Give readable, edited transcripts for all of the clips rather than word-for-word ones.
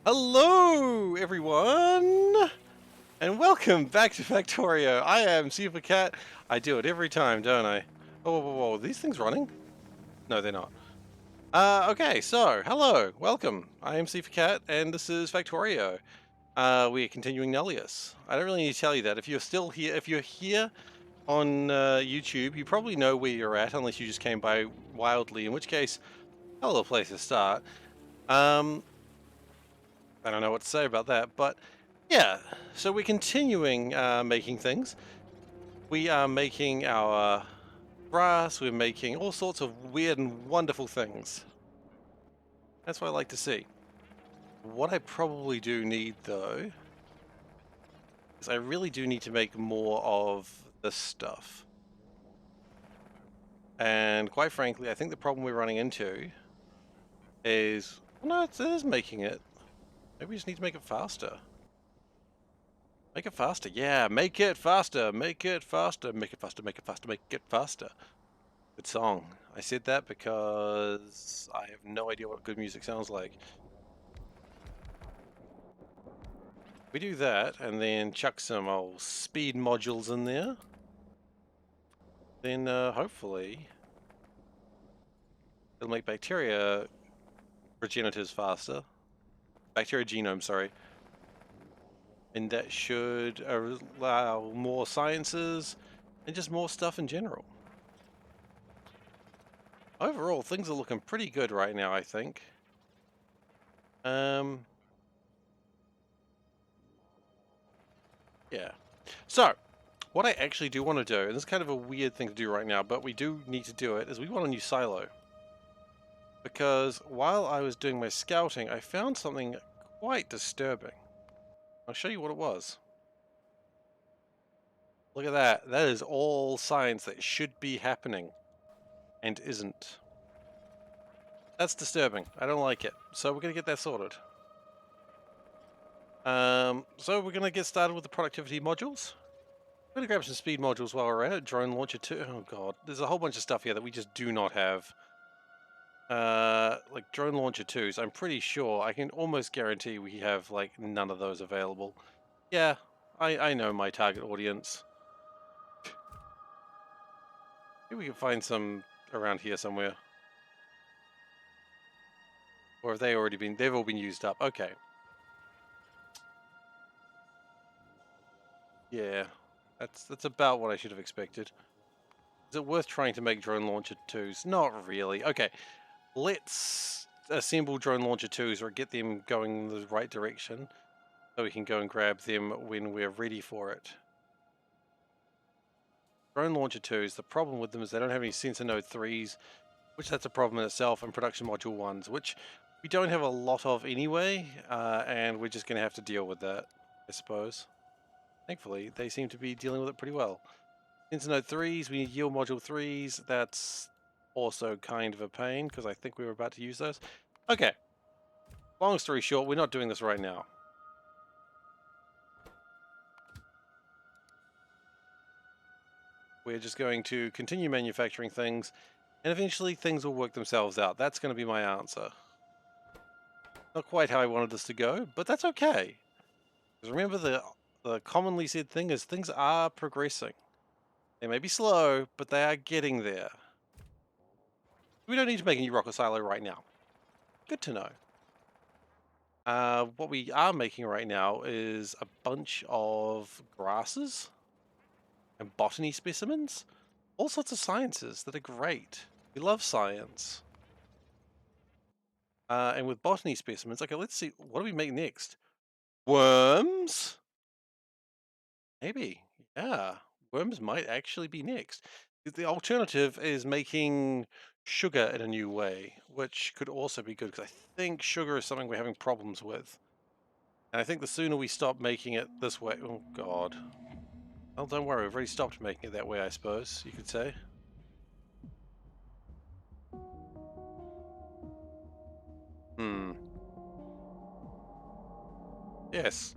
Hello, everyone, and welcome back to Factorio. I am SeiferKatt. I do it every time, don't I? Oh, whoa, whoa, whoa. Are these things running? No, they're not. Okay, so, hello, welcome. I am SeiferKatt, and this is Factorio. We are continuing Nullius. I don't really need to tell you that. If you're still here, if you're here on YouTube, you probably know where you're at, unless you just came by wildly, in which case, hello, place to start. I don't know what to say about that, but yeah, so we're continuing making things. We are making our grass, we're making all sorts of weird and wonderful things. That's what I like to see. What I probably do need, though, is I really do need to make more of this stuff. And quite frankly, I think the problem we're running into is, well, no, it is making it. Maybe we just need to make it faster. Make it faster, yeah, make it faster, make it faster, make it faster, make it faster, make it faster. Good song. I said that because I have no idea what good music sounds like. We do that and then chuck some old speed modules in there. Then hopefully it'll make bacteria progenitors faster. Bacteria genome, sorry. And that should allow more sciences and just more stuff in general. Overall, things are looking pretty good right now, I think. Yeah. So, what I actually do want to do, and this is kind of a weird thing to do right now, but we do need to do it, is we want a new silo. Because while I was doing my scouting, I found something quite disturbing. I'll show you what it was. Look at that. That is all science that should be happening and isn't. That's disturbing. I don't like it. So we're going to get that sorted. So we're going to get started with the productivity modules. I'm going to grab some speed modules while we're at it. Drone launcher 2. Oh god, there's a whole bunch of stuff here that we just do not have. Like drone launcher 2s, I'm pretty sure, I can almost guarantee we have like none of those available. Yeah, I know my target audience. Maybe we can find some around here somewhere. Or have they already been, they've all been used up. Okay. Yeah, that's about what I should have expected. Is it worth trying to make drone launcher 2s? Not really. Okay, let's assemble drone launcher 2s or get them going in the right direction so we can go and grab them when we're ready for it. Drone launcher 2s, the problem with them is they don't have any sensor node 3s, which that's a problem in itself, and production module 1s, which we don't have a lot of anyway, and we're just going to have to deal with that, I suppose. Thankfully, they seem to be dealing with it pretty well. Sensor node 3s, we need yield module 3s, that's also kind of a pain, because I think we were about to use those. Okay, long story short, we're not doing this right now. We're just going to continue manufacturing things, and eventually things will work themselves out. That's going to be my answer. Not quite how I wanted this to go, but that's okay. Because remember, the commonly said thing is things are progressing. They may be slow, but they are getting there. We don't need to make a new rocket silo right now. Good to know. What we are making right now is a bunch of grasses and botany specimens. All sorts of sciences that are great. We love science. And with botany specimens, okay, let's see. What do we make next? Worms? Maybe. Yeah. Worms might actually be next. The alternative is making sugar in a new way, which could also be good because I think sugar is something we're having problems with. And I think the sooner we stop making it this way... Oh, God. Well, don't worry. We've already stopped making it that way, I suppose, you could say. Yes.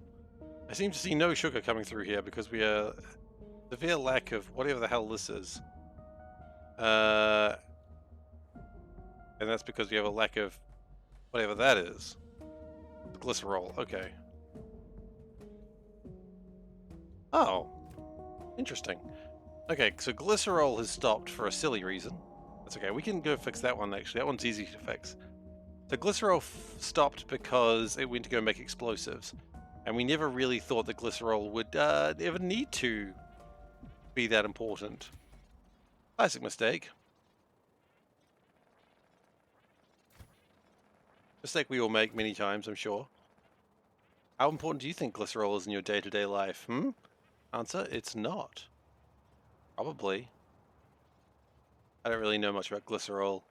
I seem to see no sugar coming through here because we are severe lack of whatever the hell this is. And that's because we have a lack of whatever that is. Glycerol, okay. Oh, interesting. Okay, so glycerol has stopped for a silly reason. That's okay, we can go fix that one actually. That one's easy to fix. So glycerol stopped because it went to go make explosives. And we never really thought that glycerol would ever need to be that important. Classic mistake. Mistake we all make many times, I'm sure. How important do you think glycerol is in your day-to-day life? Answer, it's not. Probably. I don't really know much about glycerol.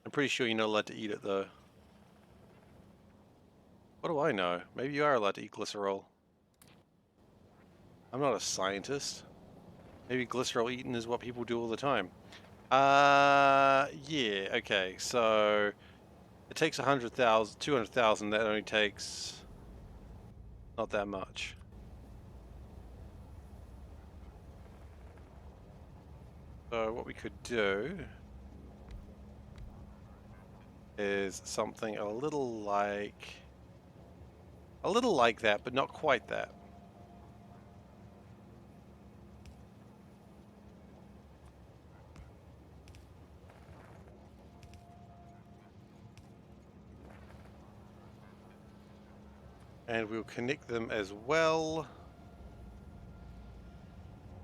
I'm pretty sure you're not allowed to eat it, though. What do I know? Maybe you are allowed to eat glycerol. I'm not a scientist. Maybe glycerol eating is what people do all the time. Yeah, okay, so it takes 100,000, 200,000, that only takes not that much. So what we could do is something a little like that, but not quite that. And we'll connect them as well,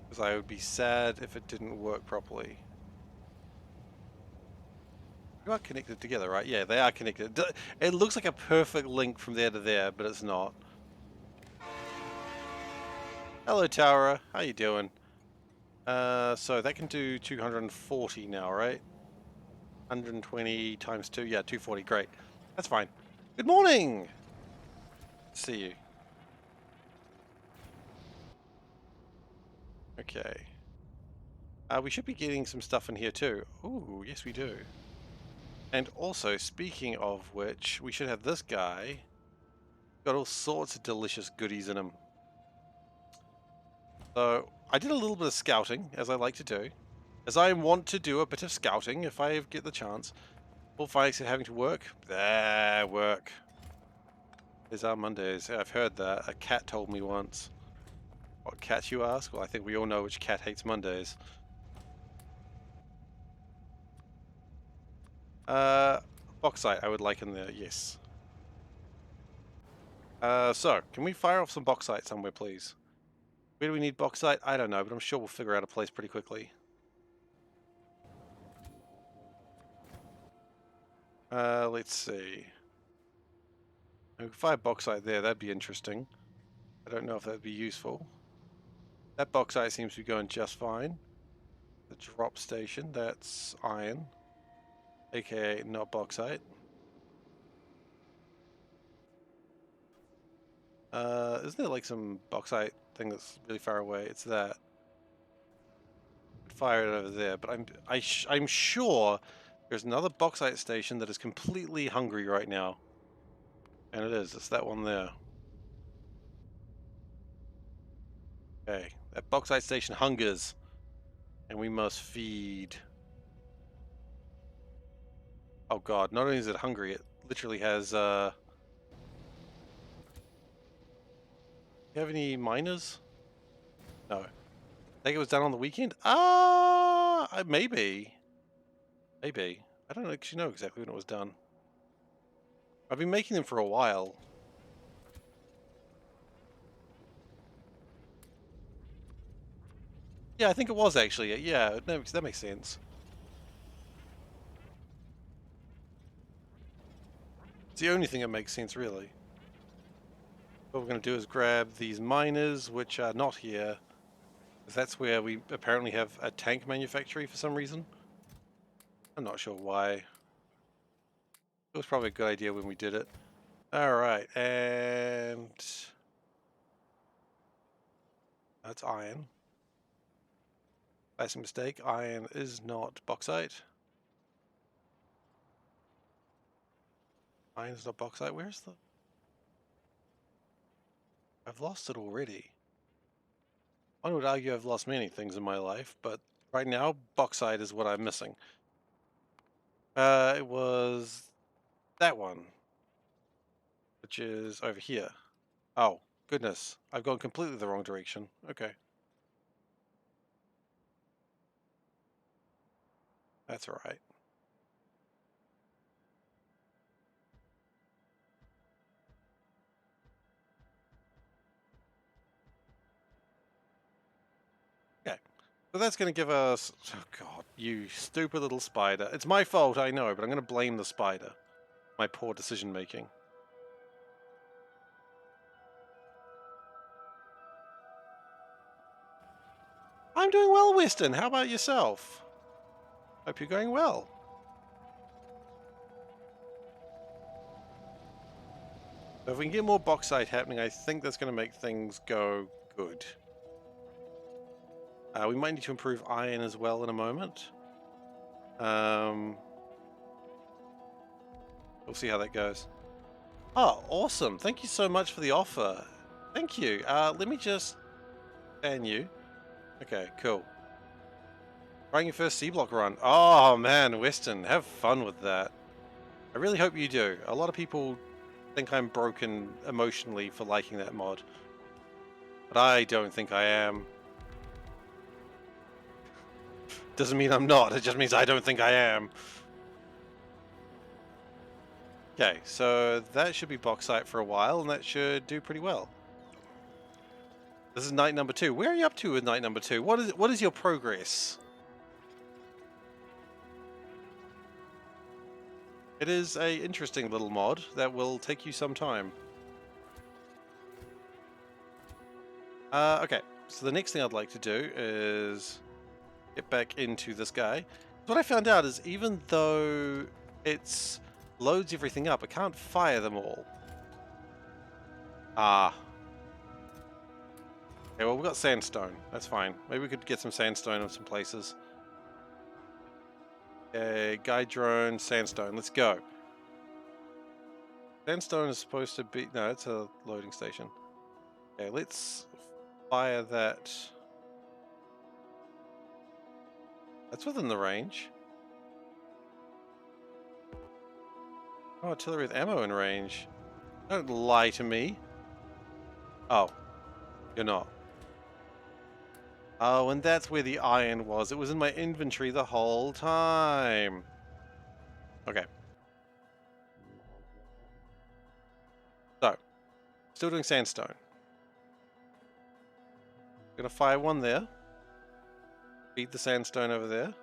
because I would be sad if it didn't work properly. You are connected together, right? Yeah, they are connected. It looks like a perfect link from there to there, but it's not. Hello, Tara. How you doing? So that can do 240 now, right? 120 times 2, yeah, 240, great. That's fine. Good morning! See you. Okay. We should be getting some stuff in here too. Ooh, yes we do. And also, speaking of which, we should have this guy. Got all sorts of delicious goodies in him. So, I did a little bit of scouting, as I like to do. As I want to do a bit of scouting, if I get the chance. All Phoenix are having to work? There, work. There's our Mondays. I've heard that. A cat told me once. What cat, you ask? Well, I think we all know which cat hates Mondays. Bauxite I would like in there, yes. So, can we fire off some bauxite somewhere, please? Where do we need bauxite? I don't know, but I'm sure we'll figure out a place pretty quickly. Let's see. We can fire bauxite there, that'd be interesting. I don't know if that'd be useful. That bauxite seems to be going just fine. The drop station, that's iron. AKA not bauxite. Isn't there like some bauxite thing that's really far away? It's that. Fire it over there, but I'm sure there's another bauxite station that is completely hungry right now. And it is. It's that one there. Okay, that bauxite station hungers, and we must feed. Oh god! Not only is it hungry, it literally has. You have any miners? No. I think it was done on the weekend. Maybe. Maybe. I don't actually know exactly when it was done. I've been making them for a while. Yeah, I think it was actually. Yeah, that makes sense. It's the only thing that makes sense, really. What we're going to do is grab these miners, which are not here. That's where we apparently have a tank manufactory for some reason. I'm not sure why. It was probably a good idea when we did it. Alright, and... that's iron. That's a mistake. Iron is not bauxite. Iron is not bauxite. Where's the... I've lost it already. One would argue I've lost many things in my life, but right now, bauxite is what I'm missing. It was that one. which is over here. Oh, goodness. I've gone completely the wrong direction. Okay. That's all right. Okay. So that's going to give us... Oh, God, you stupid little spider. It's my fault, I know, but I'm going to blame the spider. My poor decision making. I'm doing well, Weston. How about yourself? Hope you're going well. So if we can get more bauxite happening, I think that's going to make things go good. We might need to improve iron as well in a moment. We'll see how that goes. Oh, awesome. Thank you so much for the offer. Thank you. Let me just ban you. Okay, cool. Trying your first C-block run. Oh, man, Weston, have fun with that. I really hope you do. A lot of people think I'm broken emotionally for liking that mod. But I don't think I am. Doesn't mean I'm not, it just means I don't think I am. Okay, so that should be bauxite for a while, and that should do pretty well. This is night number 2. Where are you up to with night number 2? What is your progress? It is a interesting little mod that will take you some time. Okay, so the next thing I'd like to do is get back into this guy. What I found out is even though it's loads everything up, I can't fire them all. Ah. Okay, well, we've got sandstone. That's fine. Maybe we could get some sandstone in some places. Okay, guide drone, sandstone. Let's go. Sandstone is supposed to be... No, it's a loading station. Okay, let's fire that. That's within the range. Oh, artillery with ammo in range. Don't lie to me. Oh, you're not. Oh, and that's where the iron was. It was in my inventory the whole time. Okay. So, still doing sandstone. Gonna fire one there. Feed the sandstone over there.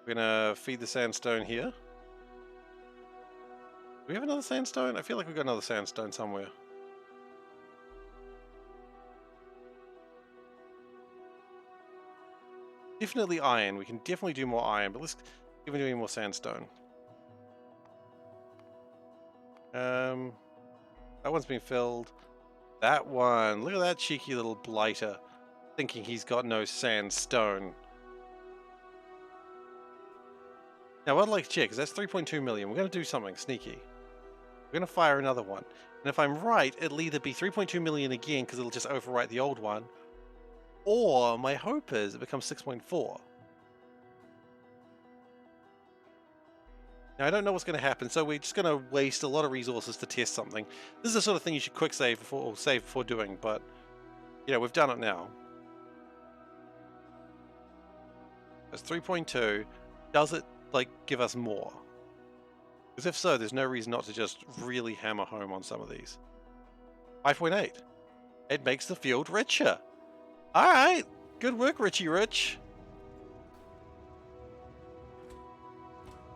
We're gonna feed the sandstone here. Do we have another sandstone? I feel like we've got another sandstone somewhere. Definitely iron. We can definitely do more iron, but let's keep doing more sandstone. That one's been filled. That one. Look at that cheeky little blighter. Thinking he's got no sandstone. Now, what I'd like to check is that's 3.2 million. We're going to do something sneaky. We're going to fire another one. And if I'm right, it'll either be 3.2 million again because it'll just overwrite the old one. Or my hope is it becomes 6.4. Now, I don't know what's going to happen, so we're just going to waste a lot of resources to test something. This is the sort of thing you should quick save before, or save before doing, but, you know, we've done it now. That's 3.2. Does it, like, give us more? Because if so, there's no reason not to just really hammer home on some of these. 5.8. It makes the field richer. Alright. Good work, Richie Rich.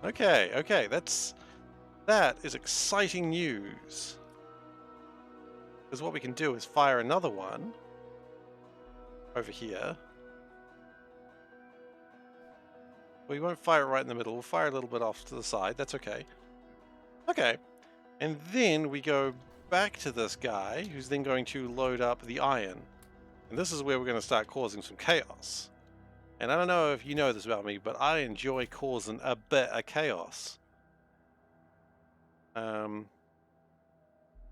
Okay, okay, that is exciting news. Because what we can do is fire another one over here. We won't fire it right in the middle, we'll fire a little bit off to the side, that's okay. Okay, and then we go back to this guy, who's then going to load up the iron. And this is where we're going to start causing some chaos. And I don't know if you know this about me, but I enjoy causing a bit of chaos. You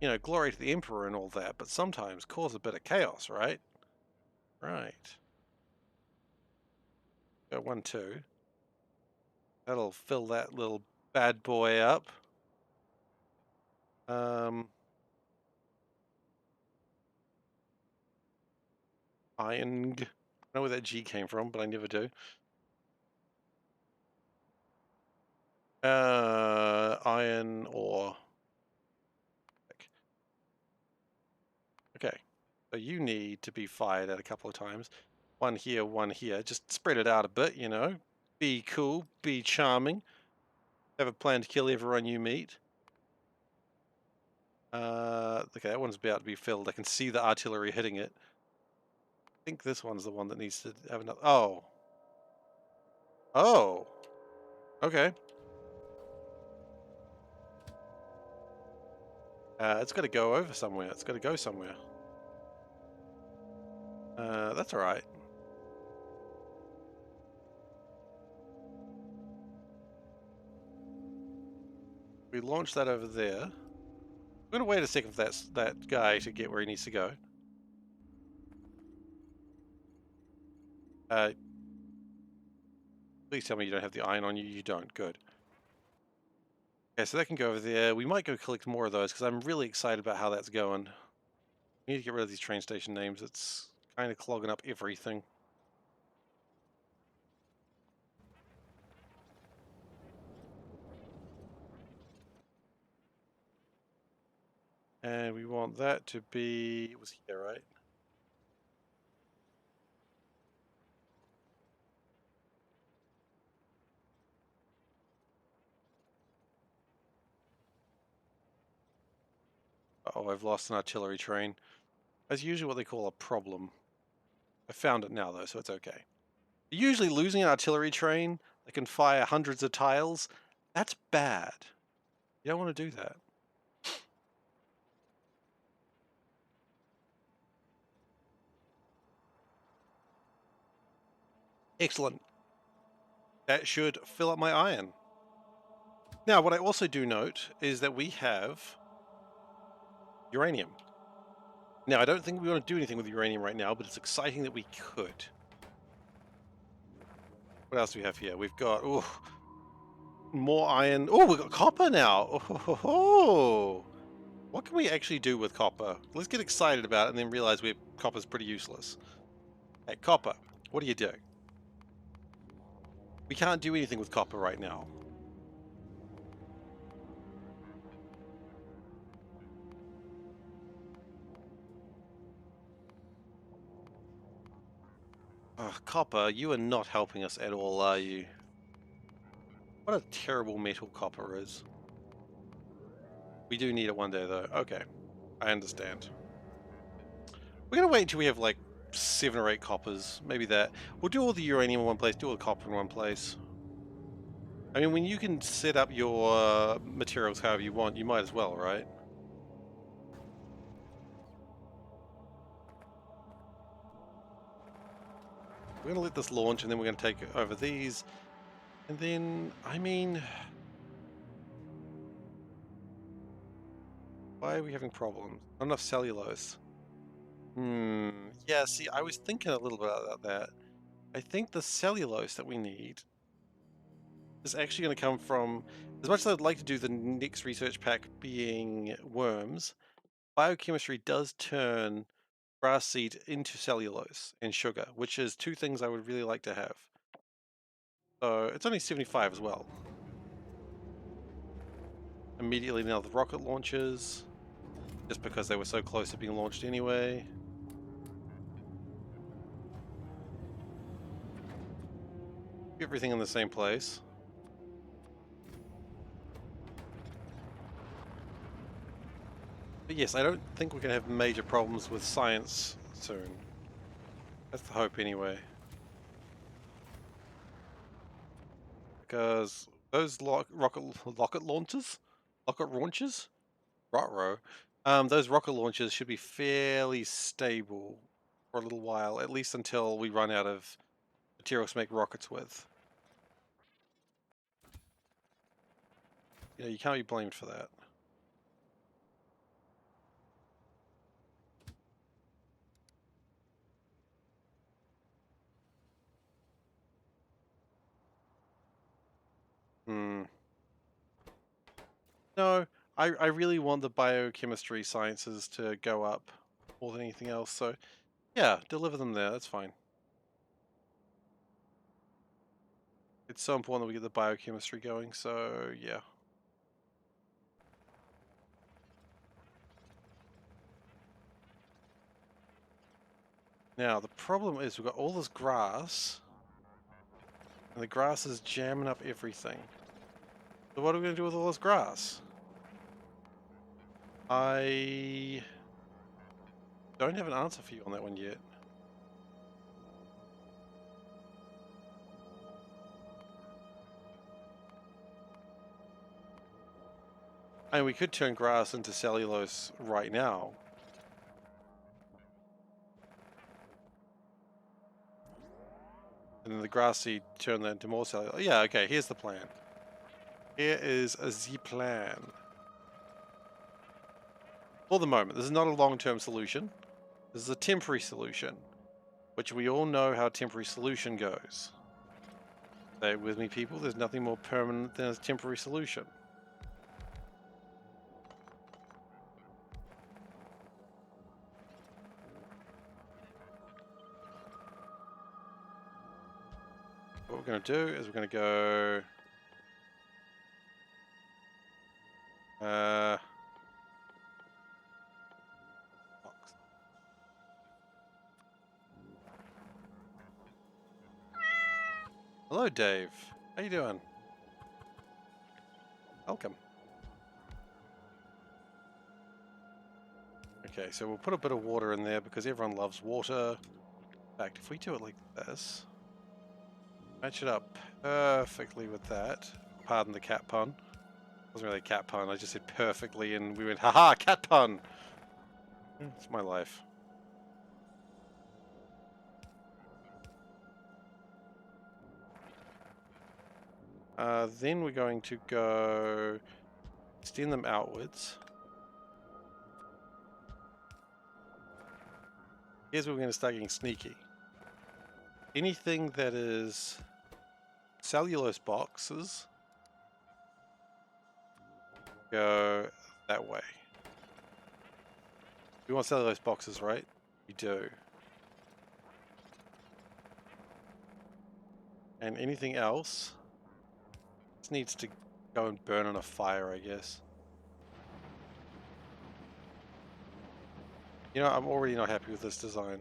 know, glory to the Emperor and all that, but sometimes cause a bit of chaos, right? Right. Go 1, 2. That'll fill that little bad boy up. Iron. I don't know where that G came from, but I never do. Iron ore. Okay. So you need to be fired at a couple of times. One here, one here. Just spread it out a bit, you know. Be cool, be charming. Have a plan to kill everyone you meet. Okay, that one's about to be filled. I can see the artillery hitting it. I think this one's the one that needs to have another. Oh. Oh. Okay. It's got to go over somewhere. It's got to go somewhere. That's all right. We launch that over there. I'm gonna wait a second for that guy to get where he needs to go. Please tell me you don't have the iron on you. You don't. Good. Okay, so that can go over there. We might go collect more of those because I'm really excited about how that's going. We need to get rid of these train station names. It's kind of clogging up everything. And we want that to be, it was here, right? Oh, I've lost an artillery train. That's usually what they call a problem. I found it now though, so it's okay. Usually losing an artillery train that can fire hundreds of tiles, that's bad. You don't want to do that. Excellent. That should fill up my iron. Now, what I also do note is that we have uranium. Now, I don't think we want to do anything with uranium right now, but it's exciting that we could. What else do we have here? We've got, oh, more iron. Oh, we've got copper now. Oh, what can we actually do with copper? Let's get excited about it and then realize copper's pretty useless. Hey, copper, what do you do? We can't do anything with copper right now. Copper, you are not helping us at all, are you? What a terrible metal copper is. We do need it one day, though. Okay, I understand. We're gonna wait until we have like 7 or 8 coppers. Maybe that. We'll do all the uranium in one place, do all the copper in one place. I mean, when you can set up your materials however you want, you might as well, right? We're gonna let this launch, and then we're gonna take over these. And then, I mean, why are we having problems? Not enough cellulose. Yeah, see, I was thinking a little bit about that. I think the cellulose that we need is actually going to come from, as much as I'd like to do the next research pack being worms, biochemistry does turn grass seed into cellulose and sugar, which is 2 things I would really like to have. So it's only 75 as well. Immediately now the rocket launches, just because they were so close to being launched anyway. Everything in the same place. But yes, I don't think we're going to have major problems with science soon. That's the hope anyway. Because those rocket launches? Rocket launches? Rotro. Those rocket launches should be fairly stable for a little while, at least until we run out of materials to make rockets with. You know, you can't be blamed for that. Hmm. No, I really want the biochemistry sciences to go up more than anything else, so Yeah, deliver them there, that's fine. It's so important that we get the biochemistry going, so yeah. Now, the problem is we've got all this grass, and the grass is jamming up everything. So what are we going to do with all this grass? I don't have an answer for you on that one yet. I mean, we could turn grass into cellulose right now. And then the grass seed turn that into more cellulose. Yeah, okay, here's the plan. Here is the plan. For the moment, this is not a long-term solution. This is a temporary solution, which we all know how temporary solution goes. Stay with me, people. There's nothing more permanent than a temporary solution. What we're going to do is we're going to go... Hello, Dave. How you doing? Welcome. Okay, so we'll put a bit of water in there because everyone loves water. In fact, if we do it like this, match it up perfectly with that. Pardon the cat pun. It wasn't really a cat pun, I just said perfectly and we went, haha, cat pun! It's my life. Then we're going to go extend them outwards. Here's where we're going to start getting sneaky. Anything that is cellulose boxes go that way. We want cellulose boxes, right? We do. And anything else just needs to go and burn on a fire, I guess. You know, I'm already not happy with this design.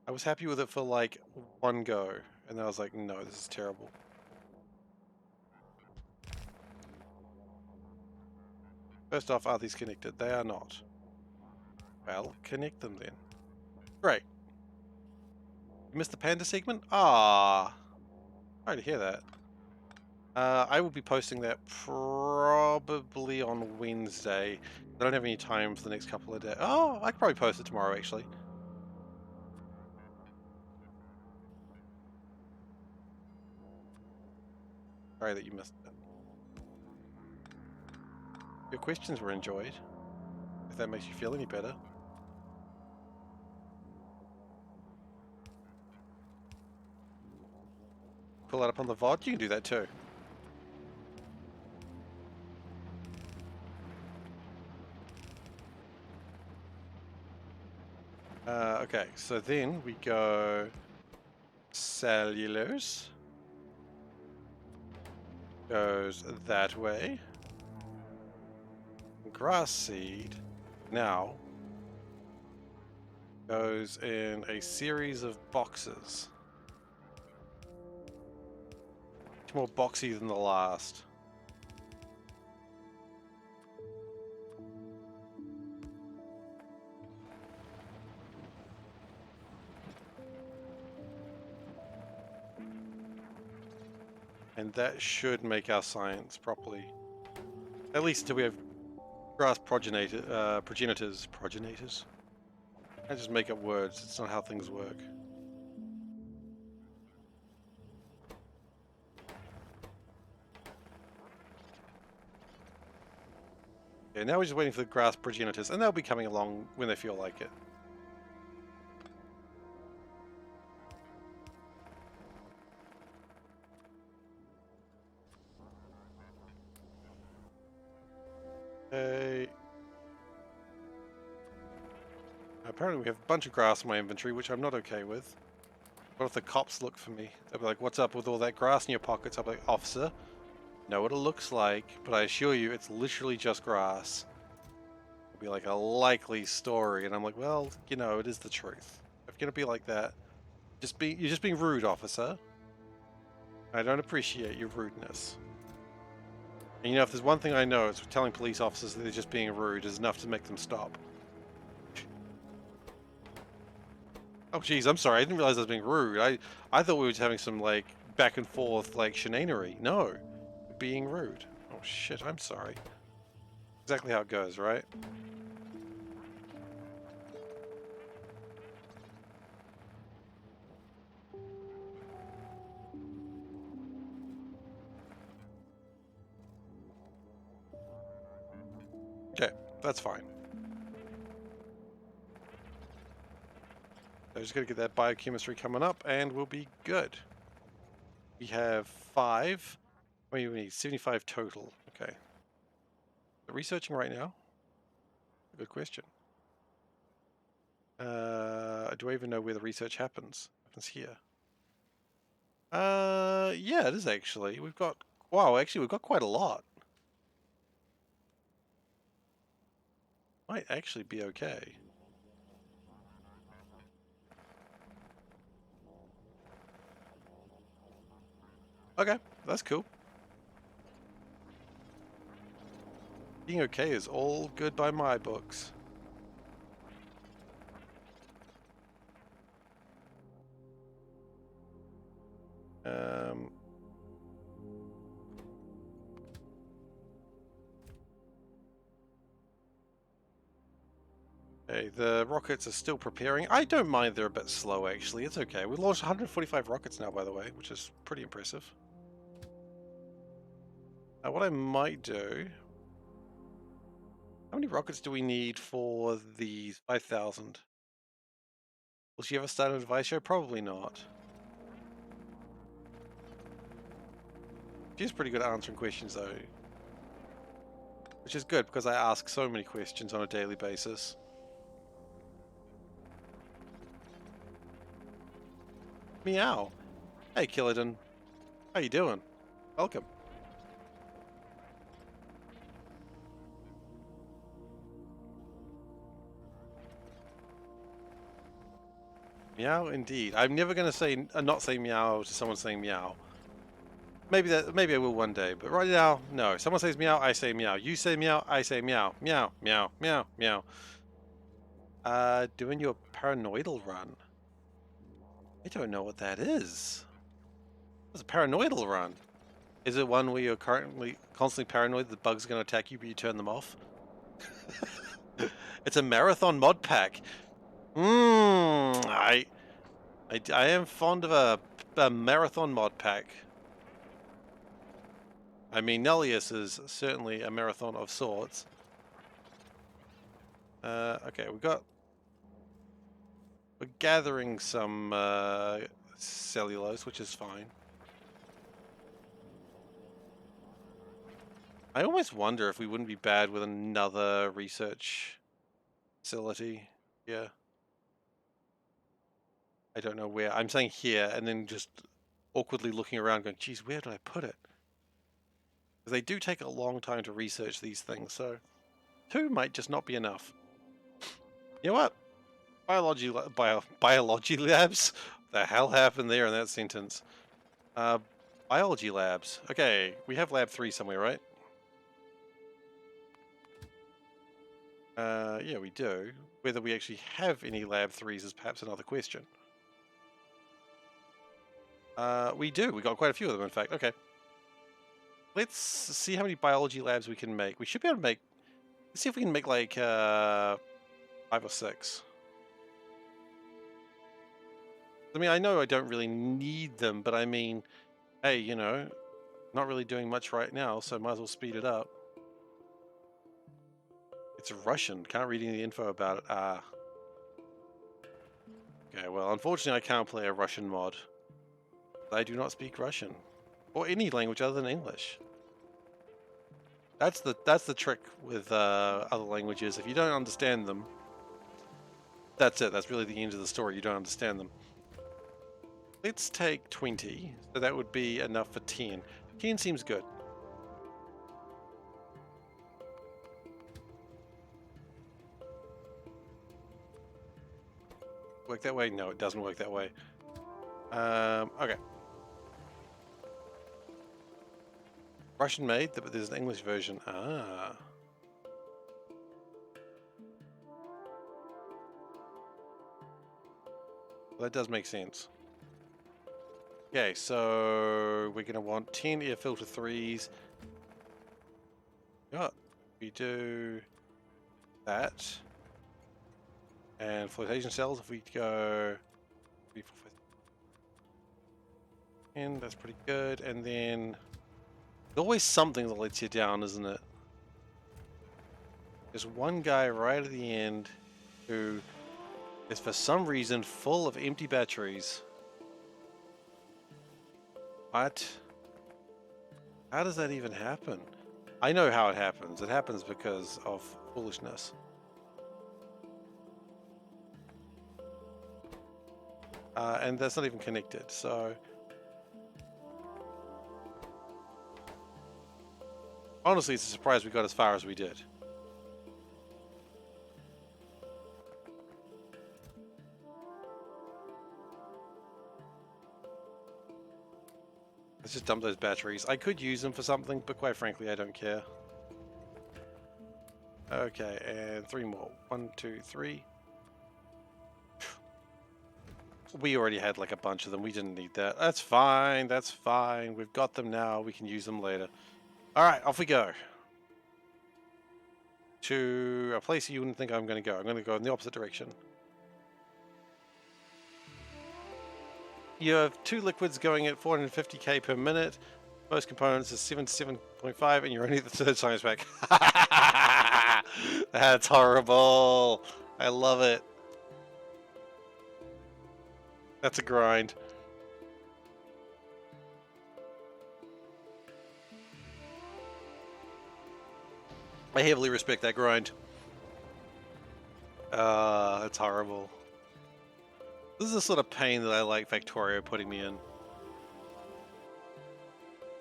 I was happy with it for like one go, and then I was like, no, this is terrible. First off, are these connected? They are not. Well, connect them then. Great. You missed the panda segment? Ah, sorry to hear that. I will be posting that probably on Wednesday. I don't have any time for the next couple of days. Oh, I could probably post it tomorrow, actually. Sorry that you missed it. Your questions were enjoyed, if that makes you feel any better. Pull that up on the VOD, you can do that too. Okay, so then we go cellulose. Goes that way. Grass seed now goes in a series of boxes. Much more boxy than the last. And that should make our science properly. At least until we have grass progenitors. I just make up words, it's not how things work. Yeah, now we're just waiting for the grass progenitors, and they'll be coming along when they feel like it. Okay. Apparently we have a bunch of grass in my inventory, which I'm not okay with. What if the cops look for me? They'll be like, what's up with all that grass in your pockets? I'll be like, officer, know what it looks like, but I assure you it's literally just grass. It'll be like a likely story, and I'm like, well, you know, it is the truth. If you're gonna be like that, you're just being rude, officer. I don't appreciate your rudeness. And you know, if there's one thing I know, it's telling police officers that they're just being rude is enough to make them stop. Oh geez, I'm sorry, I didn't realize I was being rude. I thought we were just having some like back and forth like shenanery. No, being rude. Oh shit, I'm sorry. Exactly how it goes, right? Okay, that's fine. I'm just gonna get that biochemistry coming up and we'll be good. We have 5. Wait, we need 75 total. Okay. Researching right now? Good question. Do I even know where the research happens? Happens here. Yeah, it is actually. We've got, wow, actually we've got quite a lot. Might actually be okay. Okay, that's cool. Being okay is all good by my books. Um, okay, the rockets are still preparing. I don't mind they're a bit slow, actually. It's okay. We launched 145 rockets now, by the way, which is pretty impressive. What I might do... How many rockets do we need for the 5,000? Will she ever start an advice show? Probably not. She's pretty good at answering questions, though. Which is good, because I ask so many questions on a daily basis. Meow. Hey, Killidan. How you doing? Welcome. Meow, indeed. I'm never going to say not say meow to someone saying meow. Maybe I will one day, but right now, no. Someone says meow, I say meow. You say meow, I say meow. Meow, meow, meow, meow. Doing your paranoidal run. I don't know what that is. What's a paranoidal run? Is it one where you're constantly paranoid that bugs are going to attack you, but you turn them off? It's a marathon mod pack. I am fond of a marathon mod pack. I mean, Nullius is certainly a marathon of sorts. Okay, we're gathering some cellulose, which is fine. I almost wonder if we wouldn't be bad with another research facility. Yeah. I don't know where. I'm saying here, and then just awkwardly looking around going, geez, where did I put it? Because they do take a long time to research these things, so 2 might just not be enough. You know what? Biology labs? The hell happened there in that sentence? Biology labs. Okay, we have lab 3 somewhere, right? Yeah, we do. Whether we actually have any lab 3s is perhaps another question. We do. We got quite a few of them, in fact. Okay. Let's see how many biology labs we can make. We should be able to make... Let's see if we can make, like, 5 or 6. I mean, I know I don't really need them, but I mean, hey, you know, not really doing much right now, so might as well speed it up. It's Russian. Can't read any info about it. Ah. Okay, well, unfortunately I can't play a Russian mod. I do not speak Russian. Or any language other than English. That's the trick with other languages. If you don't understand them, that's it. That's really the end of the story. You don't understand them. Let's take 20. So that would be enough for 10. 10 seems good. Work that way? No, it doesn't work that way. Okay. Russian made, but there's an English version. Ah. Well, that does make sense. Okay, so we're going to want 10 air filter 3s. Oh, we do that. And flotation cells, if we go 3, 4, 5, 10, that's pretty good. And then there's always something that lets you down, isn't it? There's one guy right at the end who is for some reason full of empty batteries. What? How does that even happen? I know how it happens. It happens because of foolishness. And that's not even connected, so... Honestly, it's a surprise we got as far as we did. Let's just dump those batteries. I could use them for something, but quite frankly, I don't care. Okay, and 3 more. 1, 2, 3. We already had like a bunch of them. We didn't need that. That's fine. That's fine. We've got them now. We can use them later. All right, off we go. To a place you wouldn't think I'm going to go. I'm going to go in the opposite direction. You have 2 liquids going at 450k per minute. Most components is 7 to 7.5, and you're only the 3rd science pack. That's horrible. I love it. That's a grind. I heavily respect that grind. That's horrible. This is the sort of pain that I like Factorio putting me in.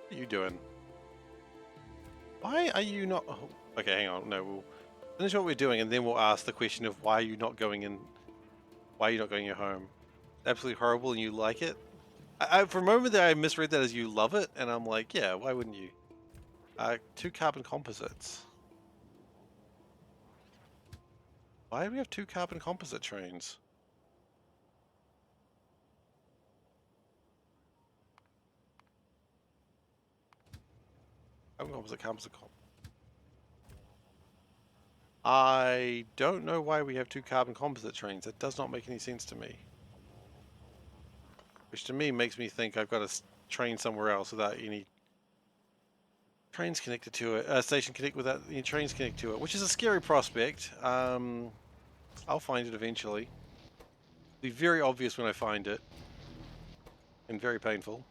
What are you doing? Why are you not... Oh, okay, hang on. No, we'll finish what we're doing and then we'll ask the question of why are you not going in... Why are you not going your home? Absolutely horrible and you like it? For a moment there I misread that as you love it and I'm like, yeah, why wouldn't you? 2 carbon composites. Why do we have 2 carbon composite trains? Carbon composite. I don't know why we have 2 carbon composite trains. That does not make any sense to me. Which to me makes me think I've got to train somewhere else without any trains connected to it. Station connect without any trains connected to it, which is a scary prospect. I'll find it eventually. It'll be very obvious when I find it. And very painful.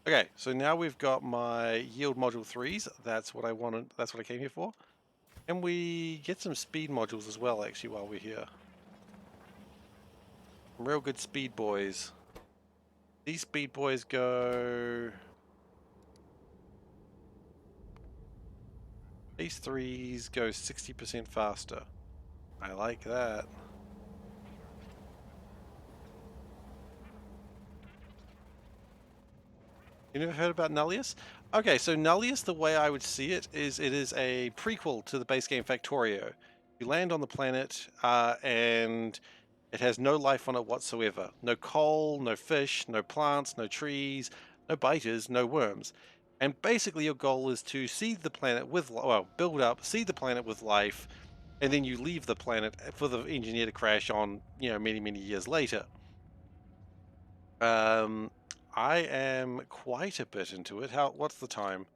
Okay, so now we've got my yield module 3s. That's what I wanted. That's what I came here for. And we get some speed modules as well, actually, while we're here. Some real good speed boys. These speed boys go... These 3s go 60% faster. I like that. You never heard about Nullius? Okay, so Nullius, the way I would see it is a prequel to the base game Factorio. You land on the planet and it has no life on it whatsoever. No coal, no fish, no plants, no trees, no biters, no worms. And basically your goal is to seed the planet with, well, build up, seed the planet with life, and then you leave the planet for the engineer to crash on, you know, many, many years later. I am quite a bit into it. What's the time?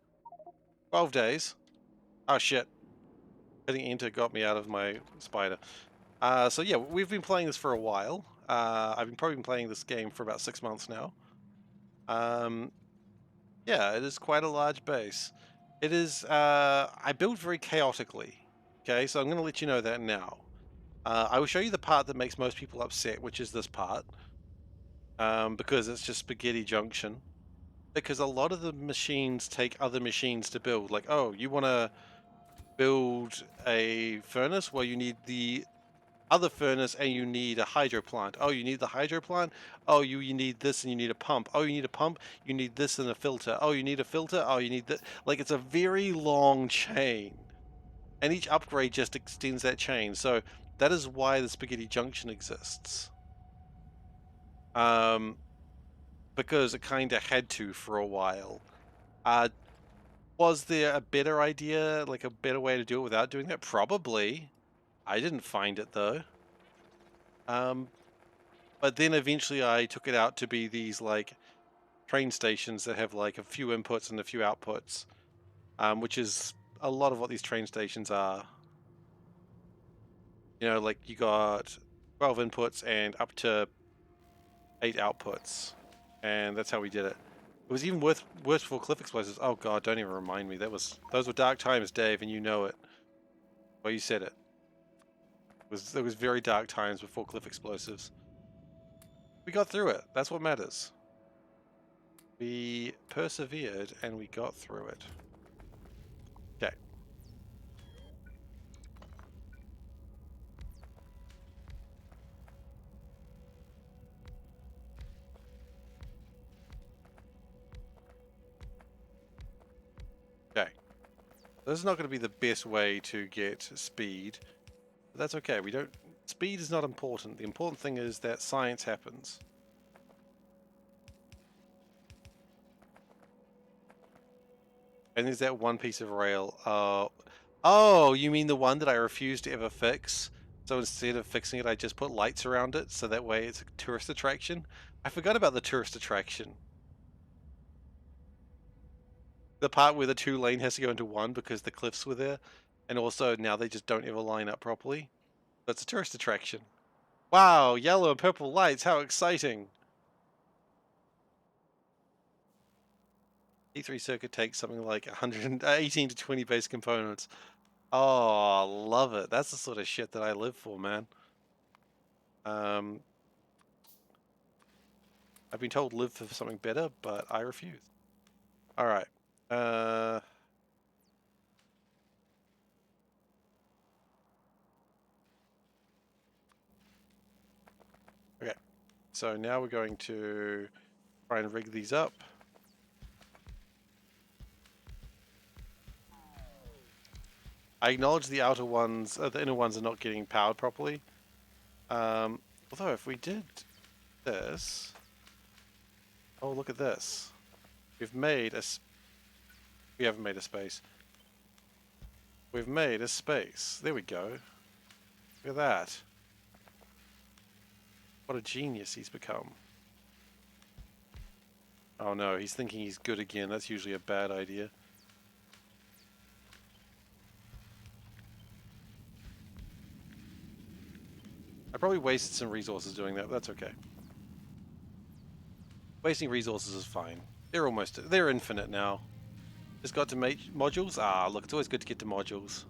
12 days. Oh shit. Hitting enter got me out of my spider. So yeah, we've been playing this for a while. I've probably been playing this game for about 6 months now. Yeah, it is quite a large base. It is, I build very chaotically. Okay, so I'm going to let you know that now. I will show you the part that makes most people upset, which is this part. Because it's just spaghetti junction. Because a lot of the machines take other machines to build. Like, oh, you want to build a furnace? Well, you need the other furnace and you need a hydro plant. Oh, you need the hydro plant? Oh, you need this and you need a pump. Oh, you need a pump? You need this and a filter. Oh, you need a filter? Oh, you need that. Like, it's a very long chain. And each upgrade just extends that chain. So that is why the spaghetti junction exists. Because it kind of had to for a while. Was there a better idea, like a better way to do it without doing that? Probably. I didn't find it though. But then eventually I took it out to be these like train stations that have like a few inputs and a few outputs, which is a lot of what these train stations are. You know, like you got 12 inputs and up to 8 outputs, and that's how we did it. It was even worse for cliff explosives. Oh god, don't even remind me. Those were dark times, Dave, and you know it. Well, you said it. It was very dark times before cliff explosives. We got through it. That's what matters. We persevered and we got through it. Okay. Okay. This is not going to be the best way to get speed, but that's okay. We don't. Speed is not important. The important thing is that science happens. And there's that one piece of rail. Oh, you mean the one that I refuse to ever fix? So instead of fixing it, I just put lights around it, so that way it's a tourist attraction. I forgot about the tourist attraction. The part where the 2 lane has to go into one because the cliffs were there, and also now they just don't ever line up properly. That's a tourist attraction. Wow, yellow and purple lights, how exciting! E3 circuit takes something like 118 to 20 base components. Oh, love it. That's the sort of shit that I live for, man. I've been told live for something better, but I refuse. Alright. Okay. So now we're going to try and rig these up. I acknowledge the outer ones, the inner ones are not getting powered properly. Although if we did this, oh look at this. We've made a, we haven't made a space. We've made a space. There we go. Look at that. What a genius he's become. Oh no, he's thinking he's good again. That's usually a bad idea. I probably wasted some resources doing that, but that's okay. Wasting resources is fine. They're infinite now. Just got to make modules? Ah, look, it's always good to get to modules.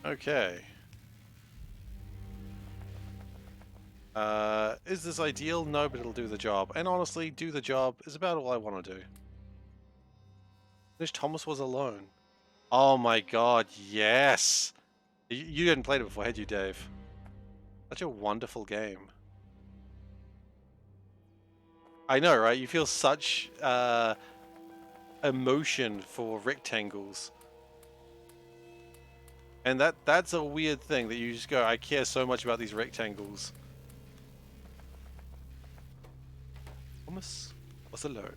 Okay. Is this ideal? No, but it'll do the job. And honestly, do the job is about all I want to do. Wish Thomas was alone. Oh my god, yes! You hadn't played it before, had you, Dave? Such a wonderful game. I know, right? You feel such emotion for rectangles. And that's a weird thing that you just go, I care so much about these rectangles. Thomas was alone.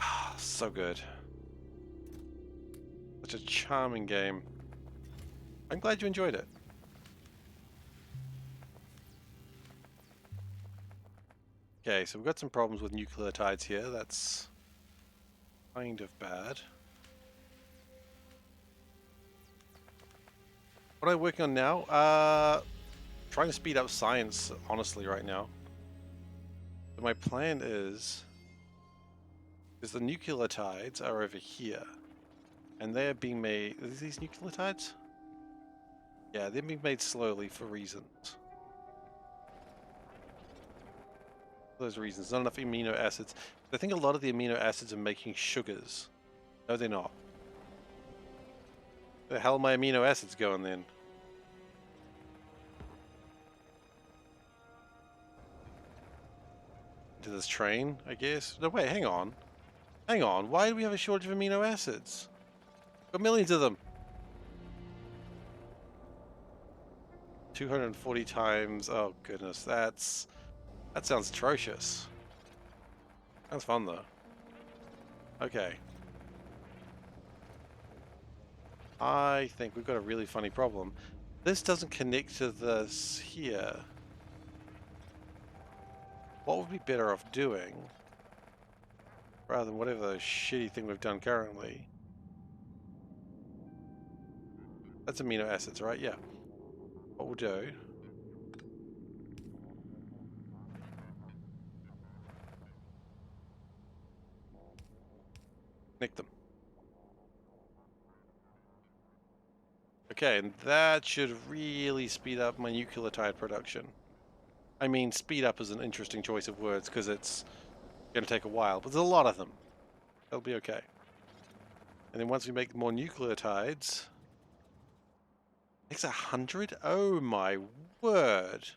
Ah, so good. Such a charming game. I'm glad you enjoyed it. Okay, so we've got some problems with nucleotides here. That's kind of bad. What am I working on now? Trying to speed up science, honestly, right now. But my plan is the nucleotides are over here, and they're being made. Are these nucleotides? Yeah, they're being made slowly for reasons. For those reasons, not enough amino acids. I think a lot of the amino acids are making sugars. No, they're not. Where the hell are my amino acids going then? To this train, I guess. No, wait, hang on. Hang on. Why do we have a shortage of amino acids? Got millions of them. 240 times. Oh goodness, that sounds atrocious. Sounds fun though. Okay. I think we've got a really funny problem. This doesn't connect to this here. What would be better off doing, rather than whatever shitty thing we've done currently? That's amino acids, right? Yeah. What we'll do... connect them. Okay, and that should really speed up my nucleotide production. I mean, speed up is an interesting choice of words because it's going to take a while, but there's a lot of them. That'll be okay. And then once we make more nucleotides... Takes 100? Oh my word!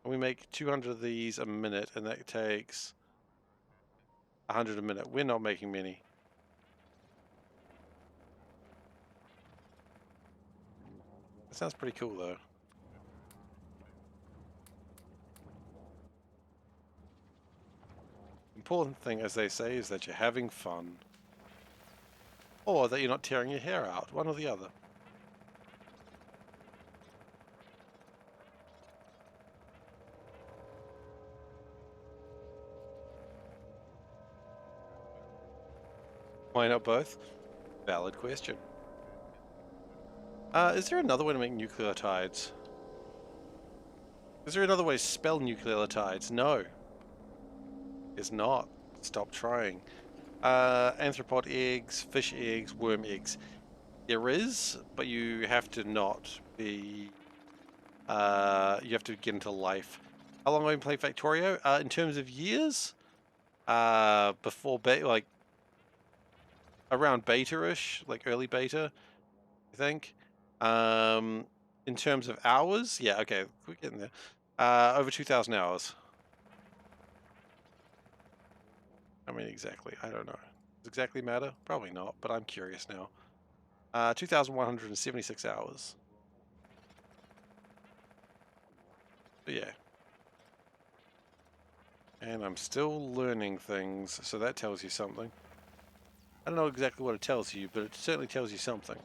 And we make 200 of these a minute, and that takes 100 a minute. We're not making many. That sounds pretty cool, though. Important thing, as they say, is that you're having fun. Or that you're not tearing your hair out. One or the other. Why not both? Valid question. Is there another way to make nucleotides? Is there another way to spell nucleotides? No. It's not. Stop trying. Arthropod eggs, fish eggs, worm eggs. There is, but you have to not be... you have to get into life. How long have I been playing Factorio? In terms of years? Before beta, like... around beta-ish, like early beta, I think. In terms of hours? Yeah, okay, we're getting there. Over 2,000 hours. I mean, exactly, I don't know. Does exactly matter? Probably not, but I'm curious now. 2,176 hours. But yeah. And I'm still learning things, so that tells you something. I don't know exactly what it tells you, but it certainly tells you something.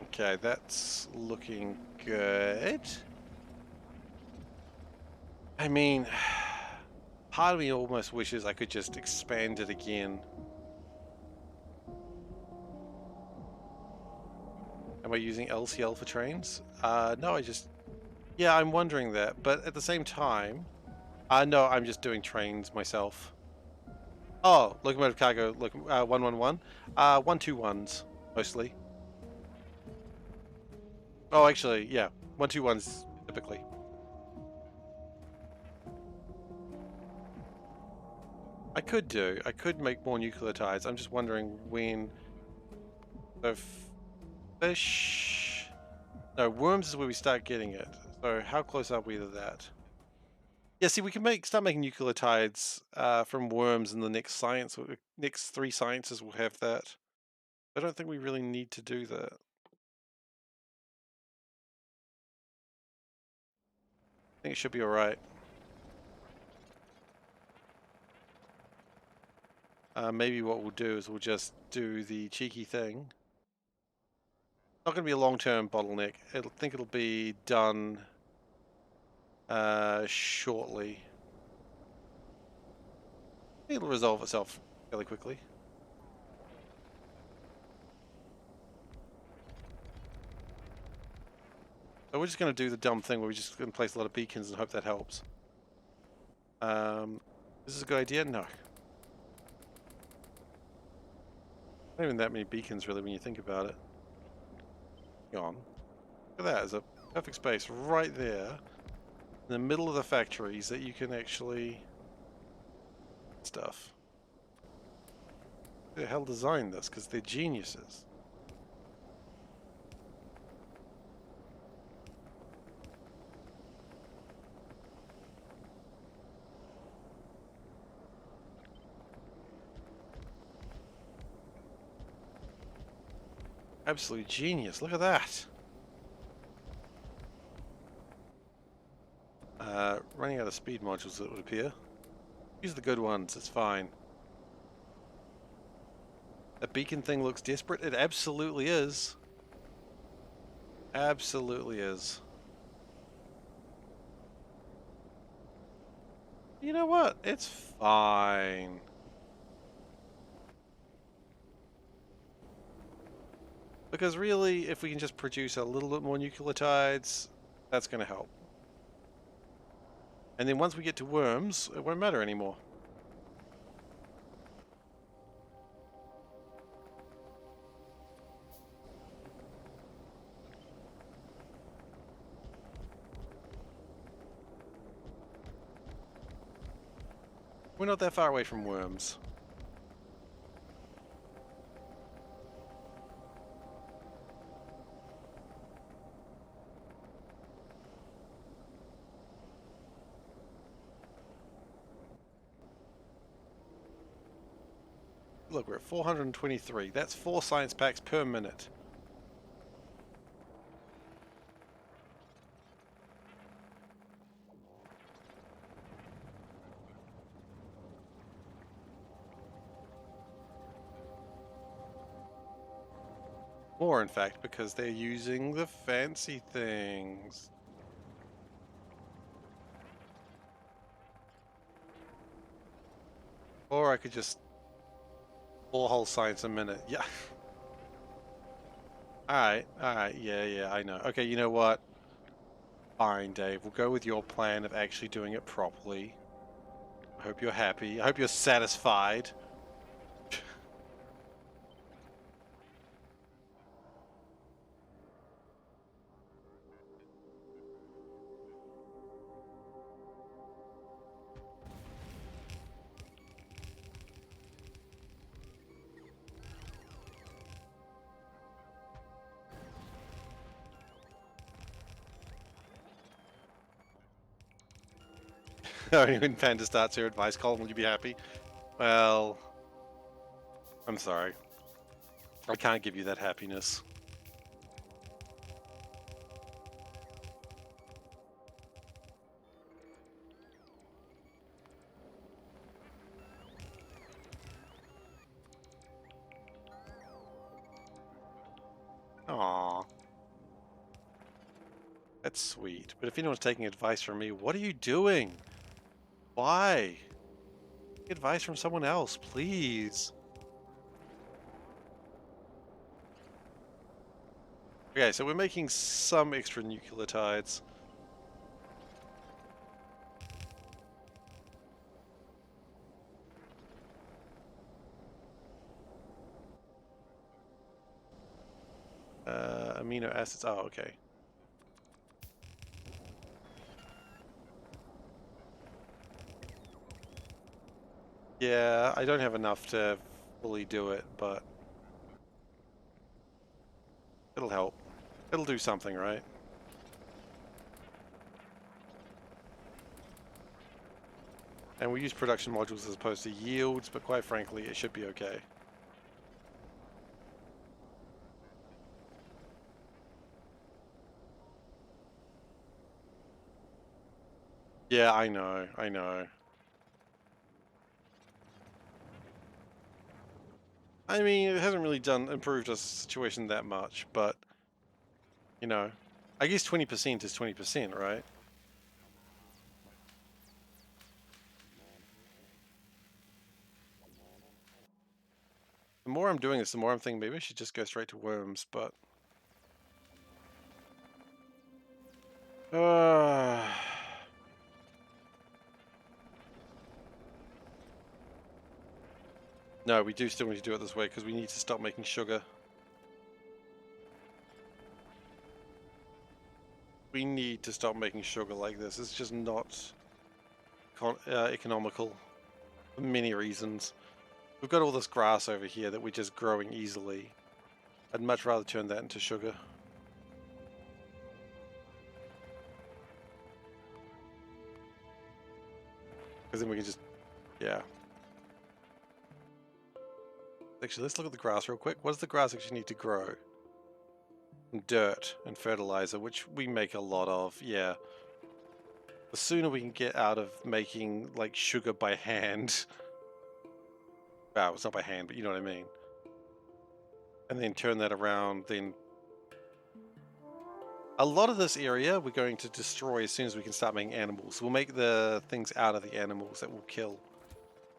Okay, that's looking good. I mean, part of me almost wishes I could just expand it again. Am I using LCL for trains? No, I just... Yeah, I'm wondering that, but at the same time... no, I'm just doing trains myself. Oh, locomotive cargo, look, 111. 121s, mostly. Oh, actually, yeah, 121s typically. I could make more nucleotides. I'm just wondering when the fish... No, worms is where we start getting it. So how close are we to that? Yeah, see, we can start making nucleotides from worms in the next 3 sciences will have that. I don't think we really need to do that. I think it should be alright. maybe what we'll do is we'll just do the cheeky thing. Not going to be a long-term bottleneck. I think it'll be done shortly. It'll resolve itself fairly quickly. So we're just going to do the dumb thing where we're just going to place a lot of beacons and hope that helps. This is a good idea? No. Not even that many beacons really when you think about it. Hang on. Look at that. There's a perfect space right there in the middle of the factories that you can actually... stuff. Who the hell designed this? Because they're geniuses. Absolute genius. Look at that. Running out of speed modules, it would appear. Use the good ones, it's fine. That beacon thing looks desperate. It absolutely is. Absolutely is. You know what? It's fine. Because really, if we can just produce a little bit more nucleotides, that's going to help. And then once we get to worms, it won't matter anymore. We're not that far away from worms. Look, we're at 423. That's 4 science packs per minute. More, in fact, because they're using the fancy things. Or I could just 4 whole science a minute. Yeah. Alright, yeah, I know. Okay, you know what? Fine, Dave. We'll go with your plan of actually doing it properly. I hope you're happy. I hope you're satisfied. Are you in Panda starts your advice column? Will you be happy? Well, I'm sorry. I can't give you that happiness. Aww. That's sweet. But if anyone's taking advice from me, what are you doing? Why? Take advice from someone else, please. Okay, so we're making some extra nucleotides. Amino acids. Oh, okay. Yeah, I don't have enough to fully do it, but it'll help. It'll do something, right? And we use production modules as opposed to yields, but quite frankly, it should be okay. Yeah, I know, I know. I mean, it hasn't really improved our situation that much, but, you know, I guess 20% is 20%, right? The more I'm doing this, the more I'm thinking maybe I should just go straight to worms, but... No, we do still need to do it this way, because we need to stop making sugar. We need to stop making sugar like this. It's just not economical for many reasons. We've got all this grass over here that we're just growing easily. I'd much rather turn that into sugar. Because then we can just, yeah. Actually, let's look at the grass real quick. What does the grass actually need to grow? Dirt and fertilizer, which we make a lot of, yeah. The sooner we can get out of making, like, sugar by hand. Wow, it's not by hand, but you know what I mean. And then turn that around, then... A lot of this area we're going to destroy as soon as we can start making animals. We'll make the things out of the animals that we'll kill.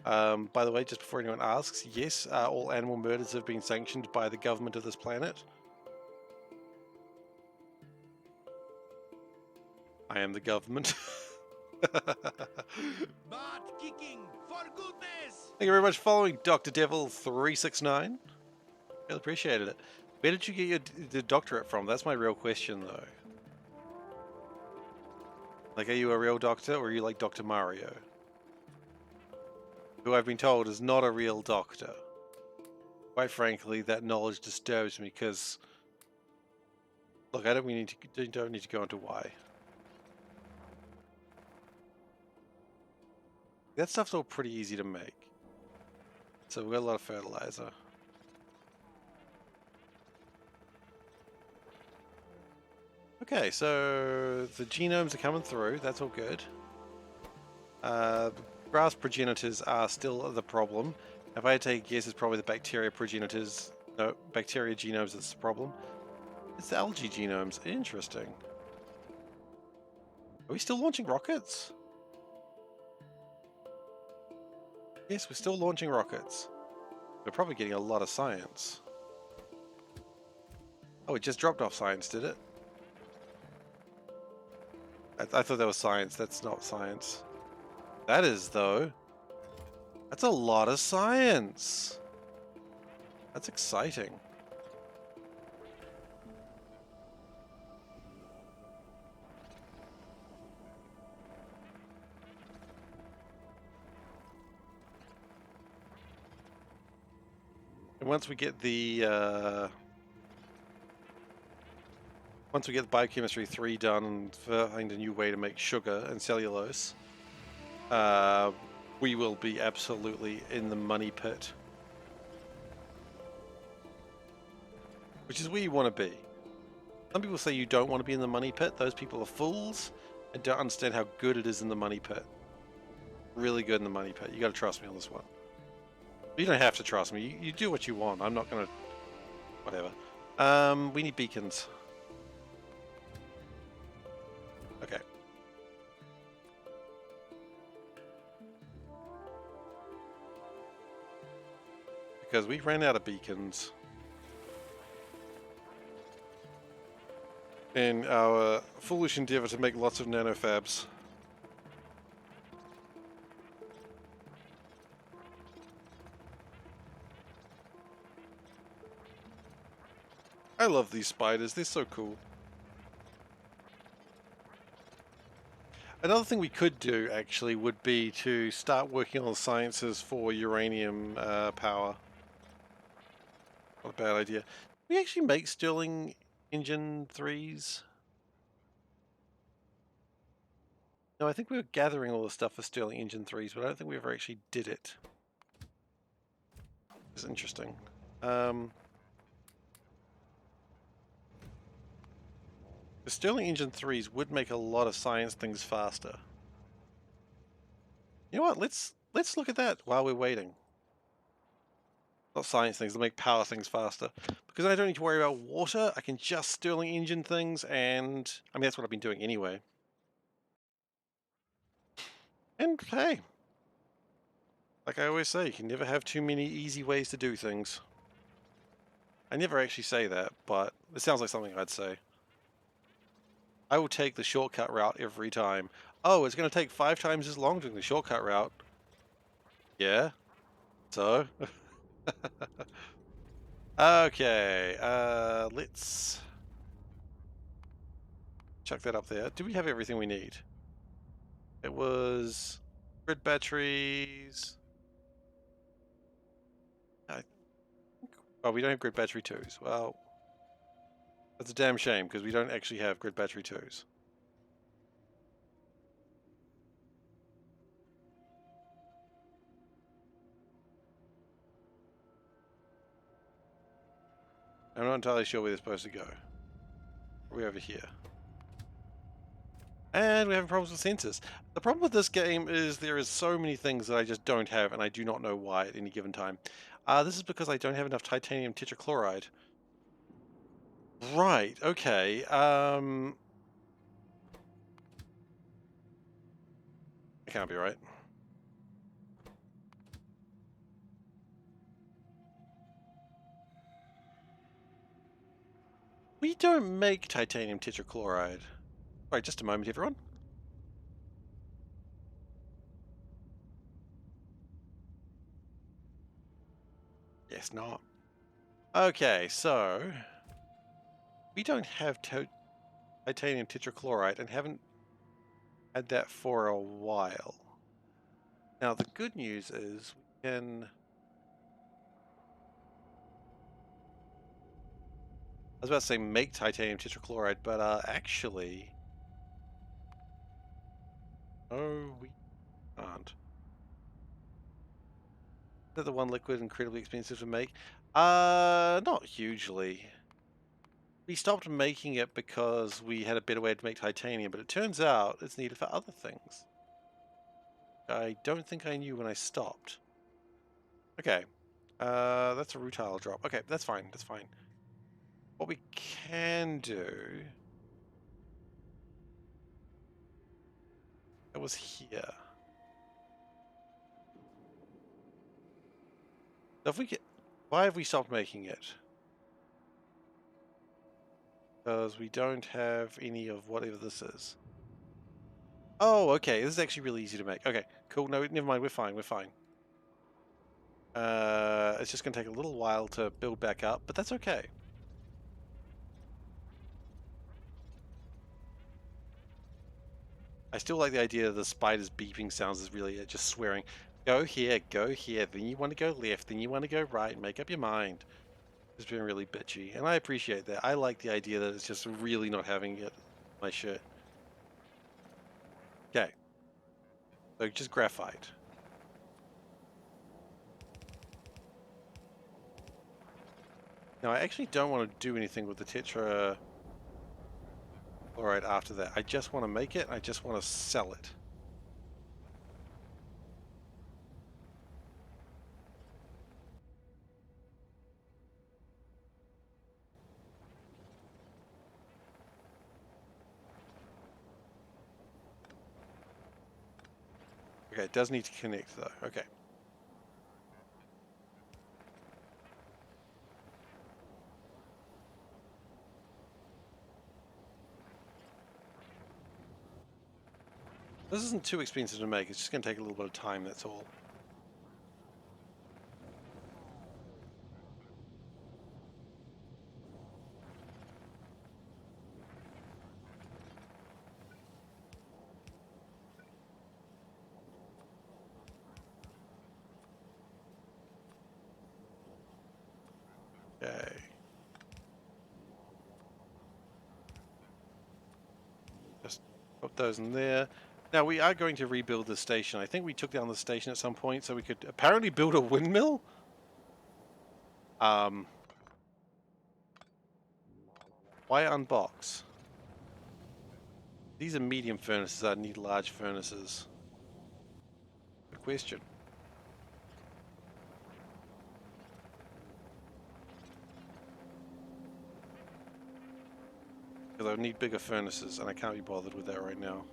By the way, just before anyone asks, yes, all animal murders have been sanctioned by the government of this planet. I am the government. Butt kicking, for goodness! Thank you very much for following Dr. Devil 369. Really appreciated it. Where did you get the doctorate from? That's my real question, though. Like, are you a real doctor, or are you like Dr. Mario? Who I've been told is not a real doctor. Quite frankly, that knowledge disturbs me, because... Look, don't need to go into why. That stuff's all pretty easy to make. So we've got a lot of fertilizer. Okay, so the genomes are coming through. That's all good. Grass progenitors are still the problem. If I had to take a guess, it's probably the bacteria progenitors. No, bacteria genomes that's the problem. It's the algae genomes. Interesting. Are we still launching rockets? Yes, we're still launching rockets. We're probably getting a lot of science. Oh, it just dropped off science, did it? I thought that was science. That's not science. That is, though. That's a lot of science. That's exciting. And once we get the biochemistry 3 done and find a new way to make sugar and cellulose, we will be absolutely in the money pit. Which is where you want to be. Some people say you don't want to be in the money pit. Those people are fools and don't understand how good it is in the money pit. Really good in the money pit. You got to trust me on this one. You don't have to trust me. You do what you want. I'm not going to... Whatever. We need beacons. Okay. Because we ran out of beacons in our foolish endeavor to make lots of nanofabs. I love these spiders, they're so cool. Another thing we could do, actually, would be to start working on the sciences for uranium power. Not a bad idea. We actually make Stirling Engine 3s? No, I think we were gathering all the stuff for Stirling Engine 3s, but I don't think we ever actually did it. It's interesting. The Stirling Engine 3s would make a lot of science things faster. You know what? Let's look at that while we're waiting. Not science things, they'll make power things faster. Because I don't need to worry about water, I can just Stirling engine things, and I mean, that's what I've been doing anyway. And hey, like I always say, you can never have too many easy ways to do things. I never actually say that, but it sounds like something I'd say. I will take the shortcut route every time. Oh, it's going to take 5 times as long doing the shortcut route. Yeah, so? Okay, let's chuck that up there. Do we have everything we need? It was grid batteries. Oh, we don't have grid battery 2s. Well, that's a damn shame because we don't actually have grid battery 2s. I'm not entirely sure where they're supposed to go. We're over here. And we're having problems with sensors. The problem with this game is there is so many things that I just don't have, and I do not know why at any given time. This is because I don't have enough titanium tetrachloride. Right, okay. It can't be right. We don't make titanium tetrachloride. Wait, just a moment, everyone. Yes, not. Okay, so we don't have titanium tetrachloride and haven't had that for a while. Now, the good news is we can... I was about to say make titanium tetrachloride, but actually... Oh, we can't. Is that the one liquid incredibly expensive to make? Not hugely. We stopped making it because we had a better way to make titanium, but it turns out it's needed for other things. I don't think I knew when I stopped. Okay. That's a rutile drop. Okay, that's fine. That's fine. What we can do... It was here. So if we get... Why have we stopped making it? Because we don't have any of whatever this is. Oh, okay. This is actually really easy to make. Okay, cool. No, never mind. We're fine. We're fine. It's just going to take a little while to build back up, but that's okay. I still like the idea of the spider's beeping sounds is really just swearing. Go here, then you want to go left, then you want to go right, make up your mind. It's been really bitchy, and I appreciate that. I like the idea that it's just really not having it my shit. Okay. So just graphite. Now I actually don't want to do anything with the tetra chloride after that. I just want to make it, I just want to sell it. Okay, it does need to connect though. Okay. This isn't too expensive to make, it's just going to take a little bit of time, that's all. Okay. Just put those in there. Now we are going to rebuild the station. I think we took down the station at some point so we could apparently build a windmill. Why unbox? These are medium furnaces. I need large furnaces. Good question. they'll need bigger furnaces, and I can't be bothered with that right now.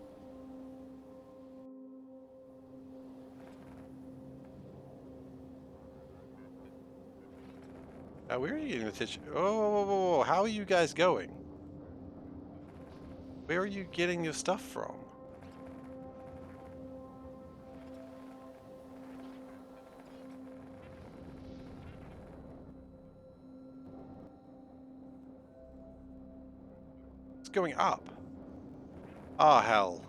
Where are you getting the tissue? Oh, how are you guys going? Where are you getting your stuff from? It's going up. Ah, hell.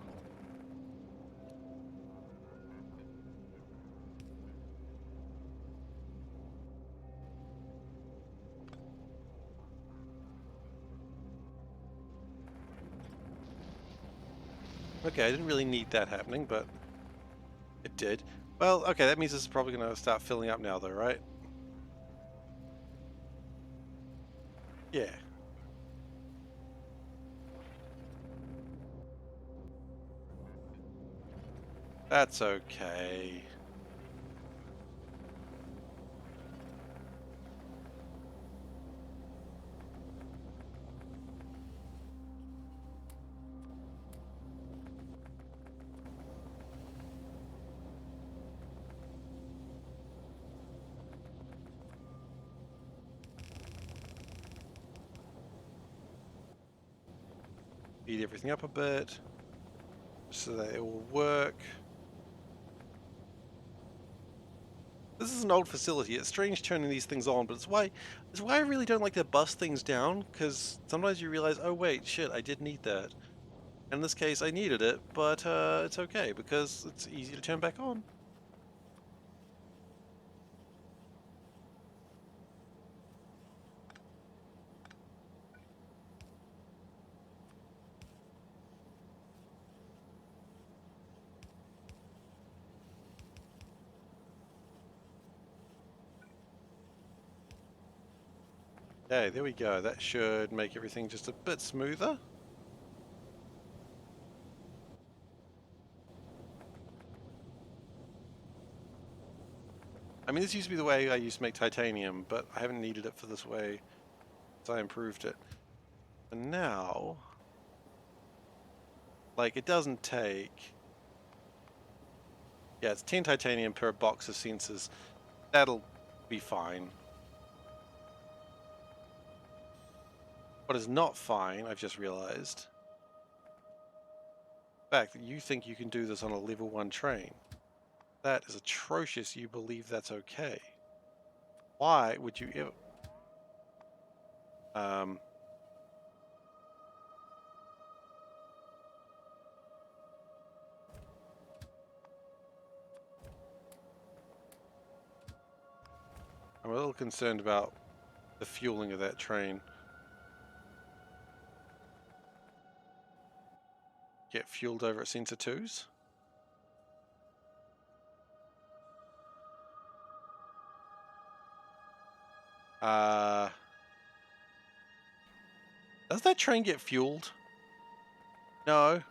Okay, I didn't really need that happening, but it did. Well, okay, that means this is probably going to start filling up now, though, right? Yeah. That's okay. Speed everything up a bit so that it will work. This is an old facility. It's strange turning these things on, but it's why I really don't like to bust things down, because sometimes you realize, oh wait, shit, I did need that. In this case, I needed it, but it's okay because it's easy to turn back on. Okay, there we go. That should make everything just a bit smoother. I mean, this used to be the way I used to make titanium, but I haven't needed it for this way, so I improved it. And now, like, it doesn't take... Yeah, it's 10 titanium per box of sensors. That'll be fine. What is not fine, I've just realized, the fact that you think you can do this on a level 1 train. That is atrocious. You believe that's okay. Why would you ever... I'm a little concerned about the fueling of that train. Get fueled over at Sensor 2s? Does that train get fueled? No.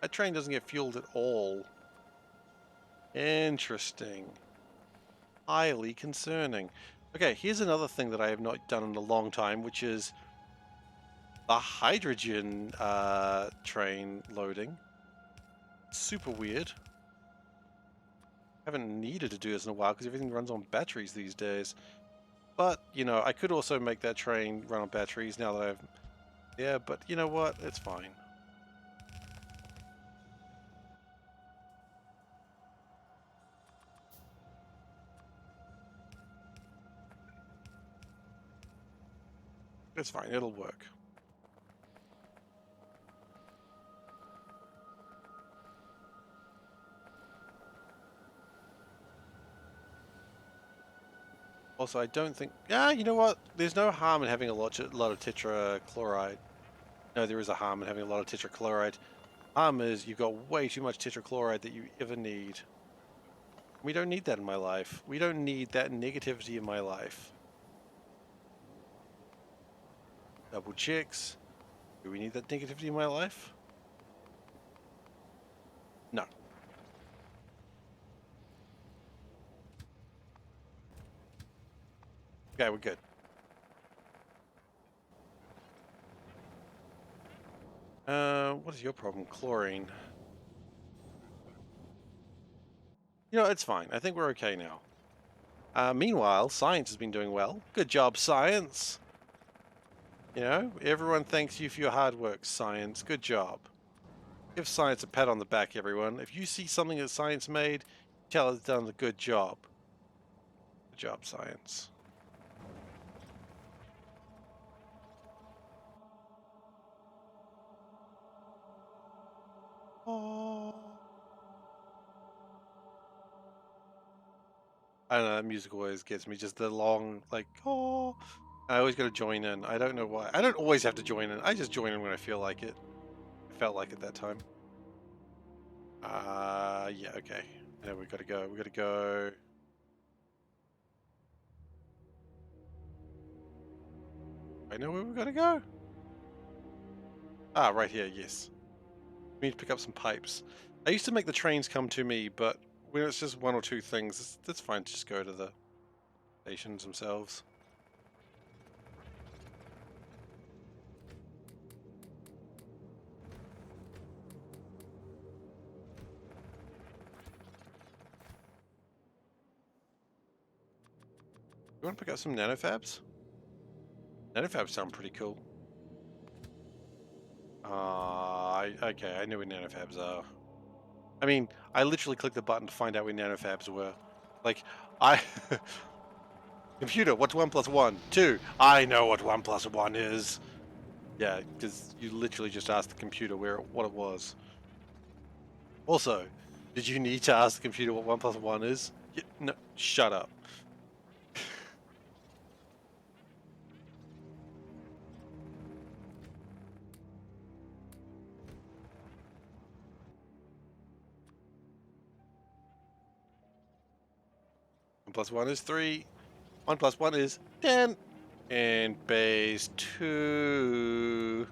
That train doesn't get fueled at all. Interesting. Highly concerning. Okay, here's another thing that I have not done in a long time, which is the hydrogen train loading. Super weird. Haven't needed to do this in a while because everything runs on batteries these days. But, you know, I could also make that train run on batteries now that I've... Yeah, but you know what? It's fine. It's fine. It'll work. Also, I don't think... Yeah, you know what? There's no harm in having a lot of tetrachloride. No, there is a harm in having a lot of tetrachloride. Harm is you've got way too much tetrachloride that you ever need. We don't need that in my life. We don't need that negativity in my life. Double checks. Do we need that negativity in my life? No. Okay, we're good. what is your problem? Chlorine. You know, it's fine. I think we're okay now. Meanwhile, science has been doing well. Good job, science. You know, everyone thanks you for your hard work, science. Good job. Give science a pat on the back, everyone. If you see something that science made, tell it's done a good job. Good job, science. Oh. I don't know, that music always gets me, just the long, like, oh. I always gotta join in. I don't know why. I don't always have to join in. I just join in when I feel like it. I felt like it that time. Yeah, okay. Now we gotta go. We gotta go. I know where we gotta go. Ah, right here, yes. We need to pick up some pipes. I used to make the trains come to me, but when it's just one or two things, that's fine to just go to the stations themselves. You want to pick up some nanofabs? Nanofabs sound pretty cool. Okay, I know where nanofabs are. I mean, I literally clicked the button to find out where nanofabs were. Like, I... Computer, what's 1 plus 1? 2. I know what 1 plus 1 is. Yeah, because you literally just asked the computer what it was. Also, did you need to ask the computer what 1 plus 1 is? No, shut up. One plus 1 is 3. 1 plus 1 is 10. And base 2.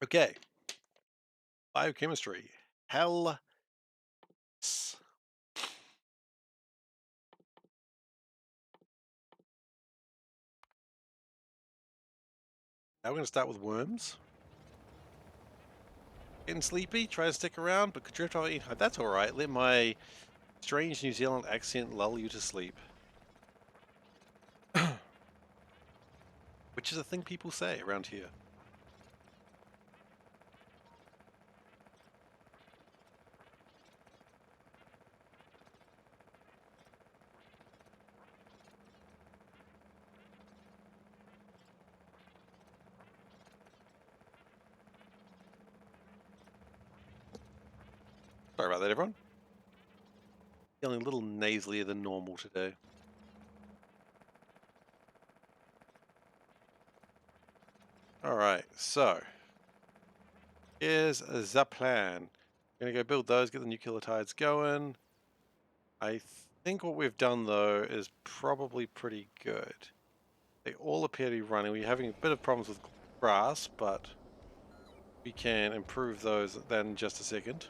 Okay. Biochemistry. Hell. Now we're going to start with worms. Getting sleepy, try to stick around, but could drift off. That's alright. Let my strange New Zealand accent lull you to sleep. Which is a thing people say around here. Sorry about that, everyone. Feeling a little nasalier than normal today. Alright, so here's the plan. Gonna go build those, get the nucleotides going. I think what we've done though is probably pretty good. They all appear to be running. We're having a bit of problems with grass, but we can improve those then in just a second.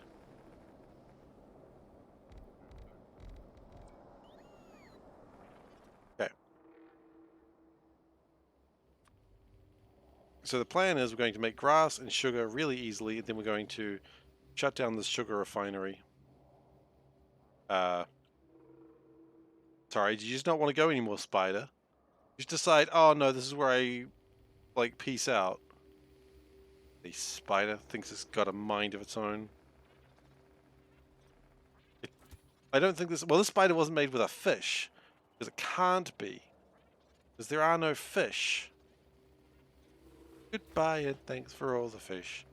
Okay. So the plan is we're going to make grass and sugar really easily, and then we're going to shut down this sugar refinery. Sorry, do you just not want to go anymore, Spider? You just decide, oh no, this is where I, like, peace out. The spider thinks it's got a mind of its own. I don't think this... Well, this spider wasn't made with a fish. Because it can't be. Because there are no fish. Goodbye and thanks for all the fish.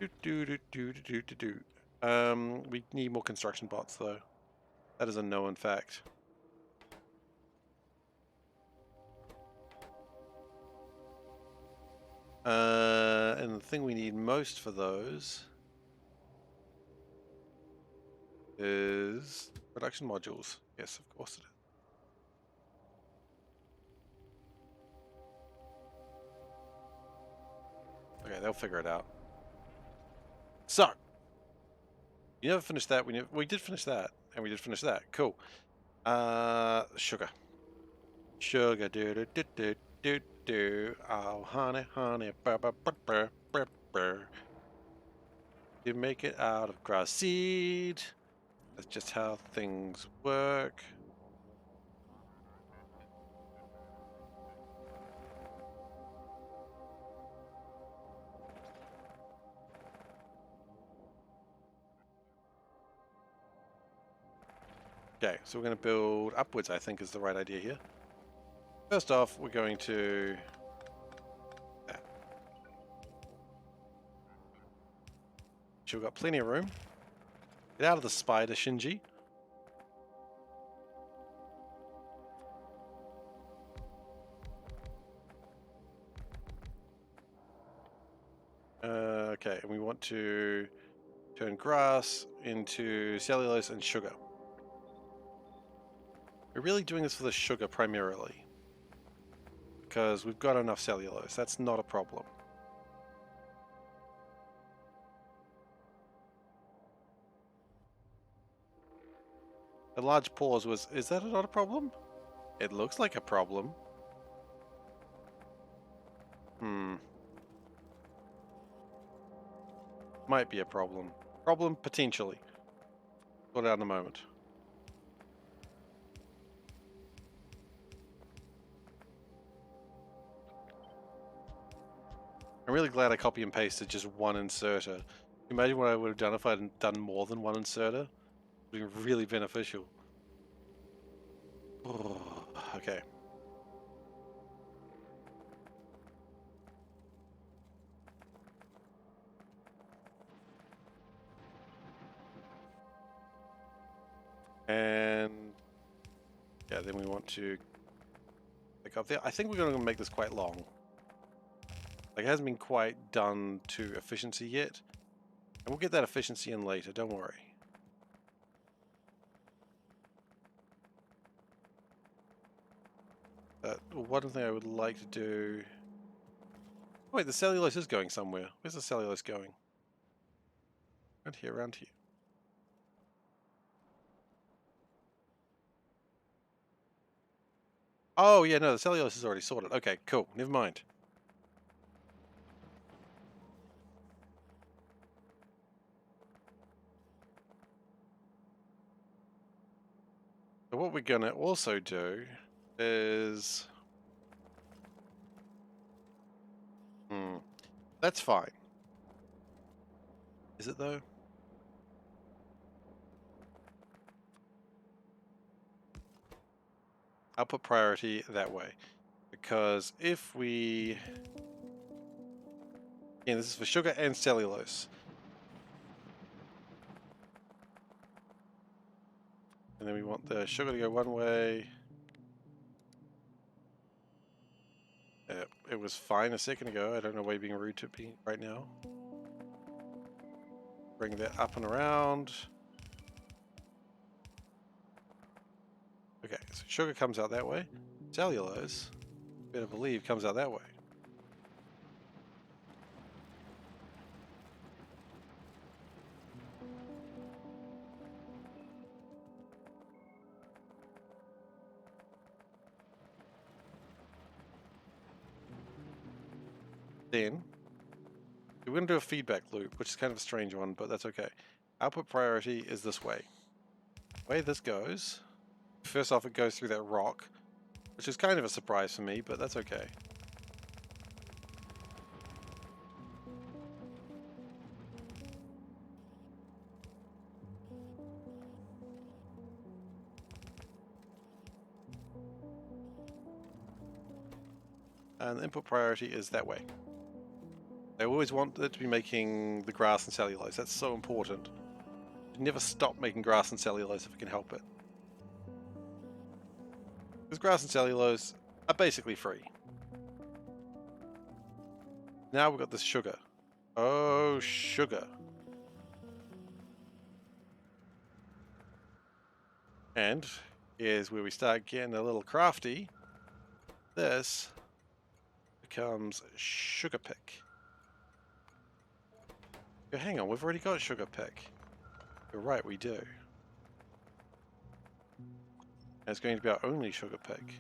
We need more construction bots, though. That is a known fact. And the thing we need most for those is production modules. Yes, of course it is. Okay, they'll figure it out. So, you never finished that. We did finish that, and we did finish that. Cool. Sugar. Sugar do do do do do do. Oh, honey, honey, burr, burr, burr, burr, burr, burr. You make it out of grass seed. That's just how things work. Okay, so we're going to build upwards, I think is the right idea here. First off, we're going to... We've got plenty of room. Get out of the spider, Shinji. Okay, and we want to turn grass into cellulose and sugar. We're really doing this for the sugar primarily, because we've got enough cellulose. That's not a problem. A large pause was, is that not a problem? It looks like a problem. Might be a problem. Problem potentially. Put out in a moment. I'm really glad I copy and pasted just one inserter. Imagine what I would have done if I'd done more than one inserter. It would have been really beneficial. Okay. And yeah, then we want to pick up there. I think we're going to make this quite long. Like, it hasn't been quite done to efficiency yet. And we'll get that efficiency in later, don't worry. One thing I would like to do... Wait, the cellulose is going somewhere. Where's the cellulose going? Around here, around here. Oh, yeah, no, the cellulose is already sorted. Okay, cool. Never mind. So what we're going to also do is... That's fine. Is it, though? I'll put priority that way. Because if we... Yeah, this is for sugar and cellulose. And then we want the sugar to go one way. It was fine a second ago. I don't know why you're being rude to me right now. Bring that up and around. Okay, so sugar comes out that way. Cellulose, better believe, comes out that way. Then, we're going to do a feedback loop, which is kind of a strange one, but that's okay. Output priority is this way. The way this goes, first off it goes through that rock, which is kind of a surprise for me, but that's okay. And the input priority is that way. I always want it to be making the grass and cellulose. That's so important. You never stop making grass and cellulose if we can help it. Because grass and cellulose are basically free. Now we've got this sugar. Oh, sugar. And here's where we start getting a little crafty. This becomes sugar pick. Oh, hang on, we've already got sugar pick. You're right, we do. And it's going to be our only sugar pick.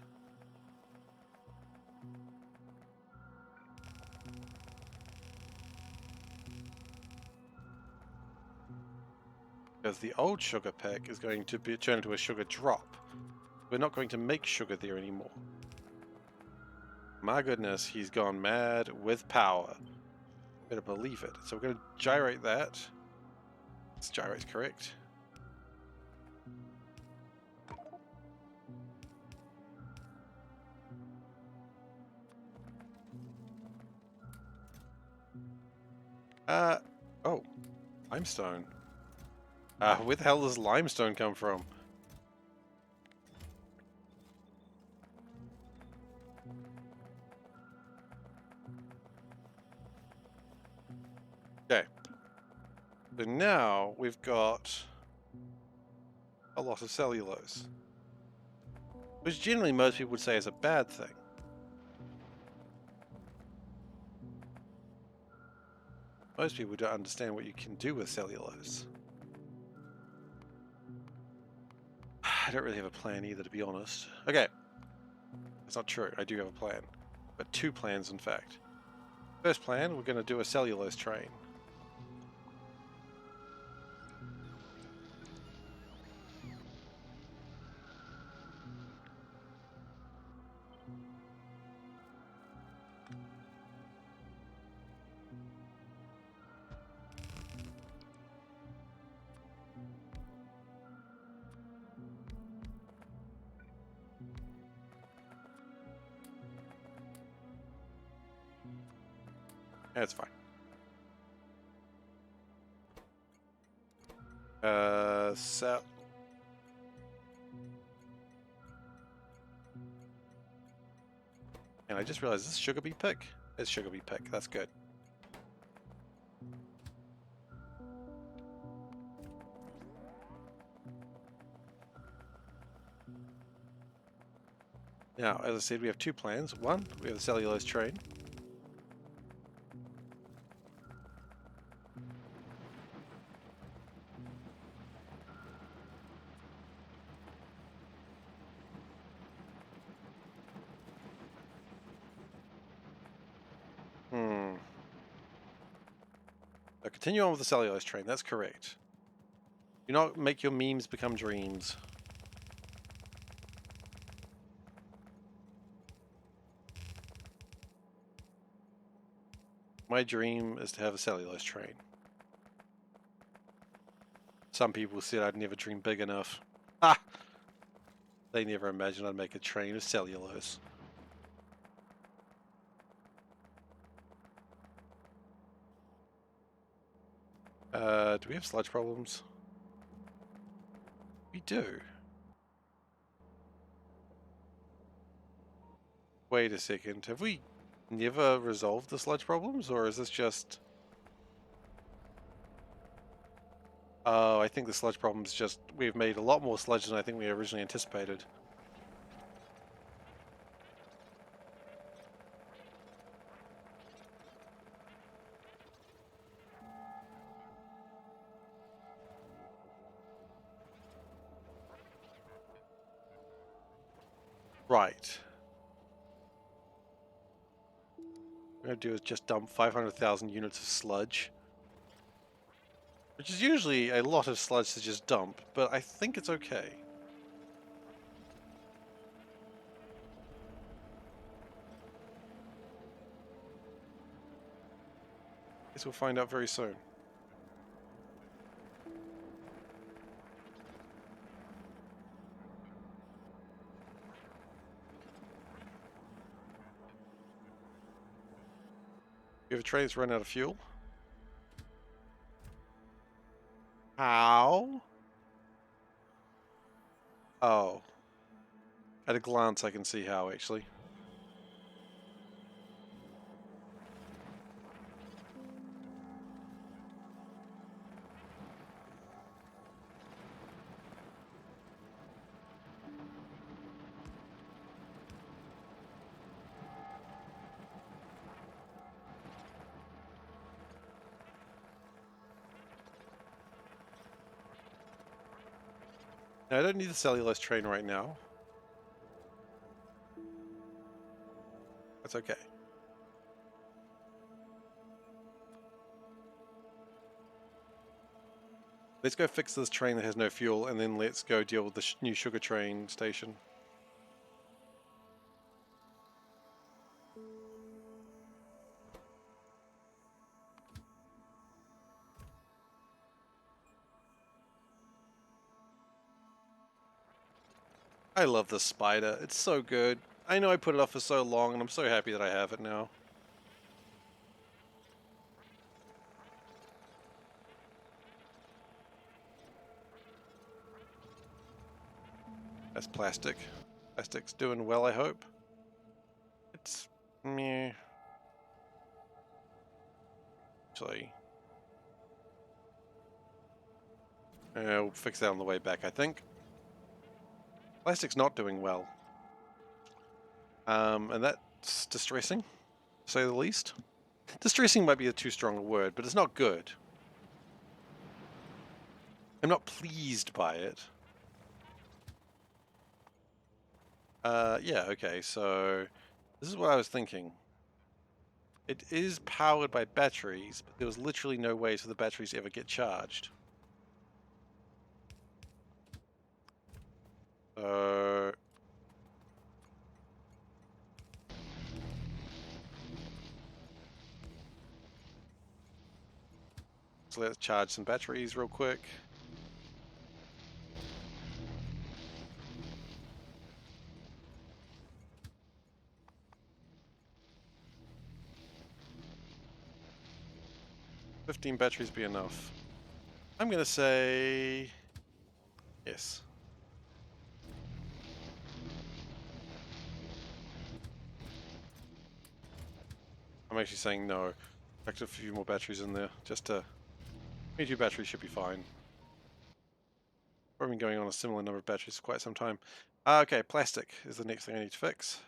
Because the old sugar pack is going to be turned into a sugar drop. We're not going to make sugar there anymore. My goodness, he's gone mad with power. Better believe it. So we're going to gyrate that. This gyrate's correct. Oh, limestone. Where the hell does limestone come from? Okay. So now we've got a lot of cellulose. Which generally most people would say is a bad thing. Most people don't understand what you can do with cellulose. I don't really have a plan either, to be honest. Okay. That's not true. I do have a plan. But two plans, in fact. First plan, we're going to do a cellulose train. That's fine. So... And I just realized this is sugar beet pick. It's sugar beet pick. That's good. Now, as I said, we have two plans. One, we have the cellulose train. Now continue on with the cellulose train. That's correct. Do not make your memes become dreams. My dream is to have a cellulose train. Some people said I'd never dream big enough. Ah! They never imagined I'd make a train of cellulose. Do we have sludge problems? We do. Wait a second. Have we never resolved the sludge problems, or is this just... Oh, I think the sludge problem is just... We've made a lot more sludge than I think we originally anticipated. Right. What I'm going to do is just dump 500,000 units of sludge. Which is usually a lot of sludge to just dump, but I think it's okay. Guess we'll find out very soon. We have a train that's run out of fuel. How? Oh. At a glance I can see how, actually. Now, I don't need the cellulose train right now. That's okay. Let's go fix this train that has no fuel, and then let's go deal with the new sugar train station. I love this spider. It's so good. I know I put it off for so long, and I'm so happy that I have it now. That's plastic. Plastic's doing well, I hope. It's meh. Actually, we'll fix that on the way back, I think. Plastic's not doing well. And that's distressing, to say the least. Distressing might be a too strong a word, but it's not good. I'm not pleased by it. Yeah, okay, so this is what I was thinking. It is powered by batteries, but there was literally no way for the batteries to ever get charged. So let's charge some batteries real quick. $15 batteries be enough? I'm gonna say yes. I'm actually saying no. Back to a few more batteries in there, just to... 22 batteries should be fine. We've been going on a similar number of batteries for quite some time. Okay, plastic is the next thing I need to fix.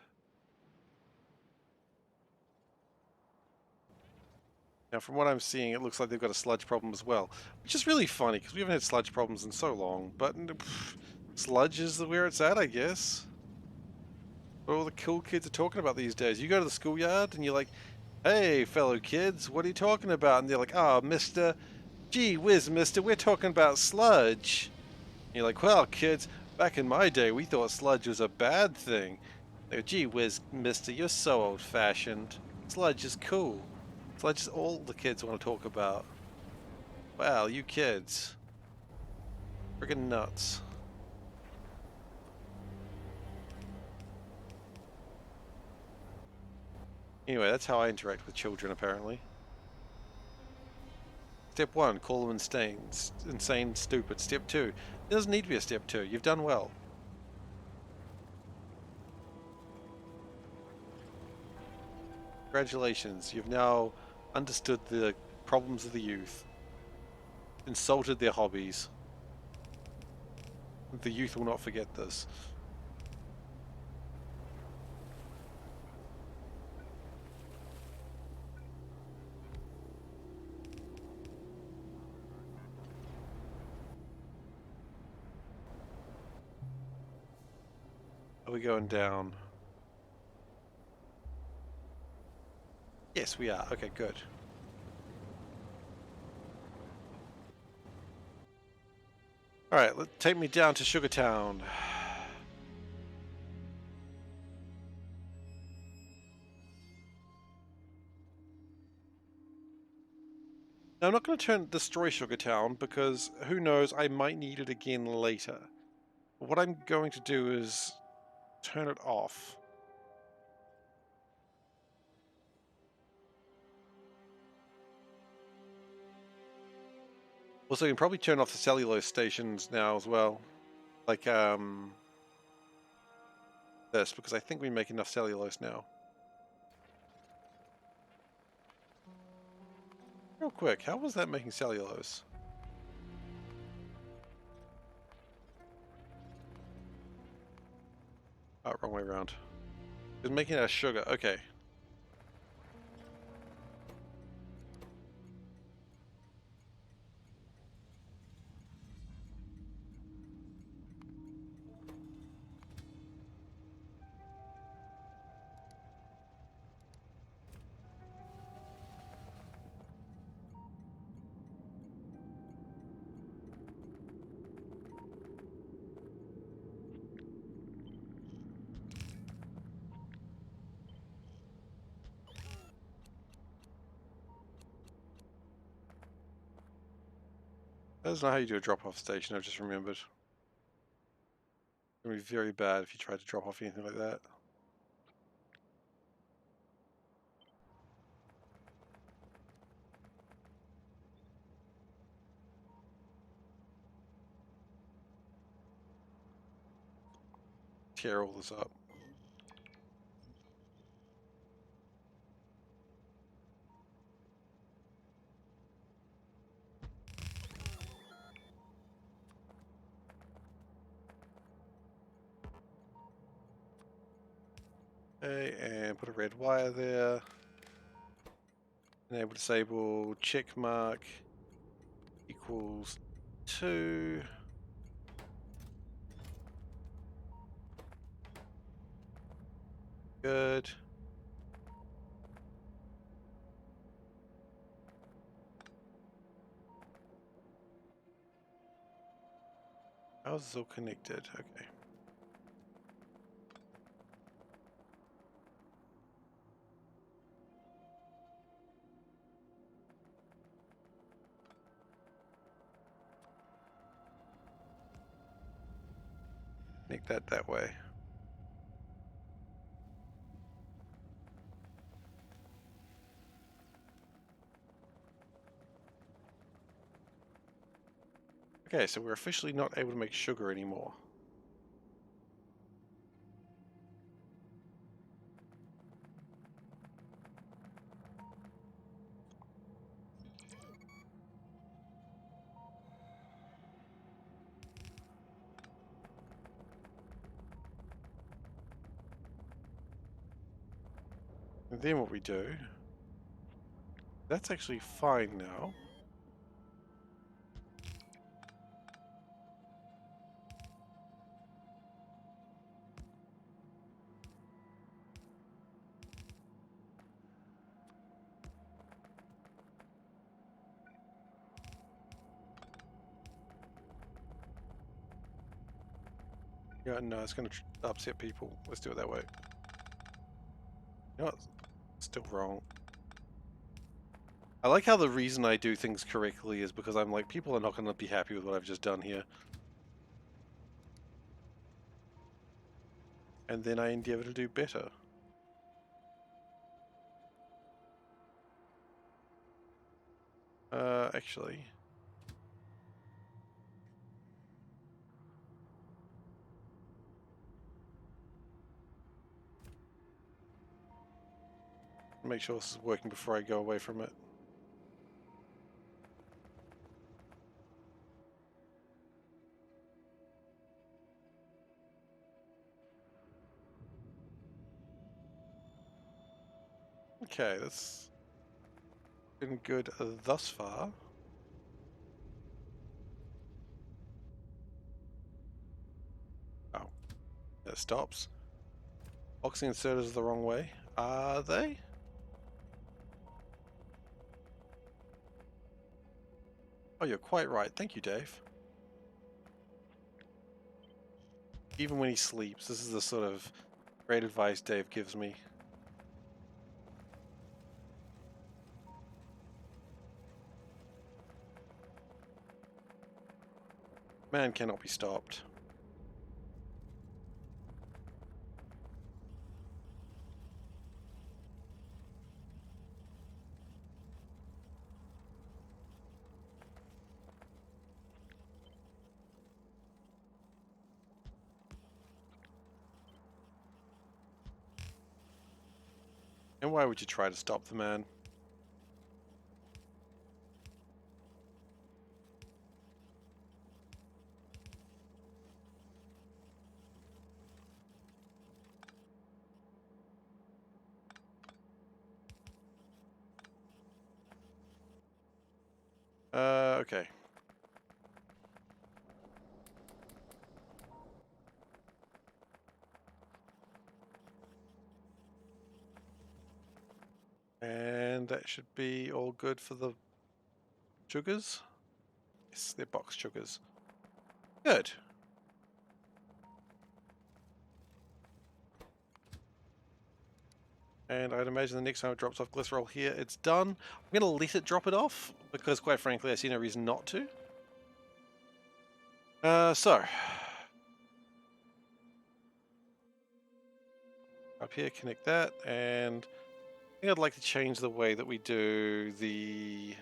Now, from what I'm seeing, it looks like they've got a sludge problem as well, which is really funny because we haven't had sludge problems in so long. But sludge is where it's at, I guess. What all the cool kids are talking about these days. You go to the schoolyard and you're like, "Hey, fellow kids, what are you talking about?" And they're like, "Oh, Mister, gee whiz, Mister, we're talking about sludge." And you're like, "Well, kids, back in my day, we thought sludge was a bad thing." They go, "Gee whiz, Mister, you're so old-fashioned. Sludge is cool." Sludge is all the kids want to talk about. Wow, you kids. Friggin' nuts. Anyway, that's how I interact with children, apparently. Step 1, call them insane, stupid. Step 2, there doesn't need to be a step 2. You've done well. Congratulations, you've now understood the problems of the youth. Insulted their hobbies. The youth will not forget this. Are we going down? Yes, we are. Okay, good. Alright, take me down to Sugartown. Now, I'm not going to destroy Sugartown because who knows, I might need it again later. But what I'm going to do is turn it off. Also, you can probably turn off the cellulose stations now as well. Like, this, because I think we make enough cellulose now. Real quick, how was that making cellulose? Oh, wrong way around. It was making it out of sugar, okay. That's not how you do a drop-off station, I've just remembered. It's going to be very bad if you try to drop off anything like that. Tear all this up. Okay, and put a red wire there. Enable disable check mark equals 2. Good. How is this all connected? Okay. Connect that way. Okay, so we're officially not able to make sugar anymore. And then what we do, that's actually fine now. Yeah, no, it's going to upset people. Let's do it that way. You know what? Still wrong. I like how the reason I do things correctly is because I'm like, people are not going to be happy with what I've just done here. And then I endeavor to do better. Actually. Make sure this is working before I go away from it. Okay, that's been good thus far. Oh, it stops. Boxing inserters the wrong way. Are they? Oh, you're quite right. Thank you, Dave. Even when he sleeps, this is the sort of great advice Dave gives me. Man cannot be stopped. And why would you try to stop the man? Okay. And that should be all good for the sugars. Yes, they're box sugars. Good. And I'd imagine the next time it drops off glycerol here, it's done. I'm going to let it drop it off, because quite frankly, I see no reason not to. So up here, connect that, and I think I'd like to change the way that we do the.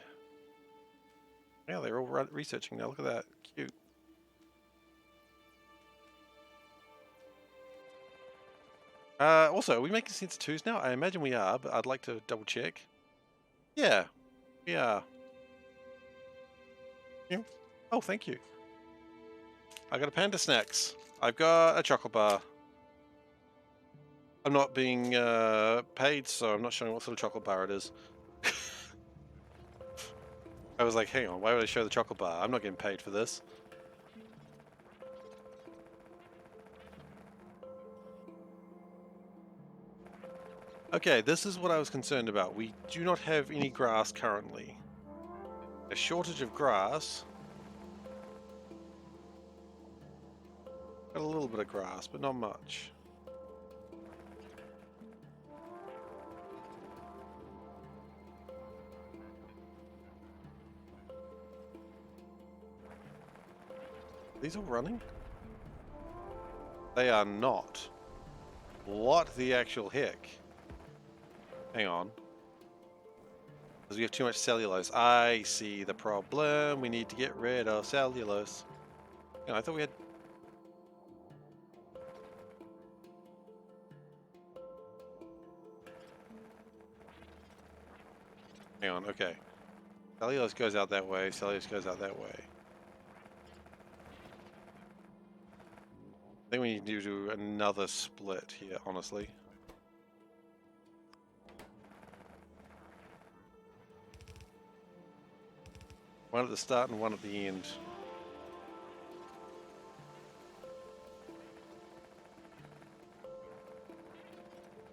Yeah, they're all researching now. Look at that, cute. Also, are we making sense twos now? I imagine we are, but I'd like to double check. Yeah, we are. Yeah. Oh, thank you. I got a panda snacks. I've got a chocolate bar. I'm not being paid, so I'm not showing what sort of chocolate bar it is. I was like, hang on, why would I show the chocolate bar? I'm not getting paid for this. Okay, this is what I was concerned about. We do not have any grass currently. A shortage of grass. Got a little bit of grass, but not much. These are running? They are not. What the actual heck? Hang on. Because we have too much cellulose. I see the problem. We need to get rid of cellulose. I thought we had... Hang on, okay. Cellulose goes out that way, cellulose goes out that way. I think we need to do another split here, honestly. One at the start and one at the end.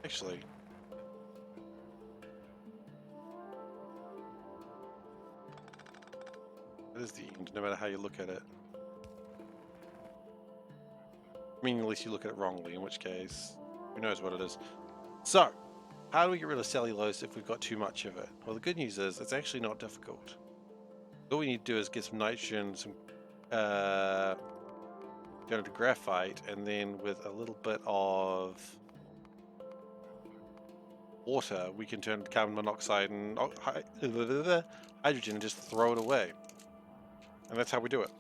Actually. That is the end, no matter how you look at it. I mean, unless you look at it wrongly, in which case, who knows what it is. So, how do we get rid of cellulose if we've got too much of it? Well, the good news is, it's actually not difficult. All we need to do is get some nitrogen, some turn it to graphite, and then with a little bit of water, we can turn carbon monoxide and hydrogen and just throw it away. And that's how we do it.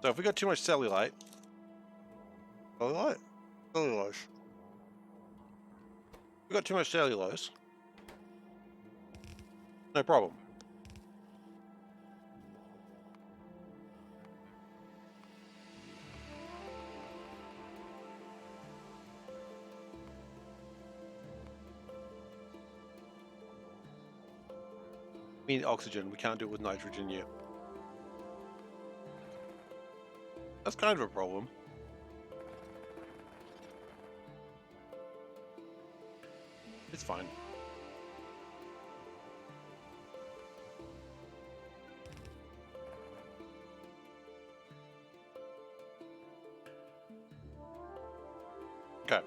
So if we got too much cellulose, we got too much cellulose, no problem. We need oxygen, we can't do it with nitrogen yet. That's kind of a problem. It's fine. Okay.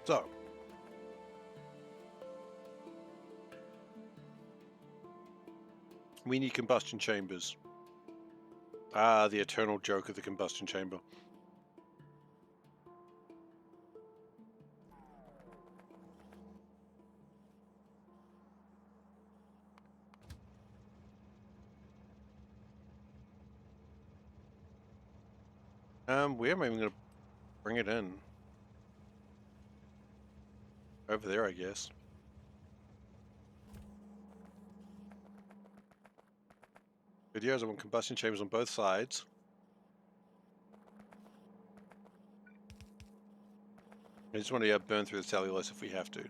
So. We need combustion chambers. Ah, the eternal joke of the combustion chamber. Where am I even going to bring it in? Over there, I guess. Videos, I want combustion chambers on both sides. I just want to burn through the cellulose if we have to.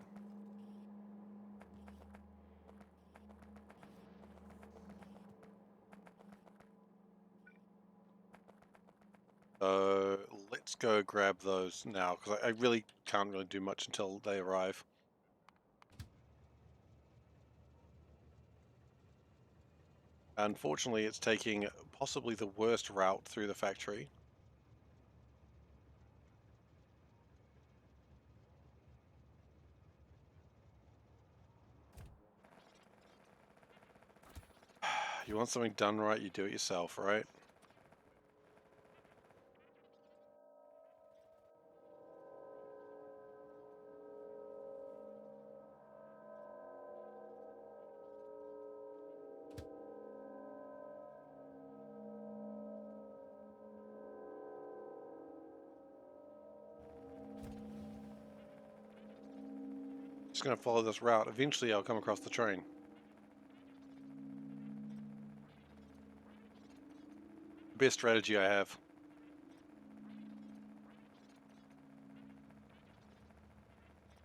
So let's go grab those now, because I really can't really do much until they arrive. Unfortunately, it's taking possibly the worst route through the factory. You want something done right, you do it yourself, right? Just gonna follow this route. Eventually I'll come across the train. Best strategy I have.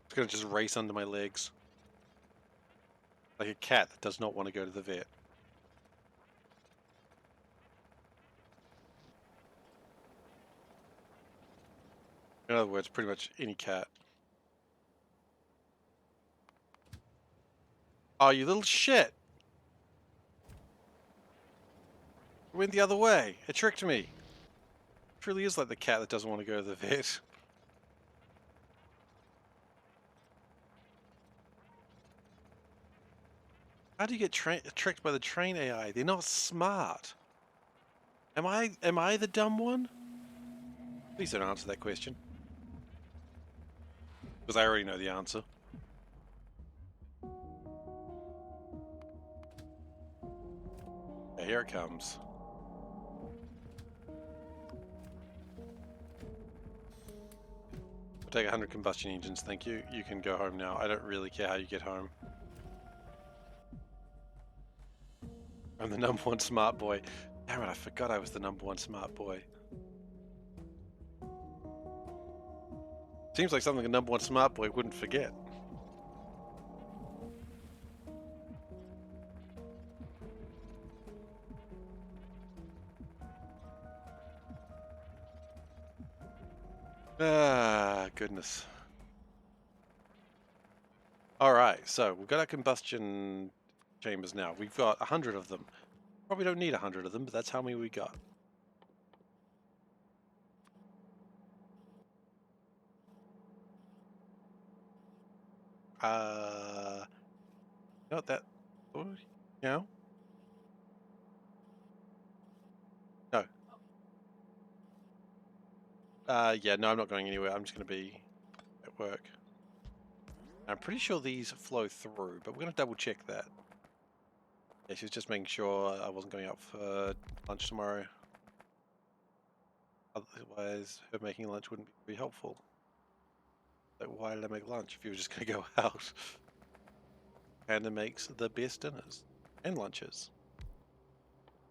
It's gonna just race under my legs. Like a cat that does not want to go to the vet. In other words, pretty much any cat. Oh, you little shit! It went the other way. It tricked me. It truly is like the cat that doesn't want to go to the vet. How do you get tricked by the train AI? They're not smart. Am I the dumb one? Please don't answer that question. Because I already know the answer. Yeah, here it comes. I'll take 100 combustion engines, thank you. You can go home now. I don't really care how you get home. I'm the #1 smart boy. Damn it, I forgot I was the #1 smart boy. Seems like something a #1 smart boy wouldn't forget. Ah, goodness. Alright, so we've got our combustion chambers now. We've got 100 of them. Probably don't need 100 of them, but that's how many we got. Not that. Oh, no. No. Yeah, no, I'm not going anywhere. I'm just going to be at work. I'm pretty sure these flow through, but we're going to double check that. Yeah, she was just making sure I wasn't going out for lunch tomorrow. Otherwise, her making lunch wouldn't be very helpful. Like, why did I make lunch if you were just going to go out? Panda makes the best dinners and lunches.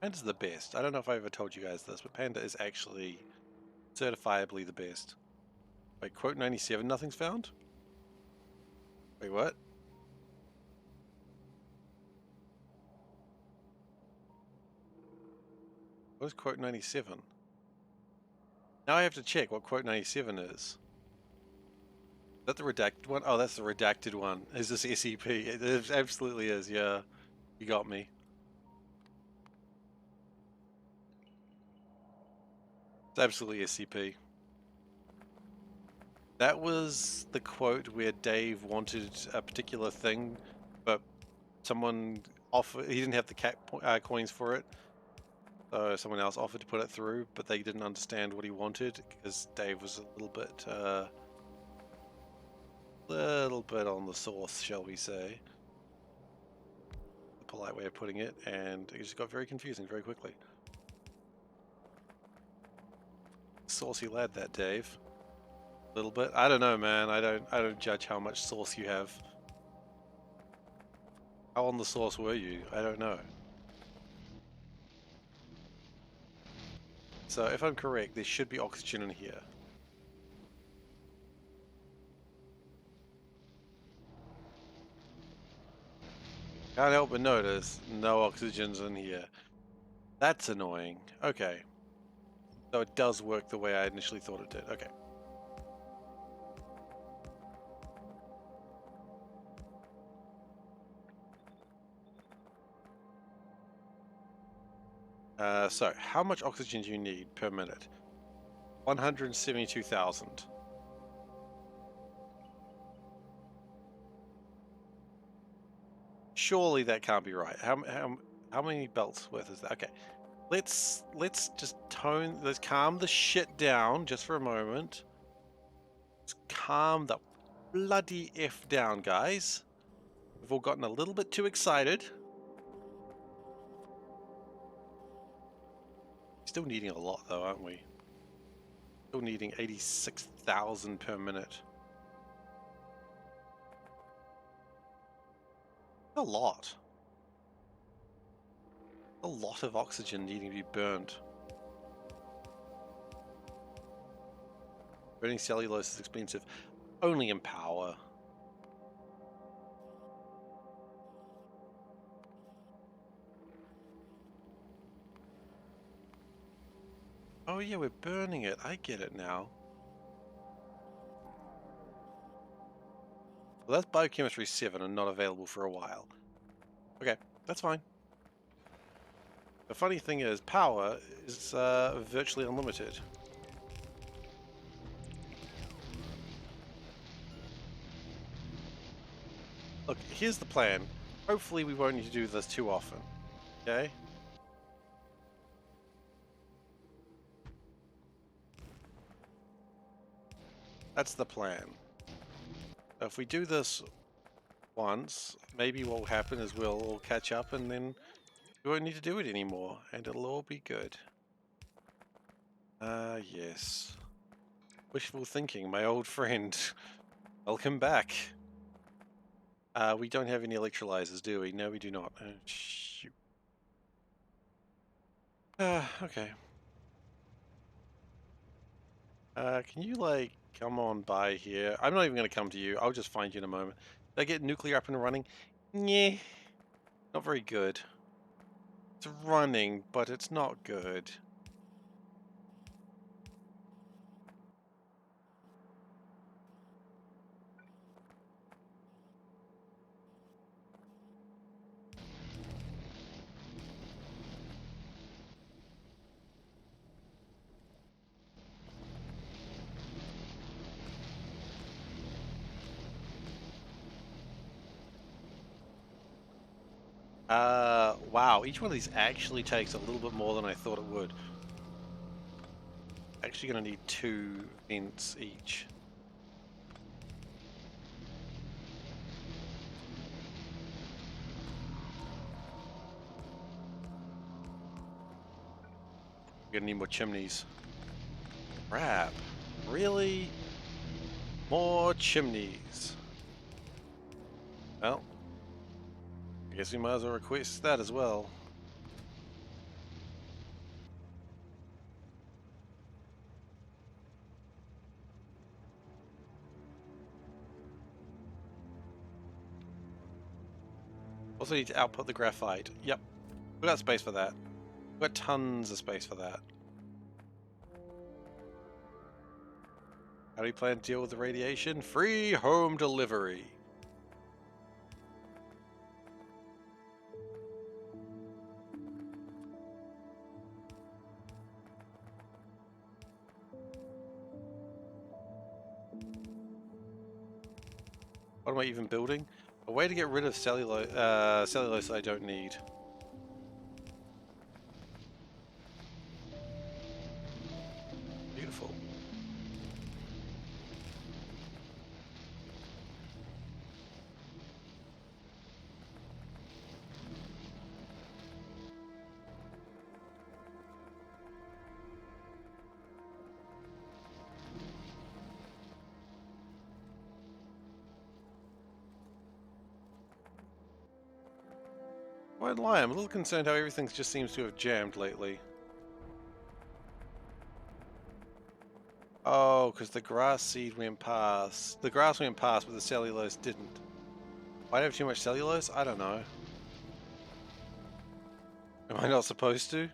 Panda's the best. I don't know if I ever told you guys this, but Panda is actually certifiably the best. Wait, quote 97, nothing's found? Wait, what? What is quote 97? Now I have to check what quote 97 is. Is that the redacted one? Oh, that's the redacted one. Is this SEP? It absolutely is, yeah. You got me. It's absolutely SCP. That was the quote where Dave wanted a particular thing, but someone offered, he didn't have the cat coins for it, so someone else offered to put it through, but they didn't understand what he wanted because Dave was a little bit on the sauce, shall we say. The polite way of putting it, and it just got very confusing very quickly. Saucy lad, that Dave. A little bit. I don't know, man. I don't judge how much sauce you have. How on the sauce were you? I don't know. So if I'm correct, there should be oxygen in here. Can't help but notice no oxygen's in here. That's annoying. Okay. So it does work the way I initially thought it did. Okay. So how much oxygen do you need per minute? 172,000. Surely that can't be right. How How many belts worth is that? Okay. Let's just let's calm the shit down just for a moment. Let's calm the bloody F down, guys. We've all gotten a little bit too excited. Still needing a lot though, aren't we? Still needing 86,000 per minute. A lot. A lot of oxygen needing to be burnt. Burning cellulose is expensive. Only in power. Oh yeah, we're burning it. I get it now. Well, that's biochemistry 7 and not available for a while. Okay, that's fine. The funny thing is, power is virtually unlimited. Look, here's the plan. Hopefully we won't need to do this too often. Okay? That's the plan. If we do this once, maybe what will happen is we'll all catch up and then we won't need to do it anymore, and it'll all be good. Yes. Wishful thinking, my old friend. Welcome back. We don't have any electrolyzers, do we? No, we do not. Shoot. Okay. Can you, like, come on by here? I'm not even going to come to you. I'll just find you in a moment. Did I get nuclear up and running? Yeah. Not very good. It's running, but it's not good. Wow, each one of these actually takes a little bit more than I thought it would. Actually gonna need 2 vents each. We're gonna need more chimneys. Crap. Really? More chimneys. Well, I guess we might as well request that as well. Also need to output the graphite. Yep. We've got space for that. We've got tons of space for that. How do we plan to deal with the radiation? Free home delivery. What am I even building? A way to get rid of cellulose I don't need. Beautiful. I won't lie, I'm a little concerned how everything just seems to have jammed lately. Oh, because the grass seed went past. The grass went past, but the cellulose didn't. Why do I have too much cellulose? I don't know. Am I not supposed to?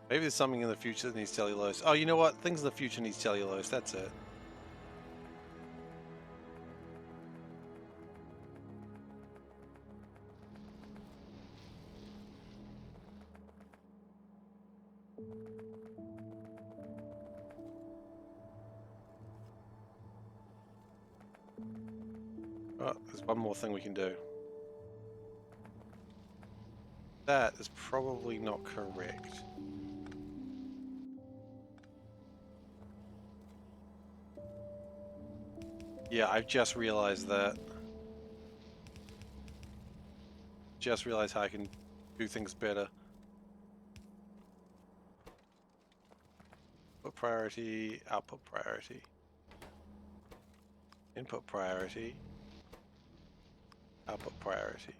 Maybe there's something in the future that needs cellulose. Oh, you know what? Things in the future need cellulose. That's it. Oh, there's one more thing we can do. That is probably not correct. Yeah, I've just realized that. Just realized how I can do things better. Input priority, output priority. Input priority, output priority.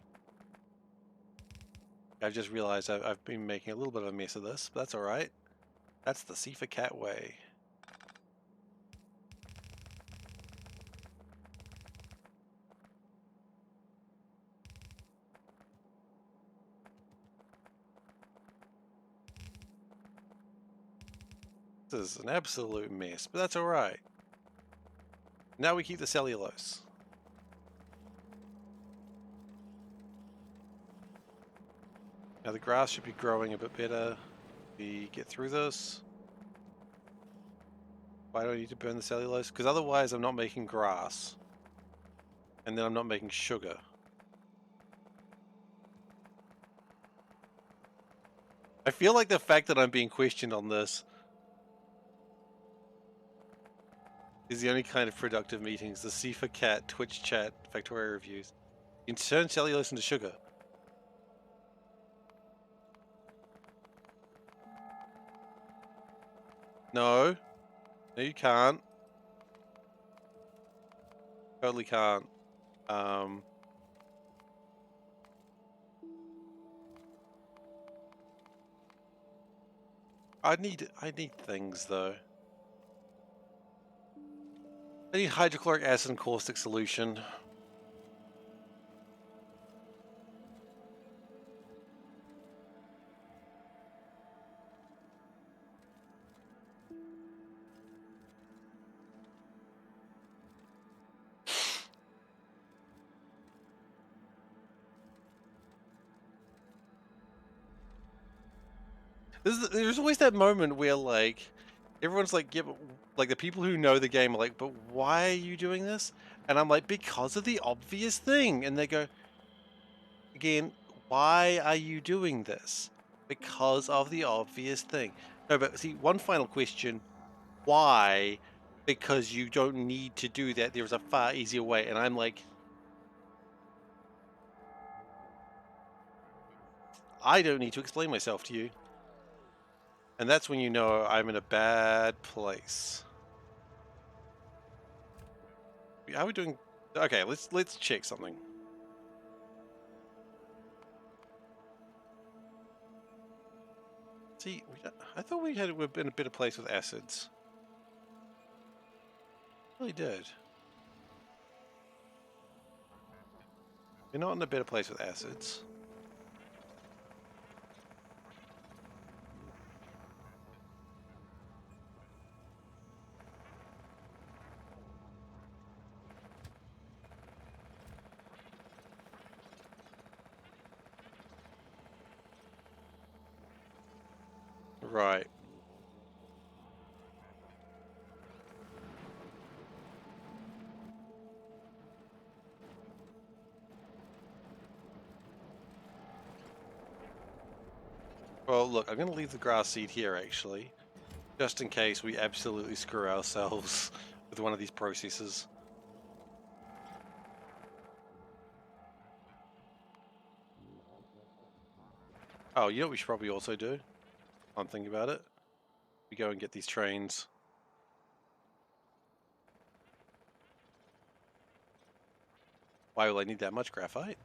I've just realized I've been making a little bit of a mess of this, but that's alright. That's the SeiferKatt way. This is an absolute mess, but that's alright. Now we keep the cellulose. Now the grass should be growing a bit better. We get through this. Why do I need to burn the cellulose? Because otherwise I'm not making grass. And then I'm not making sugar. I feel like the fact that I'm being questioned on this is the only kind of productive meetings. The SeiferKatt, Twitch chat, Factorio reviews. You can turn cellulose into sugar. No. No, you can't. Totally can't. I need things though. I need hydrochloric acid and caustic solution. There's always that moment where like everyone's like, yeah, but, like the people who know the game are like, but why are you doing this? And I'm like, because of the obvious thing. And they go, again, why are you doing this? Because of the obvious thing. No, but see, one final question. Why? Because you don't need to do that. There's a far easier way. And I'm like, I don't need to explain myself to you. And that's when you know I'm in a bad place. How are we doing? Okay, let's check something. See, I thought we'd been in a better place with acids. Really did. We're not in a better place with acids. Right. Well, look, I'm going to leave the grass seed here, actually. Just in case we absolutely screw ourselves with one of these processes. Oh, you know what we should probably also do? I'm thinking about it. We go and get these trains. Why will I need that much graphite?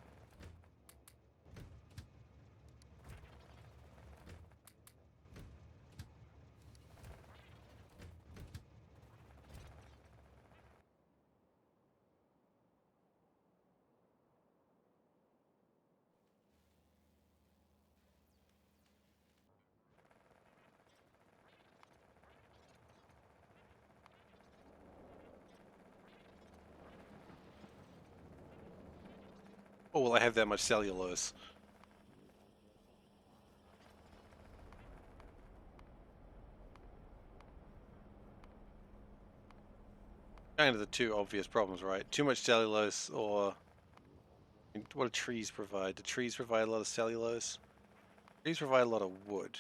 Or will I have that much cellulose? Kind of the two obvious problems, right? Too much cellulose, or what do trees provide? Do trees provide a lot of cellulose? Trees provide a lot of wood.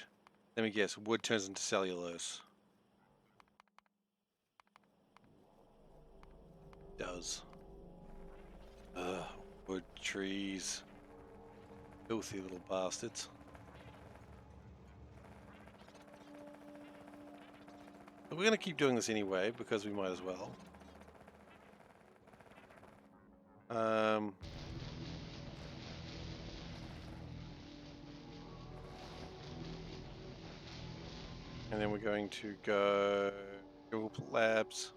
Let me guess, wood turns into cellulose. It does. Ugh, wood trees. Filthy little bastards. But we're going to keep doing this anyway, because we might as well. And then we're going to go Google Labs.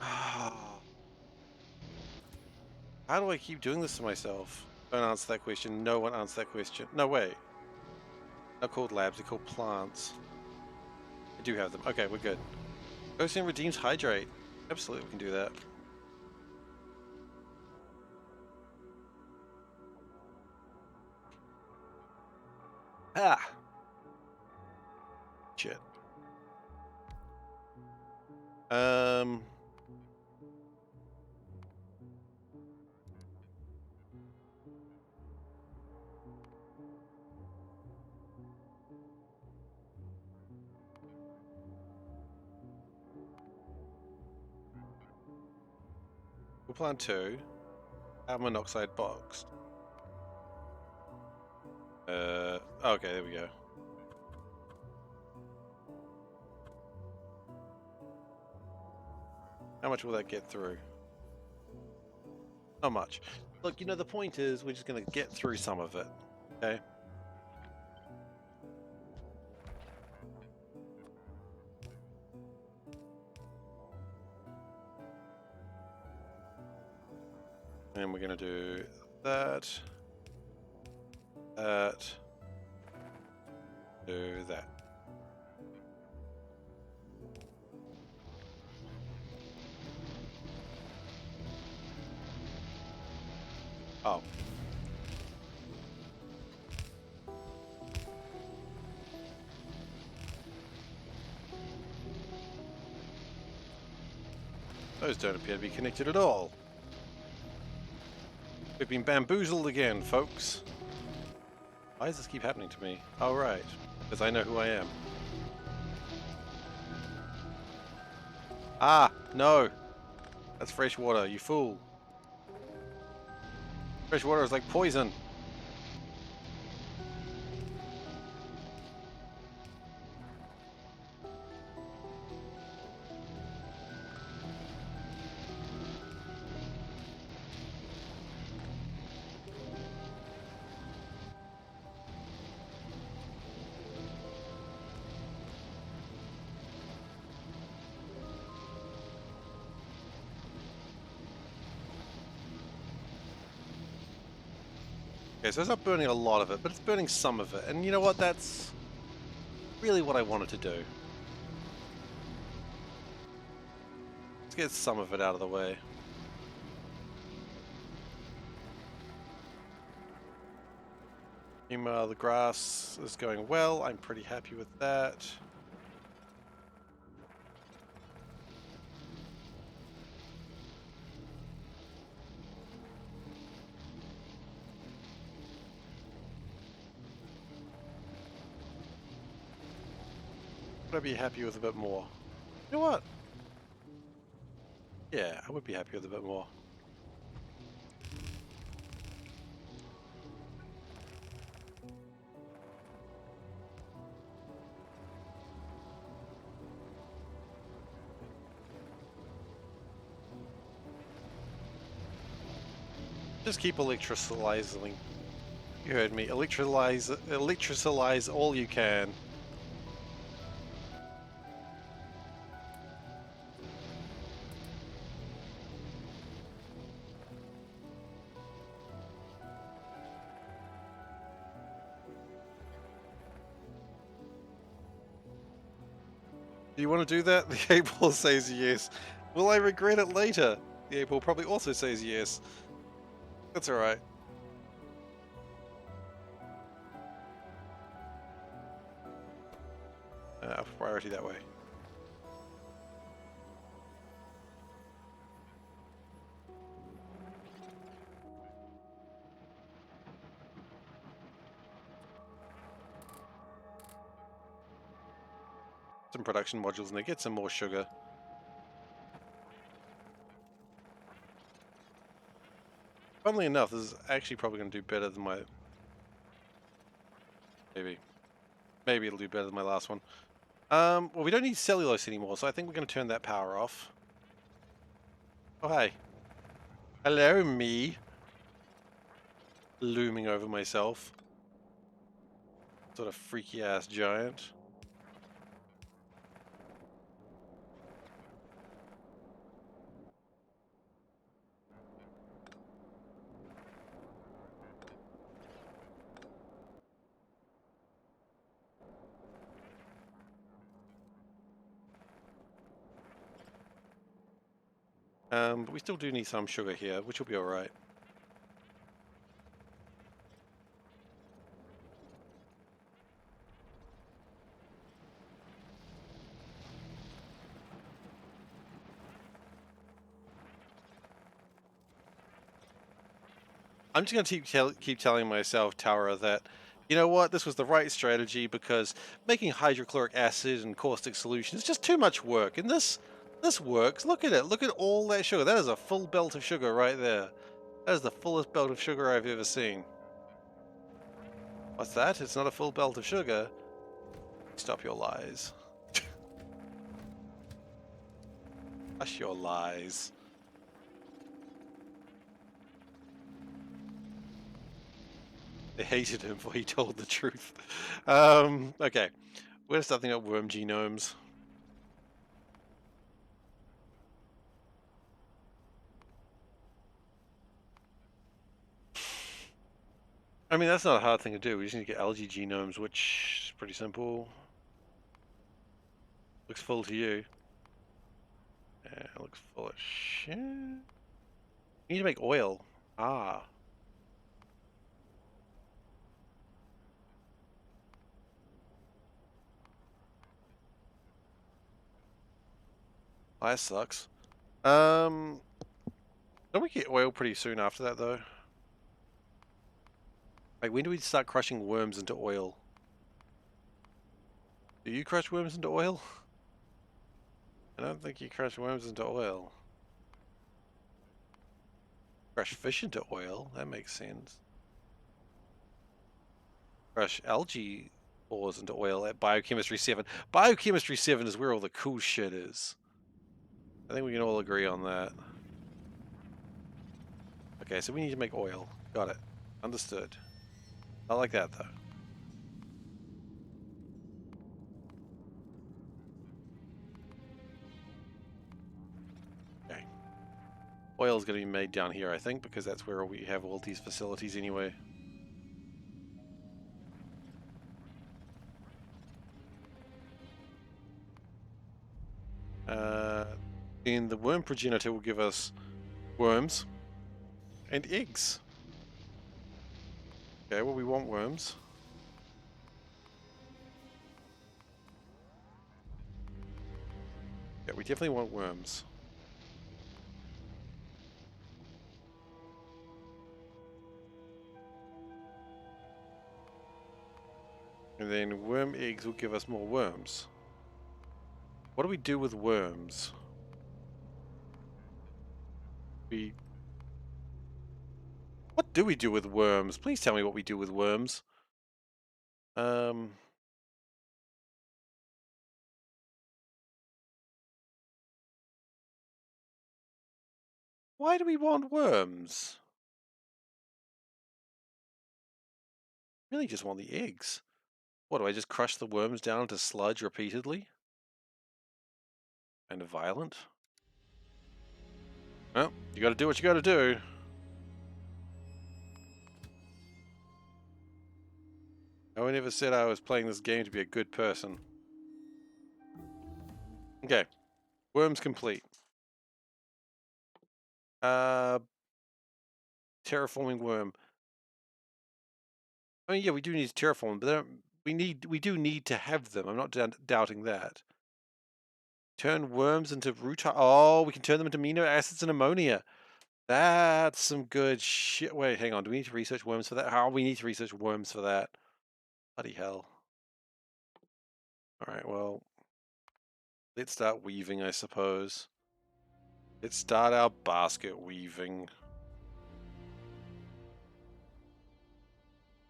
How do I keep doing this to myself? Don't answer that question. No one answered that question. No, wait. They're called labs. They're called plants. I do have them. Okay, we're good. Ghost redeems hydrate. Absolutely, we can do that. Ah! Shit. We'll plant 2. Carbon monoxide boxed. Okay, there we go. How much will that get through? Not much. Look, you know, the point is we're just going to get through some of it, okay? And we're going to do that, do that. Oh. Those don't appear to be connected at all. We've been bamboozled again, folks. Why does this keep happening to me? Oh, right. Because I know who I am. Ah, no. That's fresh water, you fool. Fresh water is like poison. Okay, so it's not burning a lot of it, but it's burning some of it. And you know what? That's really what I wanted to do. Let's get some of it out of the way. Meanwhile, the grass is going well. I'm pretty happy with that. Would I be happy with a bit more? You know what? Yeah, I would be happy with a bit more. Just keep electrolyzing. You heard me. Electrolyze all you can. Do you want to do that? The 8-ball says yes. Will I regret it later? The 8-ball probably also says yes. That's alright. Priority that way. some production modules in there. Get some more sugar. Funnily enough, this is actually probably going to do better than my... Maybe it'll do better than my last one. Well, we don't need cellulose anymore, so I think we're going to turn that power off. Oh, hey. Hello, me. Looming over myself. Sort of freaky-ass giant. But we still do need some sugar here, which will be alright. I'm just going to keep telling myself, Tara, that, you know what, this was the right strategy because making hydrochloric acid and caustic solution is just too much work. And this works. Look at it. Look at all that sugar. That is a full belt of sugar right there. That is the fullest belt of sugar I've ever seen. What's that? It's not a full belt of sugar. Stop your lies. Hush your lies. They hated him for he told the truth. Okay. We're gonna start thinking about worm genomes. I mean, that's not a hard thing to do. We just need to get algae genomes, which is pretty simple. Looks full to you. Yeah, it looks full of shit. You need to make oil. Ah. That sucks. Don't we get oil pretty soon after that, though? Like, when do we start crushing worms into oil? Do you crush worms into oil? I don't think you crush worms into oil. Crush fish into oil? That makes sense. Crush algae ores into oil at Biochemistry 7. Biochemistry 7 is where all the cool shit is. I think we can all agree on that. Okay, so we need to make oil. Got it. Understood. Not like that, though. Okay. Oil is going to be made down here, I think, because that's where we have all these facilities anyway. And the worm progenitor will give us worms and eggs. Okay, well, we want worms. Yeah, we definitely want worms. And then worm eggs will give us more worms. What do we do with worms? What do we do with worms? Please tell me what we do with worms. Why do we want worms? Really just want the eggs. What, do I just crush the worms down into sludge repeatedly? Kind of violent. Well, you gotta do what you gotta do. No one ever said I was playing this game to be a good person. Okay. Worms complete. Terraforming worm. I mean, yeah, we do need to terraform, but we do need to have them. I'm not doubting that. Turn worms into oh, we can turn them into amino acids and ammonia. That's some good shit. Wait, hang on. Do we need to research worms for that? How we need to research worms for that? Bloody hell. All right, well, Let's start weaving, I suppose. Let's start our basket weaving.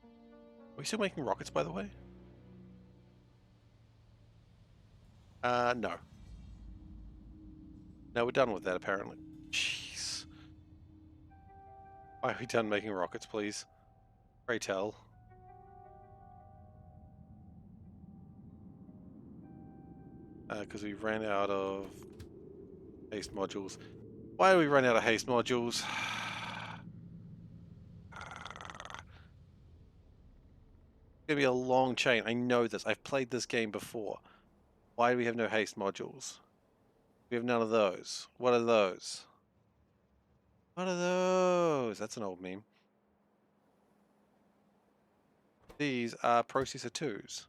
Are we still making rockets, by the way? No. No, we're done with that, apparently. Jeez. Why are we done making rockets, please? Pray tell. Because we ran out of haste modules. Why do we run out of haste modules? It's gonna be a long chain. I know this. I've played this game before. Why do we have no haste modules? We have none of those. What are those? What are those? That's an old meme. These are processor 2s.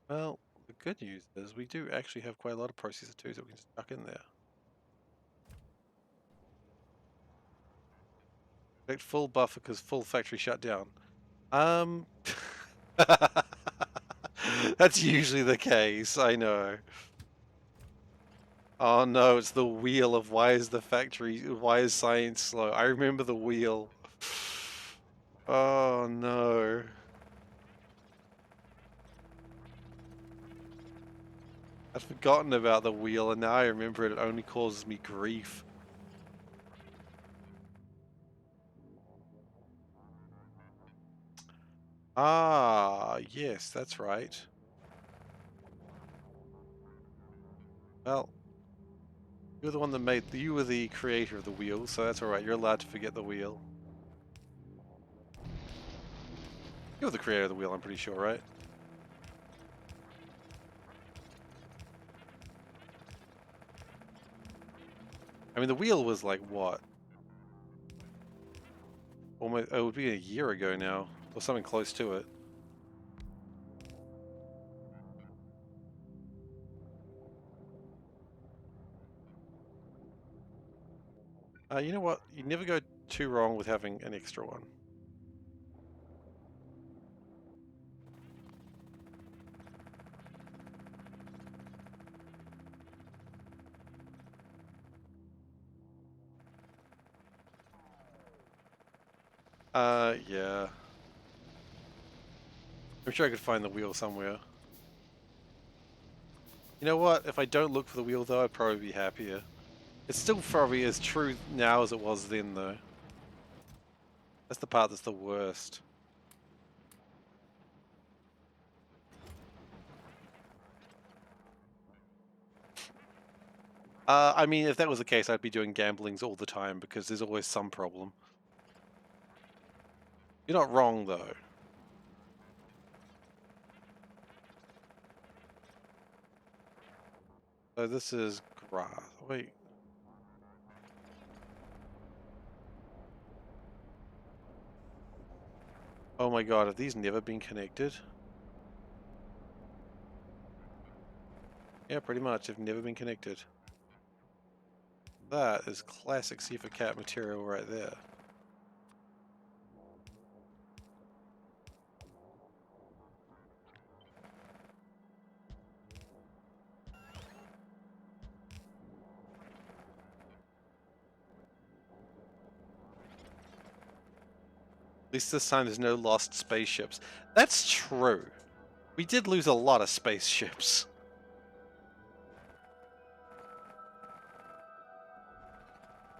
Well, the good news is we do actually have quite a lot of processor 2s that we can stuck in there. Expect full buffer because full factory shut down. That's usually the case, I know. Oh no, it's the wheel of why is science slow? I remember the wheel. Oh no. I'd forgotten about the wheel and now I remember it only causes me grief. Ah, yes, that's right. Well, you're the one that you were the creator of the wheel, so that's alright, you're allowed to forget the wheel. You're the creator of the wheel, I'm pretty sure, right? I mean, the wheel was like, what? Almost, it would be a year ago now, or something close to it. You know what? You never go too wrong with having an extra one. Yeah. I'm sure I could find the wheel somewhere. You know what? If I don't look for the wheel, though, I'd probably be happier. It's still probably as true now as it was then, though. That's the part that's the worst. I mean, if that was the case, I'd be doing gamblings all the time, because there's always some problem. You're not wrong, though. So this is grass. Wait. Oh my god, have these never been connected? Yeah, pretty much. They've never been connected. That is classic SeiferKatt material right there. At least this time there's no lost spaceships. That's true. We did lose a lot of spaceships.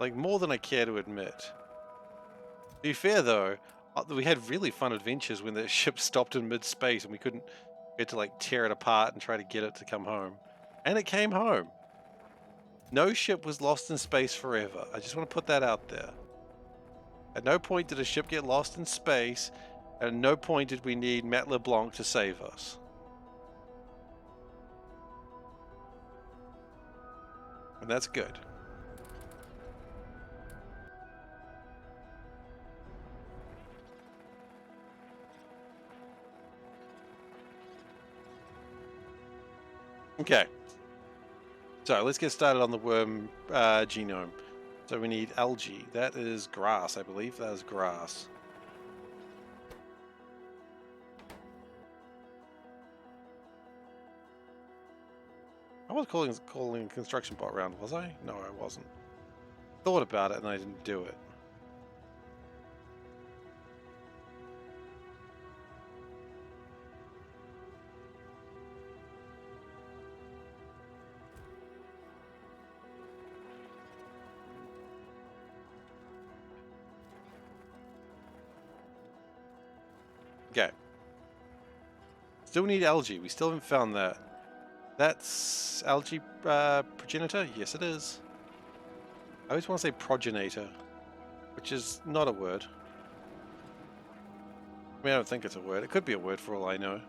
Like, more than I care to admit. To be fair, though, we had really fun adventures when the ship stopped in mid-space and we had to, like, tear it apart and try to get it to come home. And it came home. No ship was lost in space forever. I just want to put that out there. At no point did a ship get lost in space, and at no point did we need Matt LeBlanc to save us. And that's good. Okay. So let's get started on the worm genome. So we need algae. That is grass, I believe. That is grass. I was calling a construction bot round, was I? No, I wasn't. Thought about it and I didn't do it. Okay. Still need algae. We still haven't found that. That's algae progenitor? Yes, it is. I always want to say progenitor, which is not a word. I mean, I don't think it's a word. It could be a word for all I know.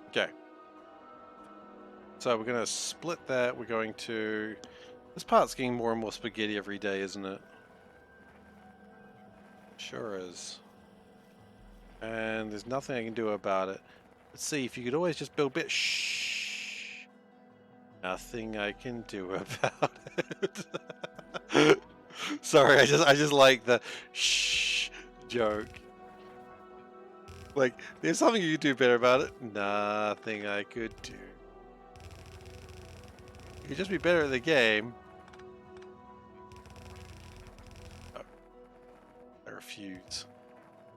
Okay. So we're going to split that. We're going to... This part's getting more and more spaghetti every day, isn't it? Sure is. And there's nothing I can do about it. Let's see, if you could always just build bit... Shh. Nothing I can do about it. Sorry, I just like the shh joke. Like, there's something you could do better about it. Nothing I could do. You could just be better at the game. Oh, I refuse.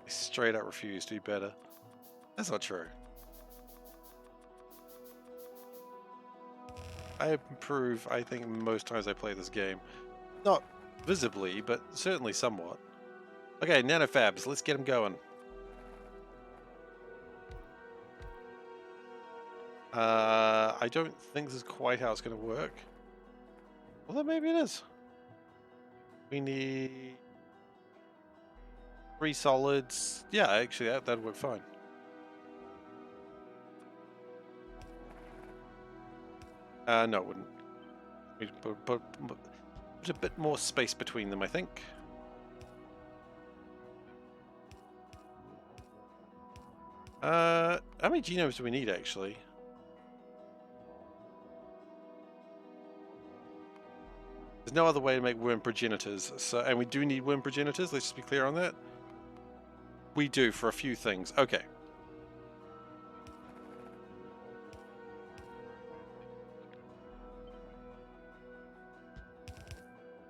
I straight up refuse to be better. That's not true. I improve, I think, most times I play this game. Not visibly, but certainly somewhat. Okay, nanofabs, let's get them going. I don't think this is quite how it's going to work. Although maybe it is. We need 3 solids. Yeah, actually, that'd work fine. No, it wouldn't. We'd put a bit more space between them, I think. How many genomes do we need, actually? There's no other way to make worm progenitors, so, and we do need worm progenitors, let's just be clear on that. We do, for a few things. Okay.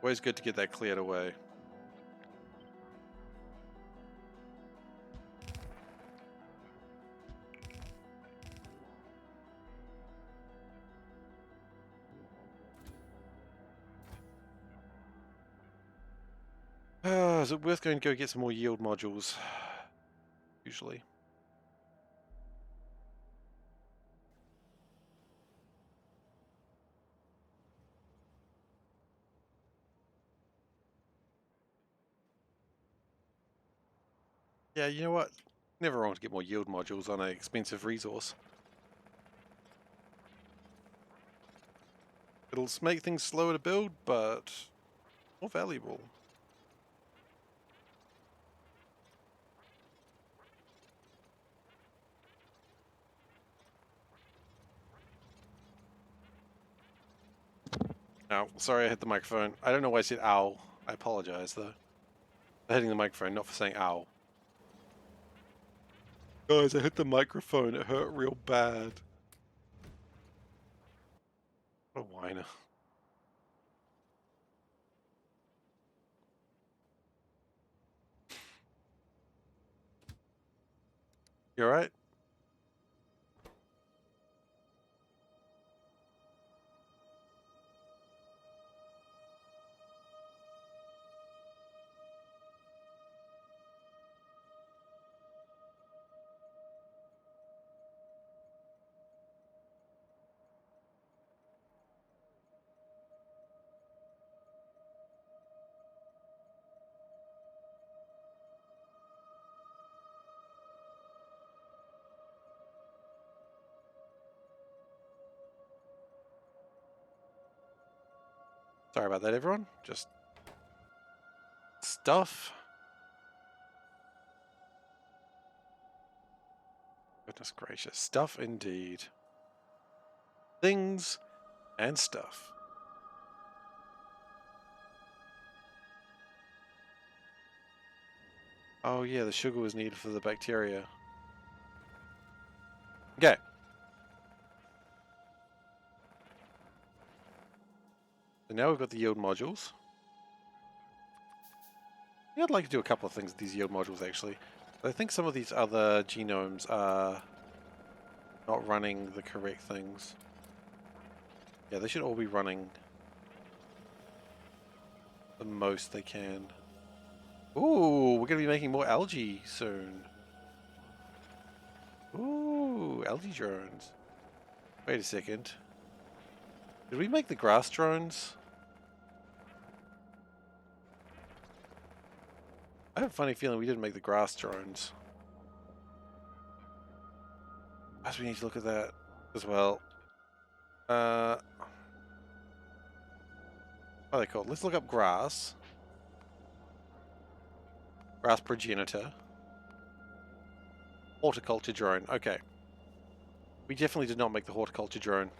Always good to get that cleared away. Is it worth going to go get some more yield modules? Usually. Yeah, you know what? Never wrong to get more yield modules on an expensive resource. It'll make things slower to build, but more valuable. Ow, sorry I hit the microphone. I don't know why I said ow. I apologize though. For hitting the microphone, not for saying ow. Guys, I hit the microphone. It hurt real bad. What a whiner. You alright? Sorry about that, everyone. Just stuff. Goodness gracious. Stuff indeed. Things and stuff. Oh yeah, the sugar was needed for the bacteria. Okay. So now we've got the yield modules. Yeah, I'd like to do a couple of things with these yield modules actually. I think some of these other genomes are not running the correct things. Yeah, they should all be running the most they can. Ooh, we're going to be making more algae soon. Ooh, algae drones. Wait a second. Did we make the grass drones? I have a funny feeling we didn't make the grass drones. Perhaps we need to look at that as well. What are they called? Let's look up grass. Grass progenitor. Horticulture drone. Okay. We definitely did not make the horticulture drone.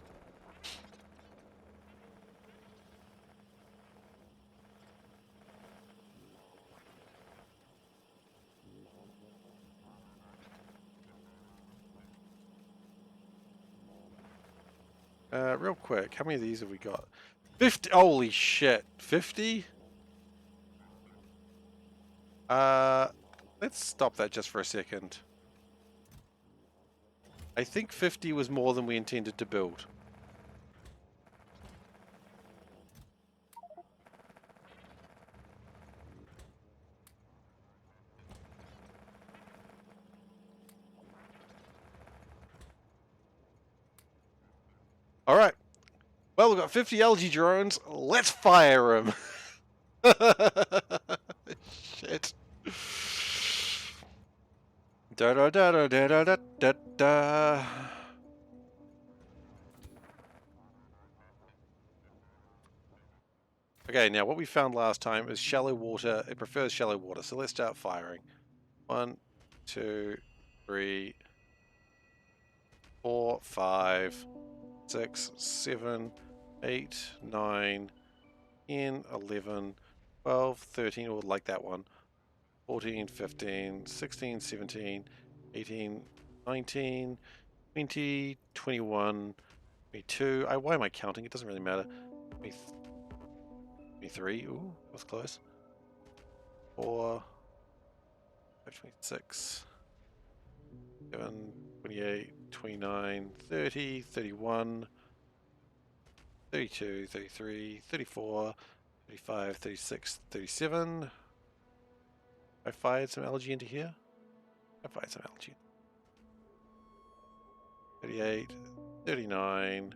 Real quick, how many of these have we got? 50! Holy shit! 50? Let's stop that just for a second. I think 50 was more than we intended to build. Alright. Well, we've got 50 algae drones. Let's fire them. Shit. Da da da da da da da da. Okay, now what we found last time is shallow water. It prefers shallow water, so let's start firing. 1, 2, 3, 4, 5, 6, 7, 8, 9, 10, 11, 12, 13, or like that one. 14, 15, 16, 17, 18, 19, 20, 21, 22. Why am I counting? It doesn't really matter. 23. Ooh, that was close. 4, 5, 26, 7, 28, 29, 30, 31, 32, 33, 34, 35, 36, 37. I fired some algae into here. I fired some algae. 38, 39,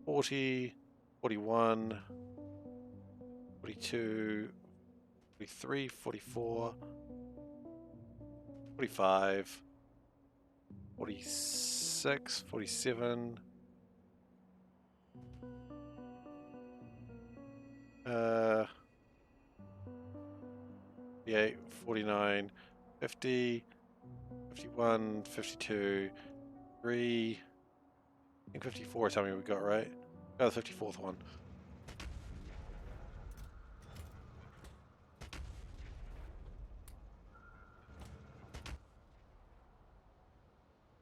40, 41, 42, 43, 44, 45, 46, 47, 48, 49, 50, 51, 52, 3, I think 54 is how many we got, right? Oh, the 54th one.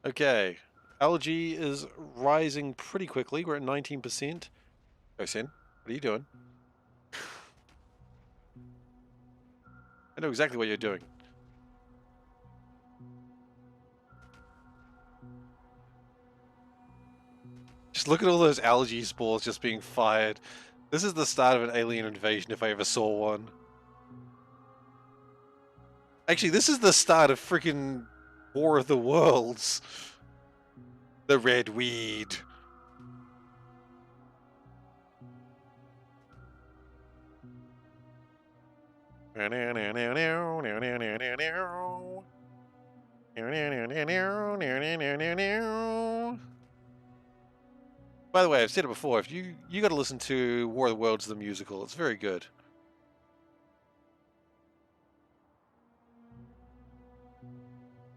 Okay, algae is rising pretty quickly. We're at 19%. Oh, Sen, what are you doing? I know exactly what you're doing. Just look at all those algae spores just being fired. This is the start of an alien invasion if I ever saw one. Actually, this is the start of freaking War of the Worlds. The red weed. By the way, I've said it before, if you got to listen to War of the Worlds the musical. It's very good.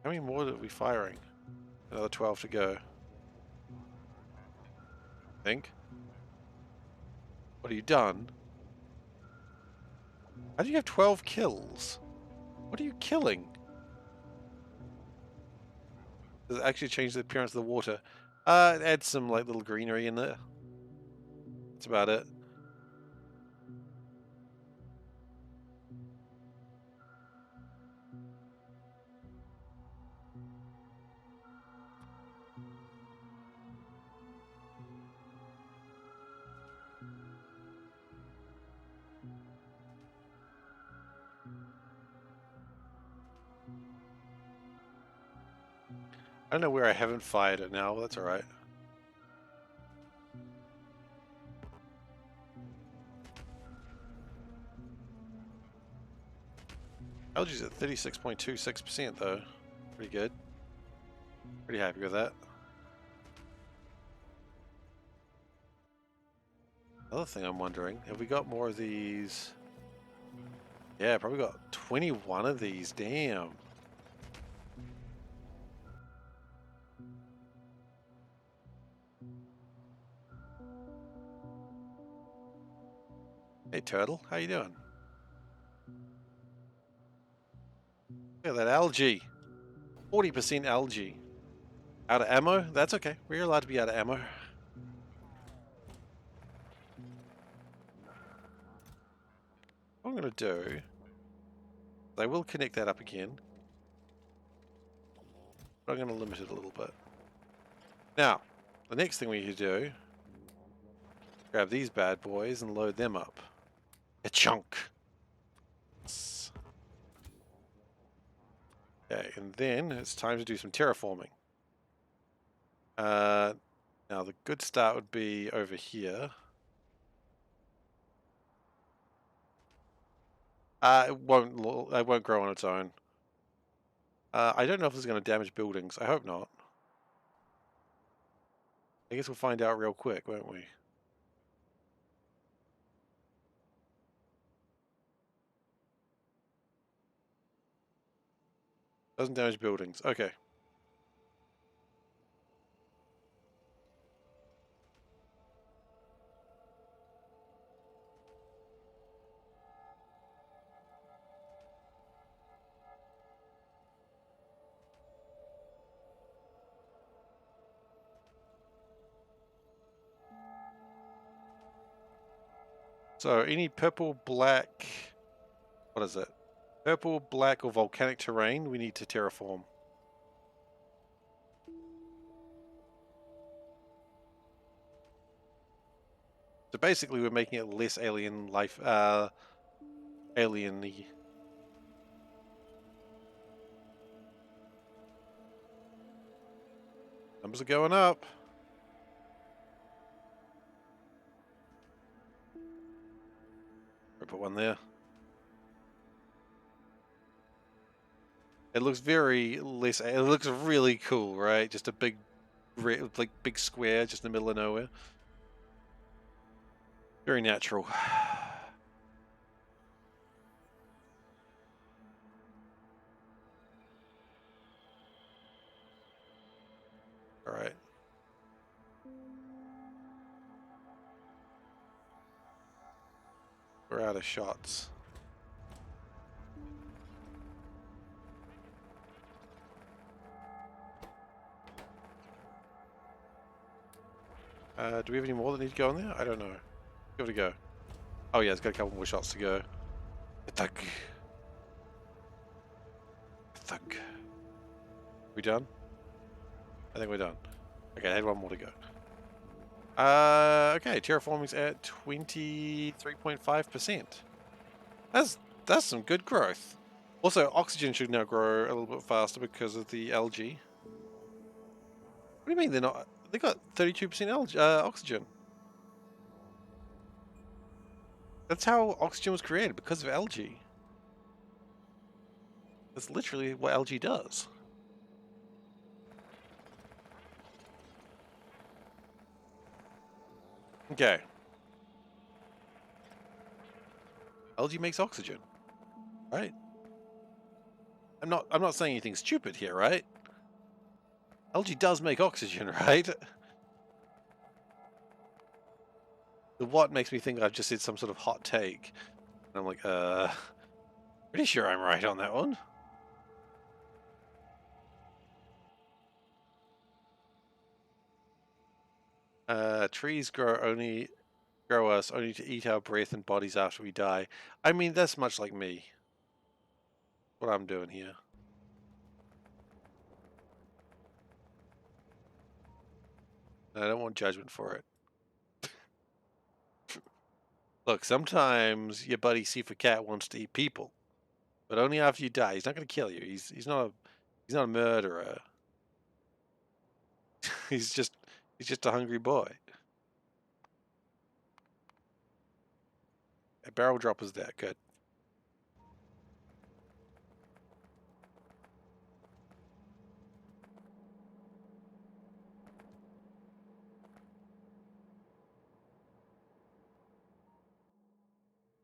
How many more are we firing? Another 12 to go. Think. What have you done? How do you have 12 kills? What are you killing? Does it actually change the appearance of the water? Add some like little greenery in there. That's about it. I don't know where I haven't fired it now, but that's alright. Algae's at 36.26% though. Pretty good. Pretty happy with that. Another thing I'm wondering, have we got more of these? Yeah, probably got 21 of these, damn. Hey turtle, how you doing? Look at that algae. 40% algae. Out of ammo? That's okay. We're allowed to be out of ammo. What I'm going to do, I will connect that up again. But I'm going to limit it a little bit. Now, the next thing we need to do, grab these bad boys and load them up. A chunk. Okay, and then it's time to do some terraforming. Now the good start would be over here. It won't grow on its own. I don't know if this is going to damage buildings. I hope not. I guess we'll find out real quick, won't we? Doesn't damage buildings. Okay. So any purple, black, what is it? Purple, black, or volcanic terrain we need to terraform. So basically we're making it less alien life, alien-y. Numbers are going up. I'll put one there. It looks very less. It looks really cool, right? Just a big, like big square, just in the middle of nowhere. Very natural. All right. We're out of shots. Do we have any more that need to go in there? I don't know. Give it a go. Oh yeah, it's got a couple more shots to go. Thug. Thug. We done? I think we're done. Okay, I had one more to go. Okay, terraforming's at 23.5%. That's some good growth. Also, oxygen should now grow a little bit faster because of the algae. What do you mean they're not? They got 32% oxygen. That's how oxygen was created, because of algae. That's literally what algae does. Okay. Algae makes oxygen, right? I'm not saying anything stupid here, right? Algae does make oxygen, right? The what makes me think I've just said some sort of hot take. And I'm like, pretty sure I'm right on that one. Trees grow us only to eat our breath and bodies after we die. I mean, that's much like me. What I'm doing here. I don't want judgment for it. Look, sometimes your buddy SeiferKatt wants to eat people, but only after you die. He's not going to kill you. He's not a murderer. he's just a hungry boy. A barrel drop is there. Good.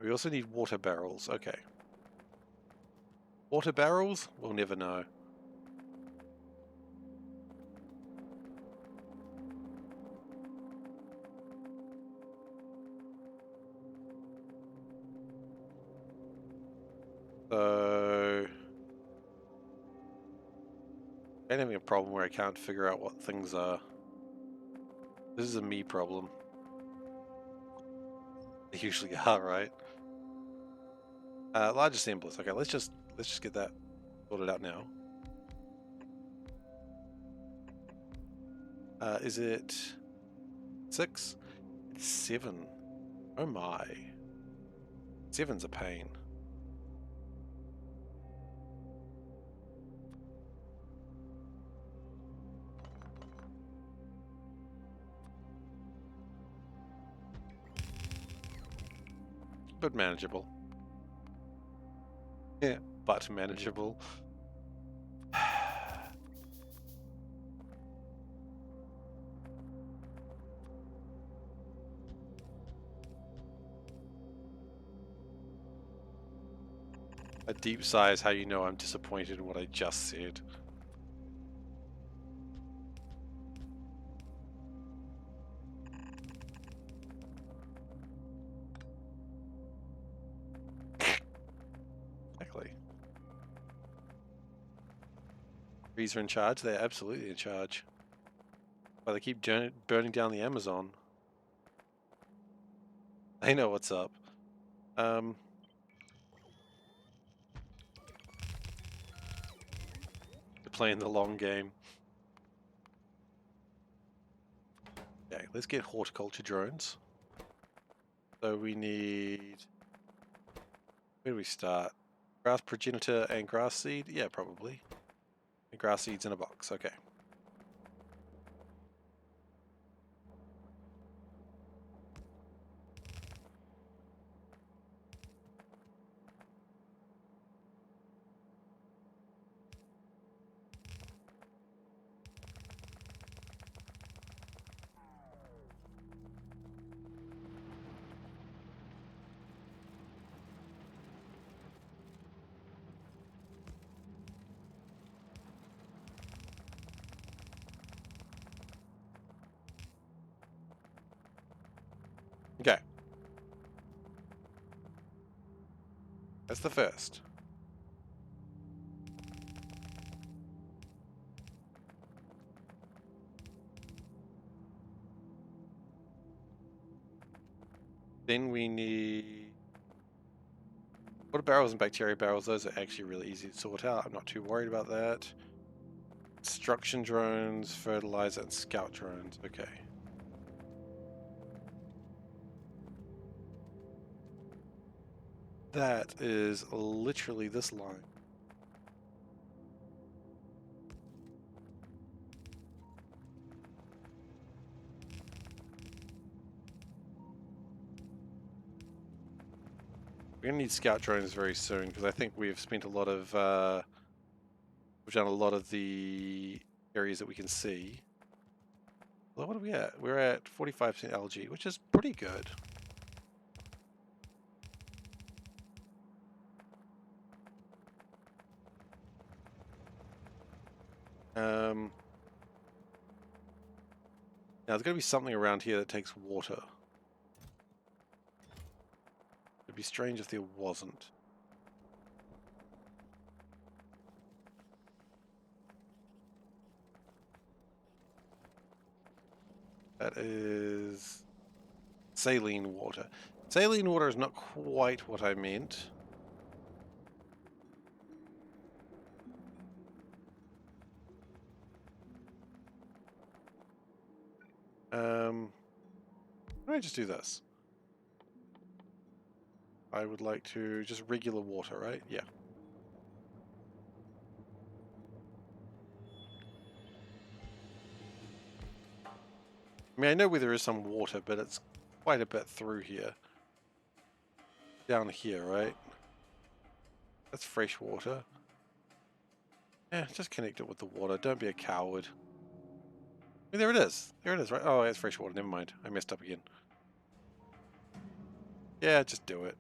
We also need water barrels. Okay. Water barrels? We'll never know. So I'm having a problem where I can't figure out what things are. This is a me problem. They usually are, right? Large assemblers. Okay, let's just get that sorted out now. Is it 6? It's 7. Oh my. 7's a pain. But manageable. Yeah, but manageable. A deep sigh is how you know I'm disappointed in what I just said. Exactly. Trees are in charge. They're absolutely in charge. But they keep burning down the Amazon. They know what's up. They're playing the long game. Okay, let's get horticulture drones. So we need... Where do we start? Grass progenitor and grass seed? Yeah, probably. And grass seeds in a box. Okay. Okay. That's the first. Then we need... Water barrels and bacteria barrels, those are actually really easy to sort out. I'm not too worried about that. Construction drones, fertilizer, and scout drones. Okay. That is literally this line. We're gonna need scout drones very soon because I think we've spent a lot of we've done a lot of the areas that we can see. Well, what are we at? We're at 45% algae, which is pretty good. Now, there's got to be something around here that takes water. It'd be strange if there wasn't. That is saline water. Saline water is not quite what I meant. Let me just do this. I would like to just regular water, right? Yeah. I mean, I know where there is some water, but it's quite a bit through here. Down here, right? That's fresh water. Yeah, just connect it with the water. Don't be a coward. I mean, there it is. There it is, right? Oh, it's fresh water. Never mind. I messed up again. Yeah, just do it.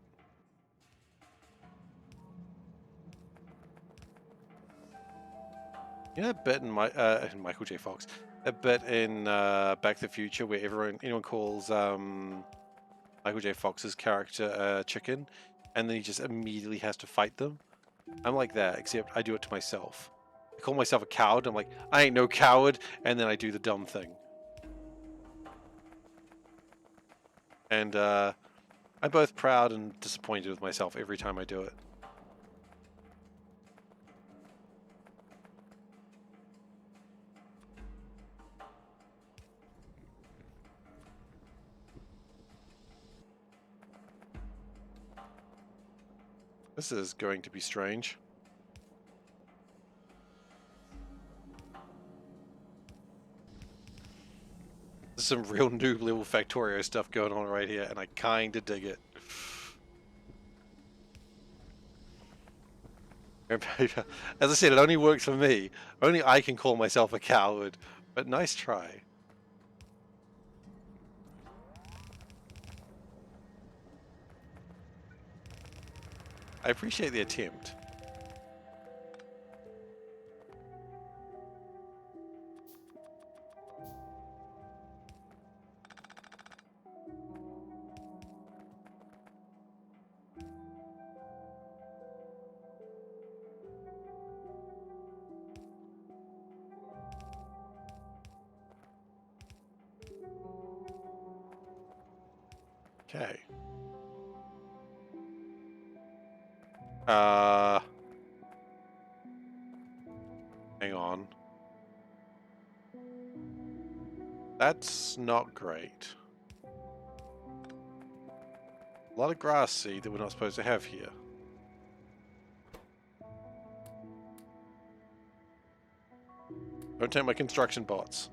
You know that bit in Michael J. Fox, that bit in Back to the Future where anyone calls Michael J. Fox's character chicken, and then he just immediately has to fight them. I'm like that, except I do it to myself. I call myself a coward. I'm like, I ain't no coward, and then I do the dumb thing. And I'm both proud and disappointed with myself every time I do it. This is going to be strange. There's some real noob level Factorio stuff going on right here, and I kinda dig it. As I said, it only works for me. Only I can call myself a coward, but nice try. I appreciate the attempt. Okay. Hang on. That's not great. A lot of grass seed that we're not supposed to have here. Don't take my construction bots.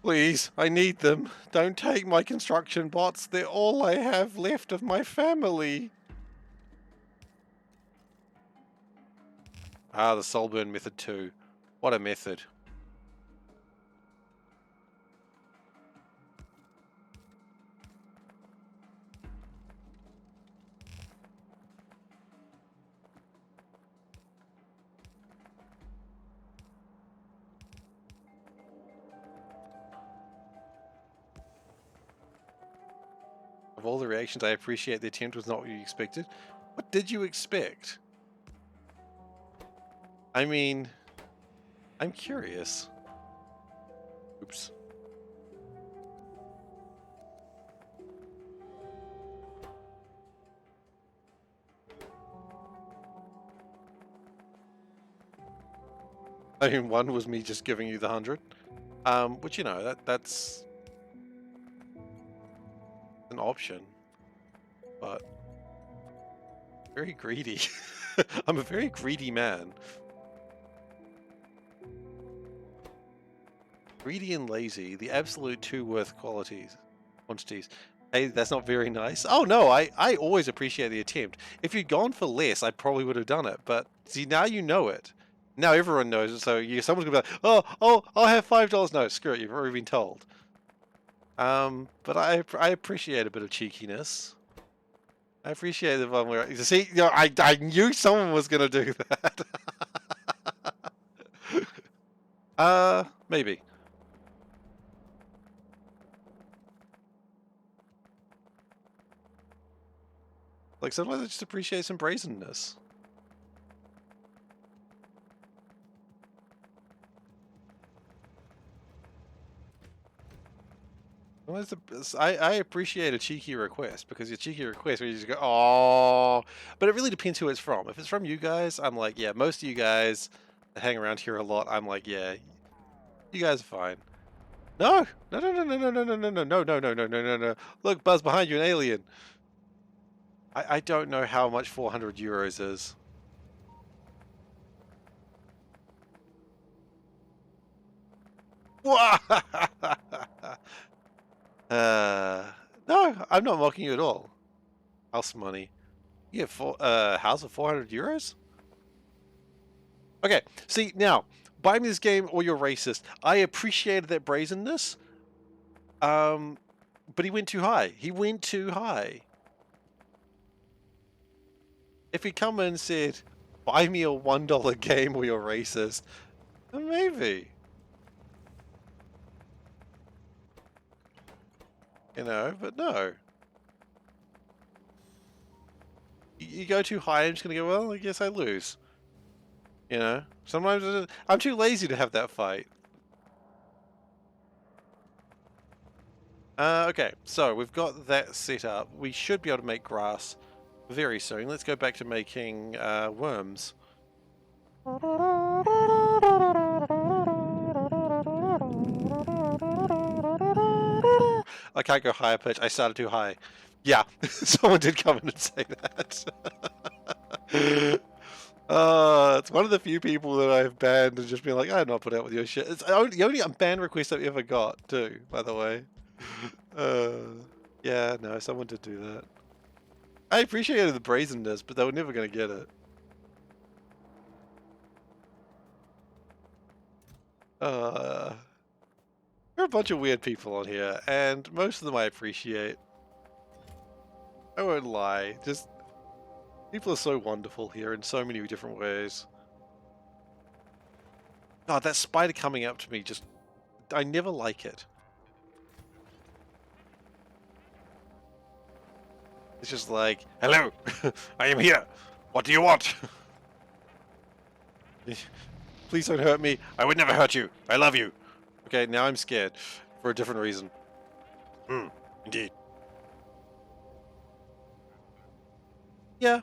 Please, I need them. Don't take my construction bots. They're all I have left of my family. Ah, the soul burn method too. What a method. Of all the reactions, I appreciate the attempt was not what you expected. What did you expect? I mean, I'm curious. Oops. I mean, one was me just giving you the 100. Which, you know, that's an option, but very greedy. I'm a very greedy man. Greedy and lazy, the absolute two worth quantities. Hey, that's not very nice. Oh no, I always appreciate the attempt. If you'd gone for less, I probably would have done it. But see, now you know it. Now everyone knows it. So someone's gonna be like, oh, I'll have $5. No, screw it. You've already been told. But I appreciate a bit of cheekiness. I appreciate the one where see, you know, I knew someone was gonna do that. Maybe. Like, sometimes I just appreciate some brazenness. I appreciate a cheeky request, because your cheeky request where you just go, oh, but it really depends who it's from. If it's from you guys, I'm like, yeah, most of you guys that hang around here a lot, I'm like, yeah, you guys are fine. No, no, no, no, no, no, no, no, no, no, no, no, no, no, no, no. Look, Buzz, behind you, an alien. I don't know how much 400 euros is. No, I'm not mocking you at all. House money. You get house of 400 euros? Okay, see, now, buy me this game or you're racist. I appreciated that brazenness, but he went too high. He went too high. If he come in and said, buy me a $1 game or you're racist, then maybe. You know, but no. You go too high, I'm just gonna go, well, I guess I lose. You know? Sometimes I'm too lazy to have that fight. Okay, so we've got that set up. We should be able to make grass very soon. Let's go back to making worms. I can't go higher pitch. I started too high. Yeah, someone did come in and say that. It's one of the few people that I've banned and just been like, I'm not put out with your shit. It's the only ban request I've ever got, too, by the way. Yeah, no, someone did do that. I appreciated the brazenness, but they were never going to get it. There are a bunch of weird people on here, and most of them I appreciate. I won't lie, just people are so wonderful here in so many different ways. God, that spider coming up to me just... I never like it. It's just like, hello, I am here. What do you want? Please don't hurt me. I would never hurt you. I love you. Okay, now I'm scared for a different reason. Indeed. Yeah.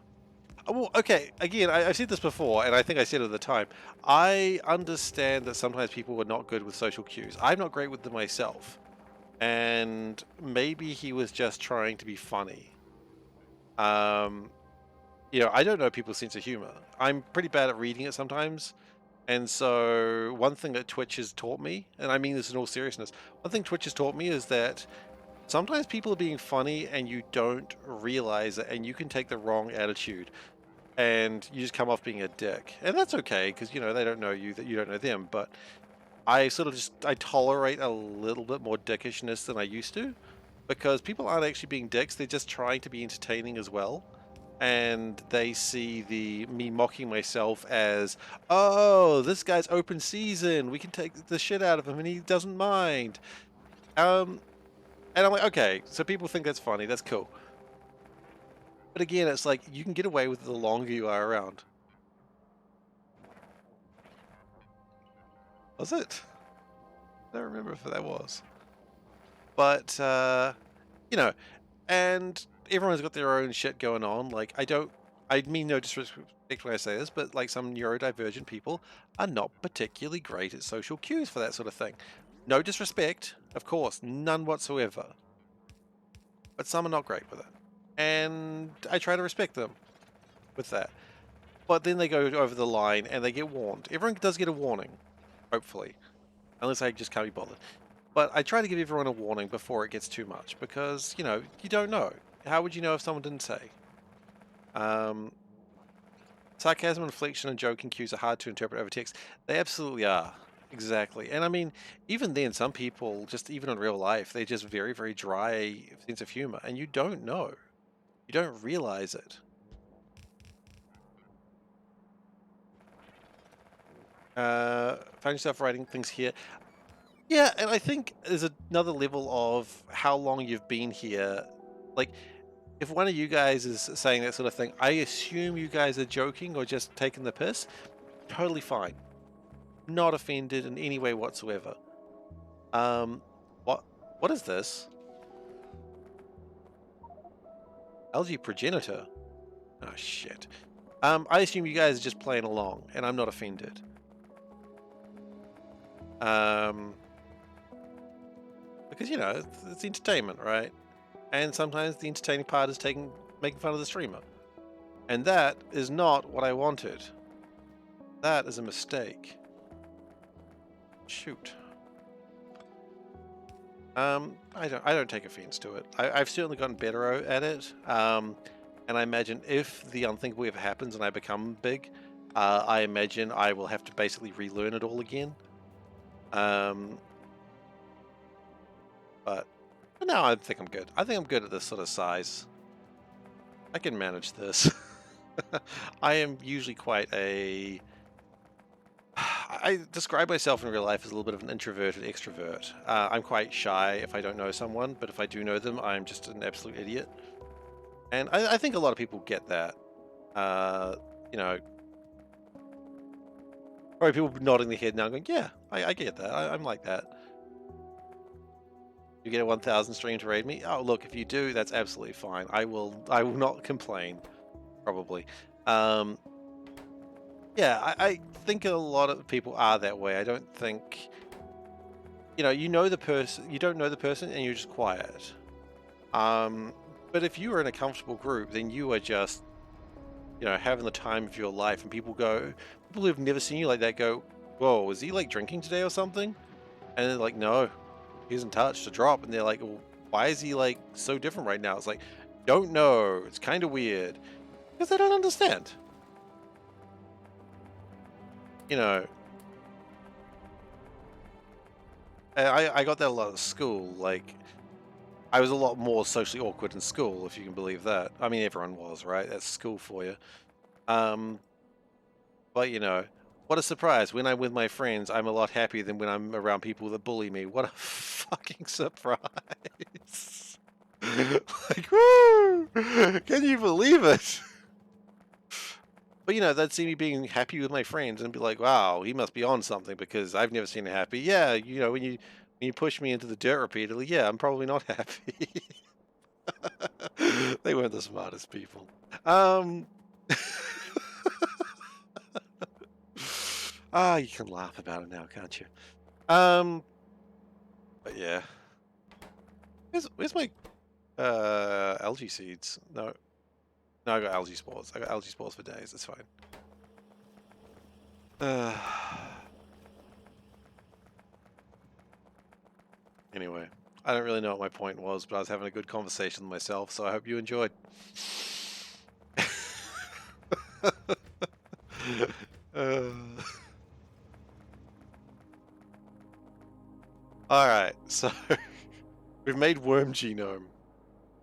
Well, okay, again, I've said this before, and I think I said it at the time. I understand that sometimes people are not good with social cues. I'm not great with them myself. And maybe he was just trying to be funny. You know, I don't know people's sense of humor. I'm pretty bad at reading it sometimes. And so one thing that Twitch has taught me, and I mean this in all seriousness, one thing Twitch has taught me is that sometimes people are being funny and you don't realize it, and you can take the wrong attitude and you just come off being a dick. And that's okay, because, you know, they don't know you, that you don't know them. But I sort of just, I tolerate a little bit more dickishness than I used to, because people aren't actually being dicks, they're just trying to be entertaining as well. And they see me mocking myself as, oh, this guy's open season, we can take the shit out of him and he doesn't mind. And I'm like, okay, so people think that's funny, that's cool. But again, it's like, you can get away with it the longer you are around. Was it? I don't remember if that was. But, you know, and everyone's got their own shit going on. Like, I mean no disrespect when I say this, but like some neurodivergent people are not particularly great at social cues for that sort of thing. No disrespect, of course, none whatsoever. But some are not great with it. And I try to respect them with that. But then they go over the line and they get warned. Everyone does get a warning, hopefully. Unless I just can't be bothered. But I try to give everyone a warning before it gets too much, because, you know, you don't know. How would you know if someone didn't say? Sarcasm, inflection, and joking cues are hard to interpret over text. They absolutely are. Exactly. And I mean, even then, some people, just even in real life, they're just very, very dry sense of humor, and you don't know. You don't realize it. Find yourself writing things here. Yeah, and I think there's another level of how long you've been here. Like, if one of you guys is saying that sort of thing, I assume you guys are joking or just taking the piss. Totally fine. Not offended in any way whatsoever. What is this? Algae progenitor. Oh shit. I assume you guys are just playing along, and I'm not offended. Because you know it's entertainment, right? And sometimes the entertaining part is making fun of the streamer, and that is not what I wanted. That is a mistake. Shoot. I don't take offense to it. I've certainly gotten better at it. And I imagine if the unthinkable ever happens and I become big, I imagine I will have to basically relearn it all again. But for now, I think I'm good. I think I'm good at this sort of size. I can manage this. I am usually quite a... I describe myself in real life as a little bit of an introverted extrovert. I'm quite shy if I don't know someone, but if I do know them, I'm just an absolute idiot. And I think a lot of people get that. You know, probably people nodding their head now going, yeah, I get that. I'm like that. You get a 1,000 stream to raid me? Oh, look, if you do, that's absolutely fine. I will not complain, probably. Yeah, I think a lot of people are that way. I don't think, you know the person, you don't know the person, and you're just quiet. But if you are in a comfortable group, then you are just, having the time of your life, and people who've never seen you like that go, whoa, is he like drinking today or something? And they're like, no, he hasn't touched a drop. And they're like, well, why is he like so different right now? It's like, don't know. It's kind of weird because they don't understand. I got that a lot at school. Like, I was a lot more socially awkward in school, if you can believe that. I mean, everyone was, right? That's school for you. But what a surprise. When I'm with my friends, I'm a lot happier than when I'm around people that bully me. What a fucking surprise. Like, woo! Can you believe it? But they'd see me being happy with my friends and be like, wow, he must be on something because I've never seen him happy. Yeah, when you push me into the dirt repeatedly, yeah, I'm probably not happy. They weren't the smartest people. You can laugh about it now, can't you? But yeah. Where's my algae seeds? No, I got algae spores. I got algae spores for days. It's fine. Anyway, I don't really know what my point was, but I was having a good conversation with myself, so I hope you enjoyed. Alright, so we've made worm genome.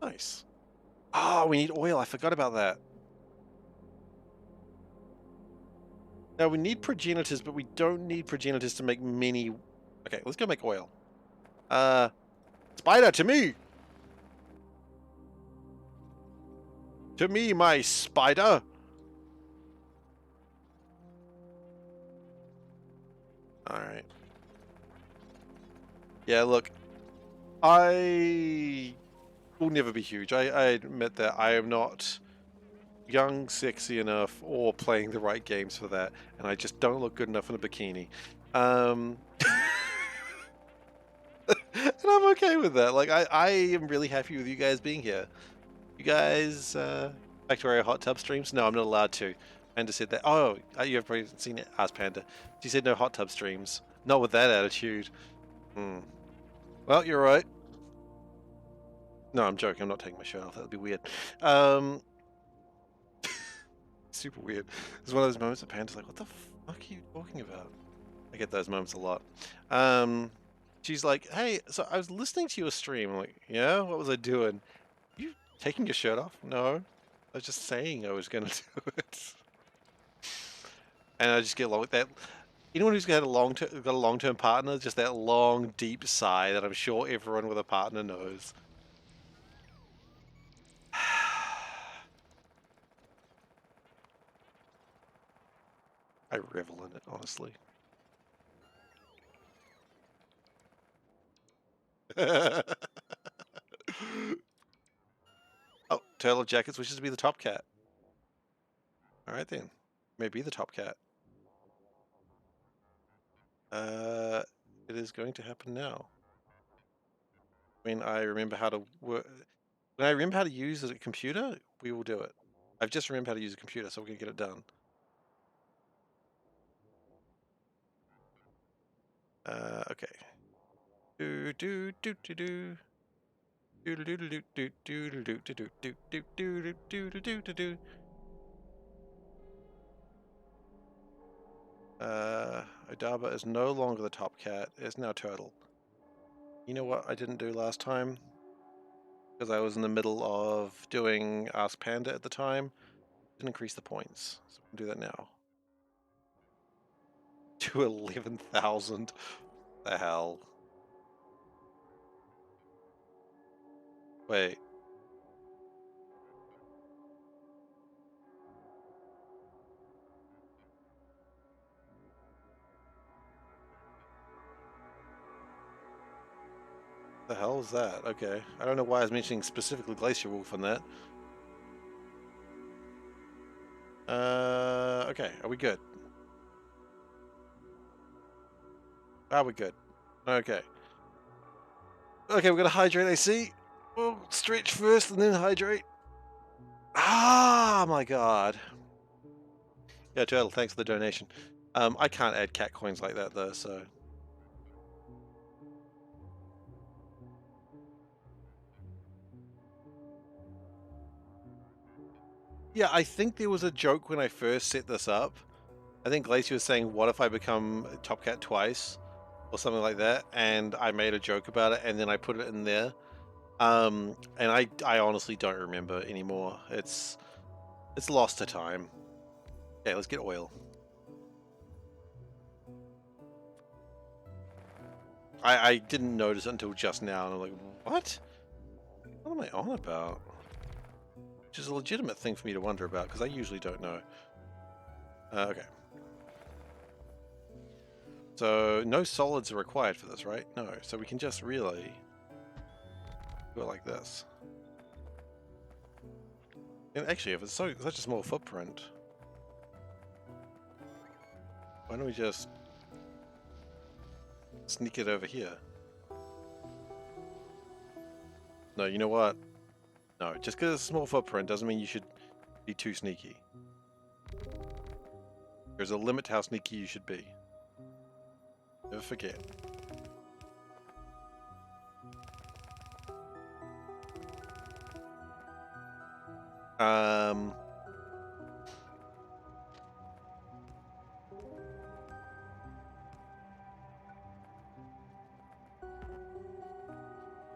Nice. Oh, we need oil. I forgot about that. Now, we need progenitors, but we don't need progenitors to make many... Okay, let's go make oil. Spider, to me! To me, my spider! Alright. Yeah, look. I will never be huge. I admit that I am not young, sexy enough, or playing the right games for that, and I just don't look good enough in a bikini. And I'm okay with that. Like, I am really happy with you guys being here. You guys, Factorio hot tub streams? No, I'm not allowed to. Panda said that. Oh, you've probably seen it. Ask Panda. She said no hot tub streams. Not with that attitude. Well, you're right. No, I'm joking. I'm not taking my shirt off. That would be weird. Super weird. It's one of those moments that Panda's like, what the fuck are you talking about? I get those moments a lot. She's like, hey, so I was listening to your stream. I'm like, yeah? What was I doing? You taking your shirt off? No. I was just saying I was going to do it. And I just get along with that. Anyone who's got a long-term partner, just that long, deep sigh that I'm sure everyone with a partner knows. I revel in it, honestly. Oh, Turtle Jackets wishes to be the top cat. Alright then. Maybe the top cat. It is going to happen now. When I remember how to work, when I remember how to use a computer, we will do it. I've just remembered how to use a computer, so we're gonna get it done. Okay. Do do do do do. Do do do do do do do do do do do do do do do do do. Odaba is no longer the top cat. It's now Turtle. You know what I didn't do last time? Because I was in the middle of doing Ask Panda at the time. Didn't increase the points. So we can do that now. To 11,000. The hell? Wait. The hell is that? Okay. I don't know why I was mentioning specifically Glacier Wolf on that. Okay. Are we good? Are we good? Okay. Okay, we're gonna hydrate, I see. We'll stretch first and then hydrate. Ah, my god. Yeah, Turtle, thanks for the donation. I can't add cat coins like that though, so. Yeah, I think there was a joke when I first set this up. I think Glacier was saying, what if I become Top Cat twice? Or something like that, and I made a joke about it, and then I put it in there. And I honestly don't remember anymore. It's lost to time. Okay, let's get oil. I didn't notice it until just now, and I'm like, what? What am I on about? Which is a legitimate thing for me to wonder about, because I usually don't know. Okay. So, no solids are required for this, right? No, so we can just really do it like this. And actually, if it's such a small footprint, why don't we just sneak it over here? No, you know what? No, just because it's a small footprint doesn't mean you should be too sneaky. There's a limit to how sneaky you should be. Never forget.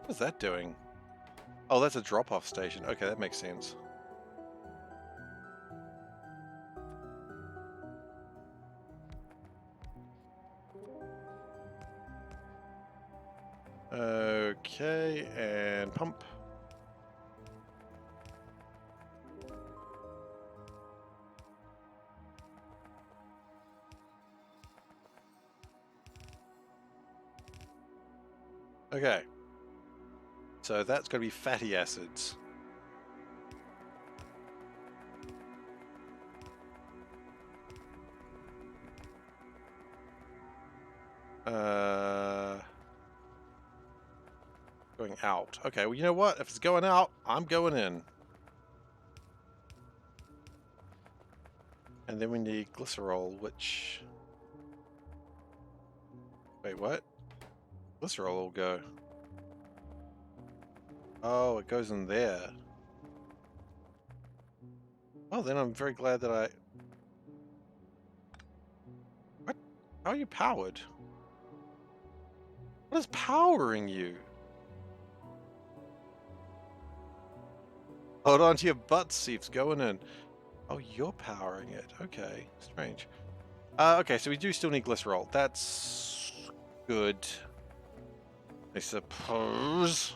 What's that doing? Oh, that's a drop-off station. Okay, that makes sense. Okay, and pump. Okay. So that's going to be fatty acids. Going out. Okay, well, you know what? If it's going out, I'm going in. And then we need glycerol, which... Wait, what? Glycerol will go. Oh, it goes in there. Oh, then I'm very glad that I... What? How are you powered? What is powering you? Hold on to your butt, Seeps, going in. Oh, you're powering it. Okay, strange. Okay, so we do still need glycerol. That's good, I suppose.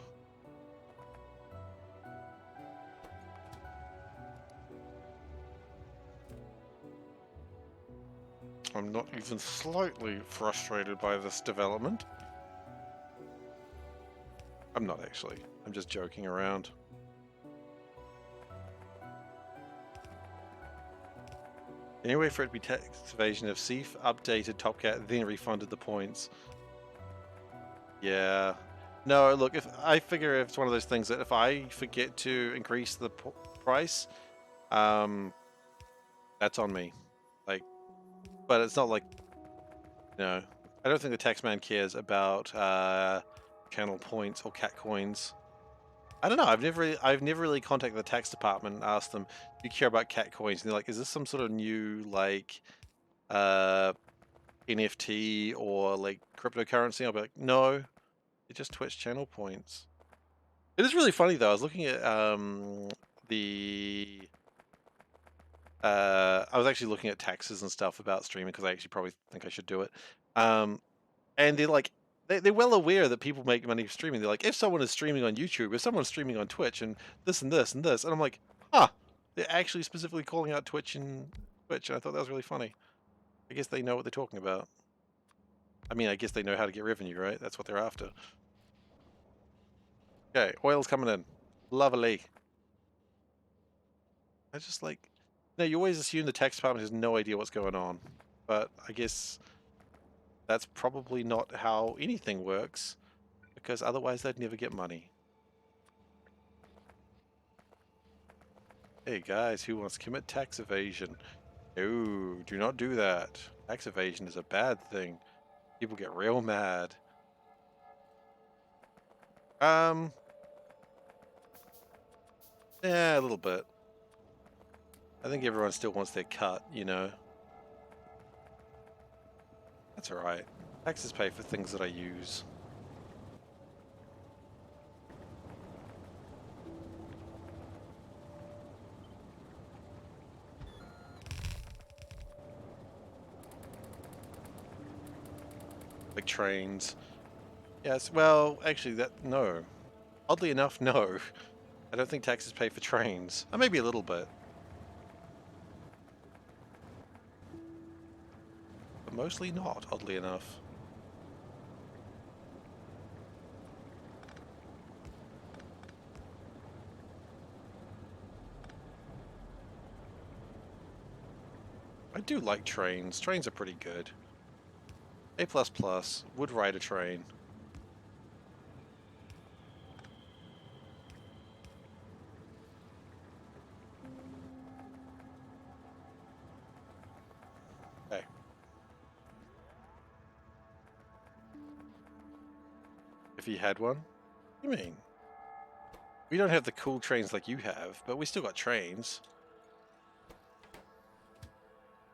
I'm not even slightly frustrated by this development. I'm not actually. I'm just joking around. Any way for it to be tax evasion if Seif updated Topcat, then refunded the points? Yeah. No, look, if I figure if it's one of those things that if I forget to increase the price, that's on me. Like, but it's not like, no, I don't think the taxman cares about channel points or cat coins. I don't know. I've never really contacted the tax department and asked them, do you care about cat coins? And they're like, is this some sort of new like NFT or like cryptocurrency? I'll be like, no, it's just Twitch channel points. It is really funny though. I was looking at the I was actually looking at taxes and stuff about streaming because I actually probably think I should do it. And they're like, they're well aware that people make money streaming. They're like, if someone is streaming on YouTube, if someone's streaming on Twitch, and this and this and this, and I'm like, huh, they're actually specifically calling out Twitch, and I thought that was really funny. I guess they know what they're talking about. I mean, I guess they know how to get revenue, right? That's what they're after. Okay, oil's coming in. Lovely. I just like, no, you always assume the tax department has no idea what's going on, but I guess that's probably not how anything works, because otherwise they'd never get money. Hey guys, who wants to commit tax evasion? No, do not do that. Tax evasion is a bad thing. People get real mad. Yeah, a little bit. I think everyone still wants their cut, you know. That's alright. Taxes pay for things that I use. Like trains. Yes, well, actually, no. Oddly enough, no. I don't think taxes pay for trains. Maybe a little bit. But mostly not, oddly enough. I do like trains. Trains are pretty good. A++, would ride a train. Okay. If you had one? What do you mean? We don't have the cool trains like you have, but we still got trains.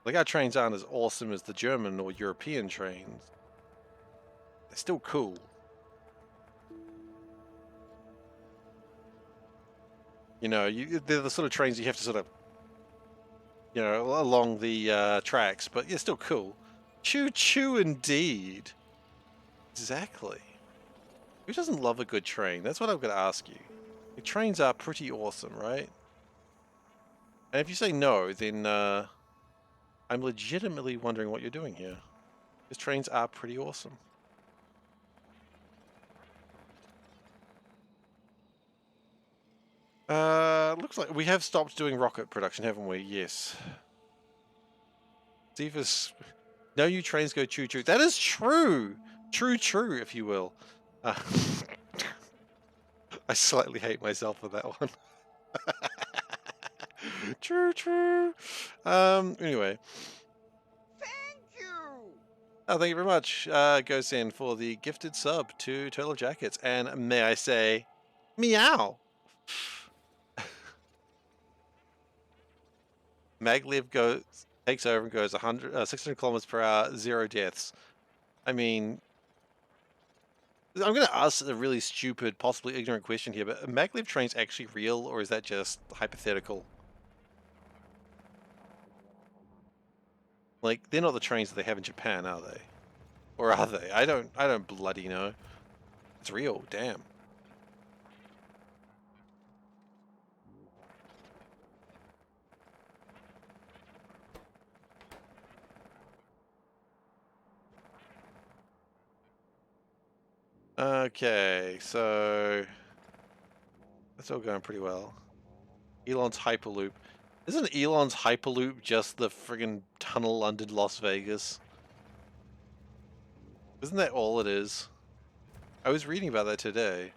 Like, our trains aren't as awesome as the German or European trains. They're still cool. You know, they're the sort of trains you have to sort of, you know, along the tracks, but yeah, still cool. Choo-choo indeed. Exactly. Who doesn't love a good train? That's what I'm going to ask you. The trains are pretty awesome, right? And if you say no, then I'm legitimately wondering what you're doing here. Because trains are pretty awesome. Looks like we have stopped doing rocket production, haven't we? Yes. Divas, no new trains go choo-choo. That is true! True, if you will. I slightly hate myself for that one. True. Anyway. Thank you! Oh, thank you very much, Gosen, for the gifted sub to Turtle Jackets. And may I say, meow! Maglev takes over and goes 600 kilometers per hour, 0 deaths. I mean, I'm going to ask a really stupid, possibly ignorant question here, but are maglev trains actually real, or is that just hypothetical? Like, they're not the trains that they have in Japan, are they? Or are they? I don't bloody know. It's real, damn. Okay, so that's all going pretty well. Elon's Hyperloop. Isn't Elon's Hyperloop just the friggin' tunnel under Las Vegas? Isn't that all it is? I was reading about that today.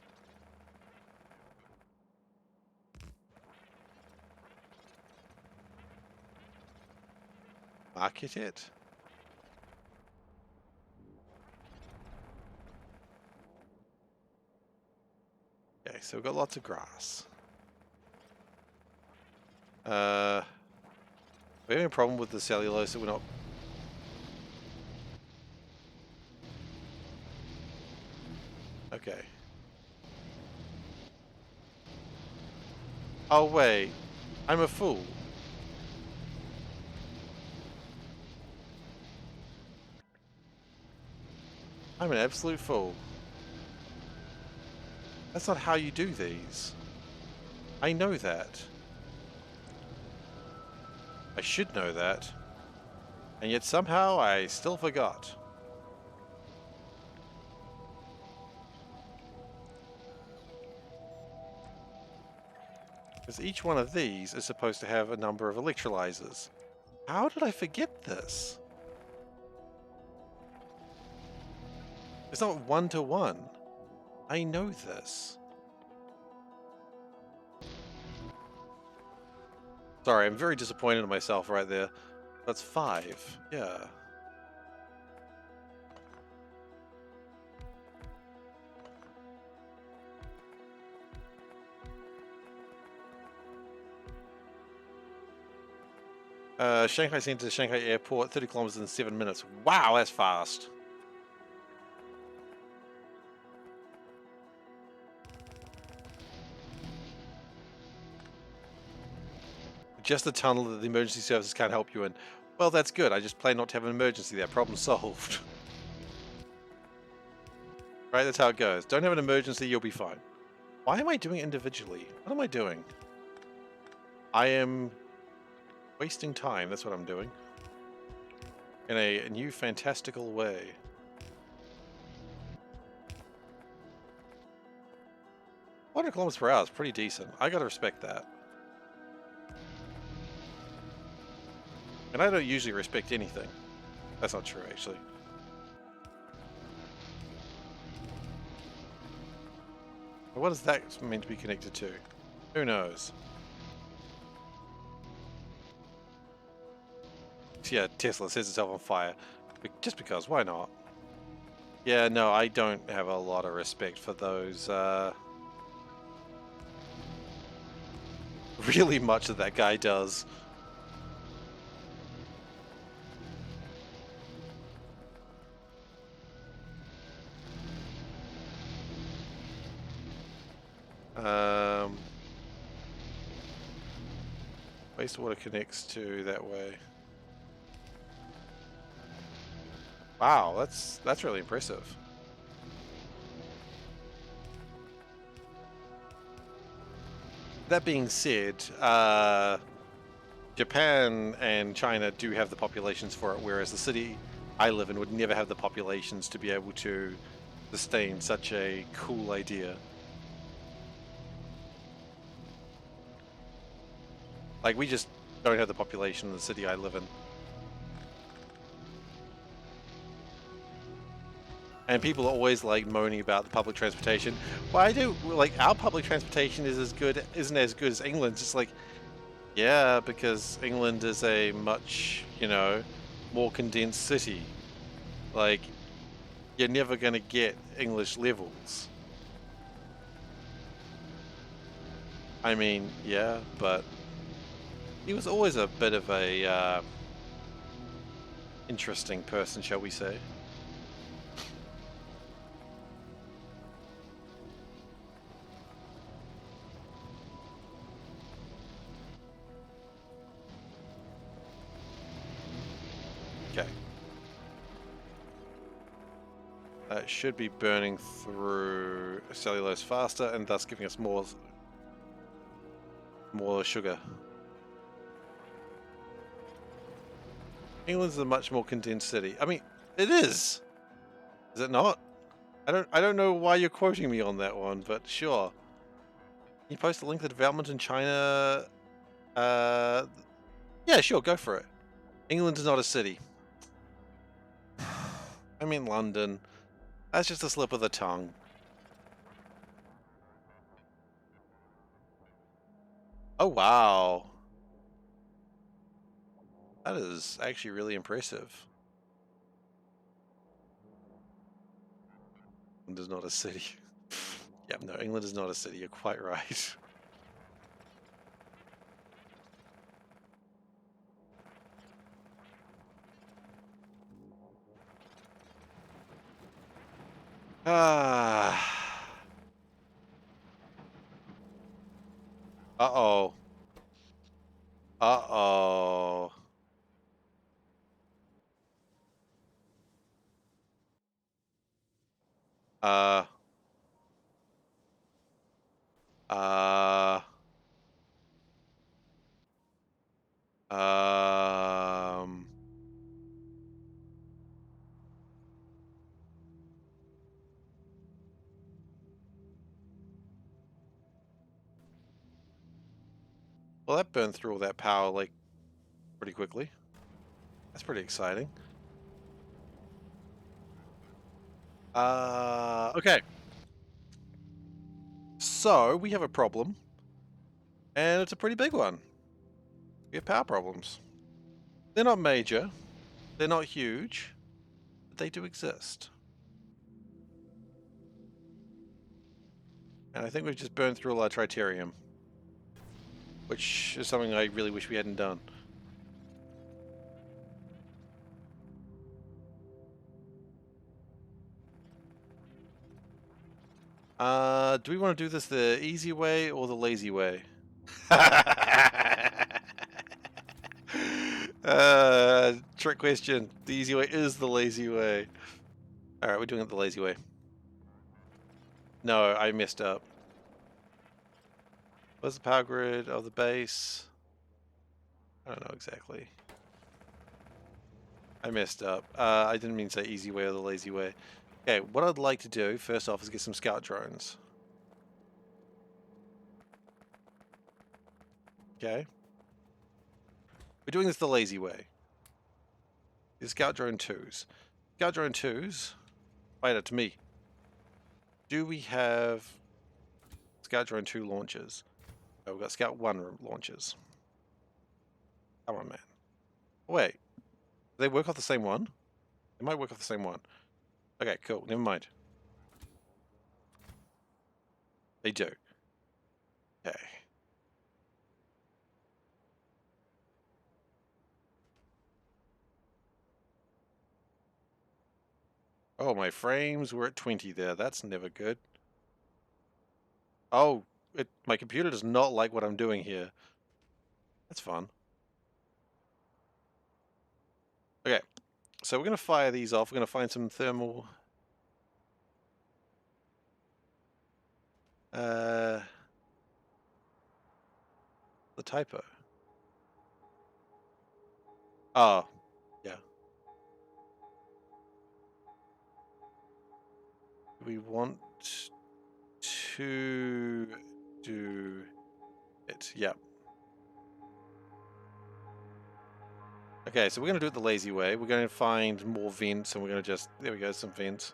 Market it? Okay, so we've got lots of grass. We have a problem with the cellulose that we're not... Okay. Oh wait, I'm a fool. I'm an absolute fool. That's not how you do these. I know that. I should know that. And yet somehow I still forgot. Because each one of these is supposed to have a number of electrolyzers. How did I forget this? It's not one-to-one. I know this. Sorry, I'm very disappointed in myself right there. That's 5. Yeah. Shanghai Center to Shanghai Airport, 30 kilometers in 7 minutes. Wow, that's fast. Just a tunnel that the emergency services can't help you in. Well, that's good. I just plan not to have an emergency there. Problem solved. Right, that's how it goes. Don't have an emergency, you'll be fine. Why am I doing it individually? What am I doing? I am wasting time. That's what I'm doing. In a new fantastical way. 100 kilometers per hour is pretty decent. I gotta respect that. And I don't usually respect anything. That's not true, actually. What is that meant to be connected to? Who knows? Yeah, Tesla sets itself on fire. Just because, why not? Yeah, no, I don't have a lot of respect for those, really much that guy does. Wastewater connects to that way. Wow, that's really impressive. That being said, Japan and China do have the populations for it, whereas the city I live in would never have the populations to be able to sustain such a cool idea. Like, we just don't have the population in the city I live in. And people are always like moaning about the public transportation. Well, I do, like, our public transportation is isn't as good as England's. It's like, yeah, because England is a much, you know, more condensed city. Like, you're never gonna get English levels. I mean, yeah, but he was always a bit of a interesting person, shall we say. Okay. That should be burning through cellulose faster and thus giving us more sugar. England's a much more condensed city. I mean, it is. Is it not? I don't know why you're quoting me on that one, but sure. Can you post a link to development in China? Yeah, sure, go for it. England is not a city. I mean London. That's just a slip of the tongue. Oh, wow. That is actually really impressive. England is not a city. Yep, no, England is not a city. You're quite right. Ah. Uh-oh. Uh-oh. Uh. Uh. Um. Well, that burned through all that power, like, pretty quickly. That's pretty exciting. Okay. So, we have a problem. And it's a pretty big one. We have power problems. They're not major. They're not huge. But they do exist. And I think we've just burned through all our tritarium. Which is something I really wish we hadn't done. Do we want to do this the easy way or the lazy way? Trick question. The easy way is the lazy way. Alright, we're doing it the lazy way. No, I messed up. What's the power grid of the base? I don't know exactly. I messed up. I didn't mean to say easy way or the lazy way. Okay, what I'd like to do, first off, is get some scout drones. Okay. We're doing this the lazy way. The scout drone 2s. Scout drone 2s. Wait, to me. Do we have scout drone 2 launches? Oh, we've got scout 1 launches. Come on, man. Wait. Do they work off the same one? They might work off the same one. Okay, cool. Never mind. They do. Okay. Oh, my frames were at 20 there. That's never good. Oh, my computer does not like what I'm doing here. That's fun. Okay, so we're going to fire these off. We're going to find some thermal... the typo. Oh, yeah. We want to do it. Yep. Okay, so we're going to do it the lazy way. We're going to find more vents, and we're going to just... There we go, some vents.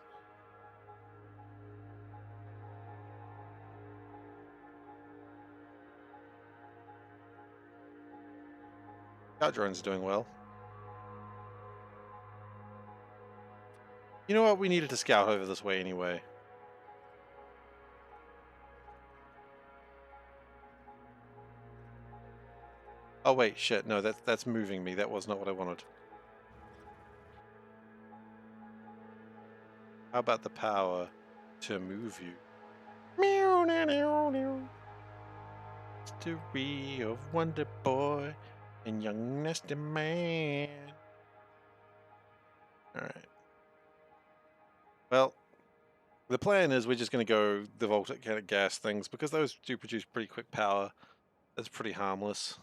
Our drone's doing well. You know what? We needed to scout over this way anyway. Oh wait, shit, no, that's moving me. That was not what I wanted. How about the power to move you? Meow, meow, meow, meow. Story of Wonder Boy and Young Nasty Man. Alright. Well, the plan is we're just going to go the voltaic kind of gas things because those do produce pretty quick power. That's pretty harmless.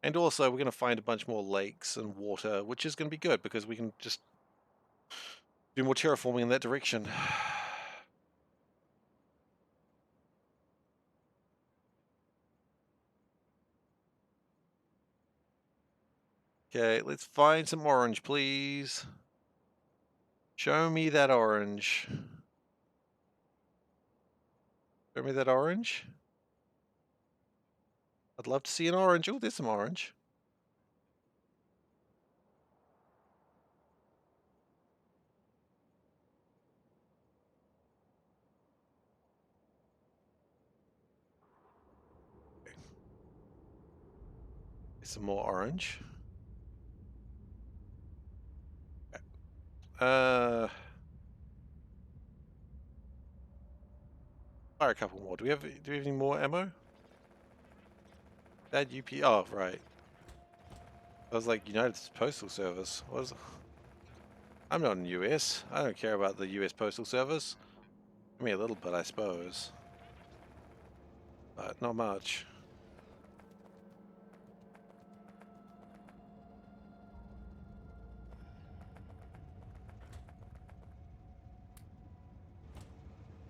And also, we're going to find a bunch more lakes and water, which is going to be good because we can just do more terraforming in that direction. Okay, let's find some orange, please. Show me that orange. Show me that orange. I'd love to see an orange. Oh, there's some orange. There's some more orange. Fire a couple more. Do we have any more ammo? Bad UP. Oh, right. I was like United Postal Service. What is it? I'm not in the US. I don't care about the US Postal Service. I mean, a little bit, I suppose. But not much.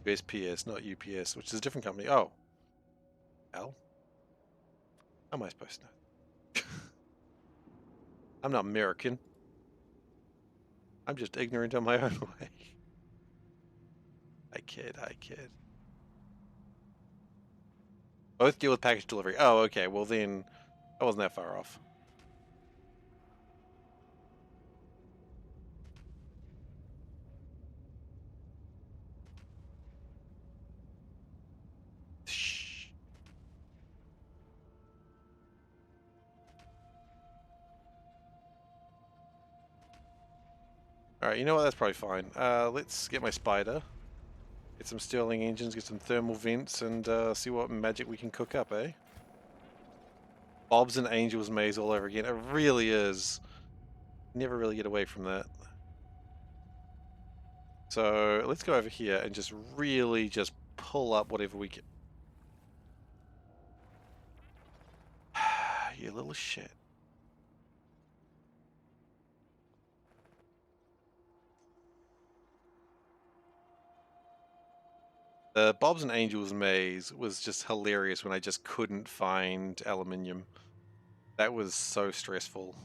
USPS, not UPS, which is a different company. Oh. Hell. How am I supposed to know? I'm not American. I'm just ignorant on my own way. I kid, I kid. Both deal with package delivery. Oh, okay. Well then, I wasn't that far off. Shh. Alright, you know what? That's probably fine. Let's get my spider. Get some Stirling engines, get some thermal vents, and see what magic we can cook up, eh? Bob's and Angels maze all over again. It really is. Never really get away from that. So let's go over here and just really just pull up whatever we can. You little shit. The Bob's and Angels maze was just hilarious when I just couldn't find aluminium. That was so stressful.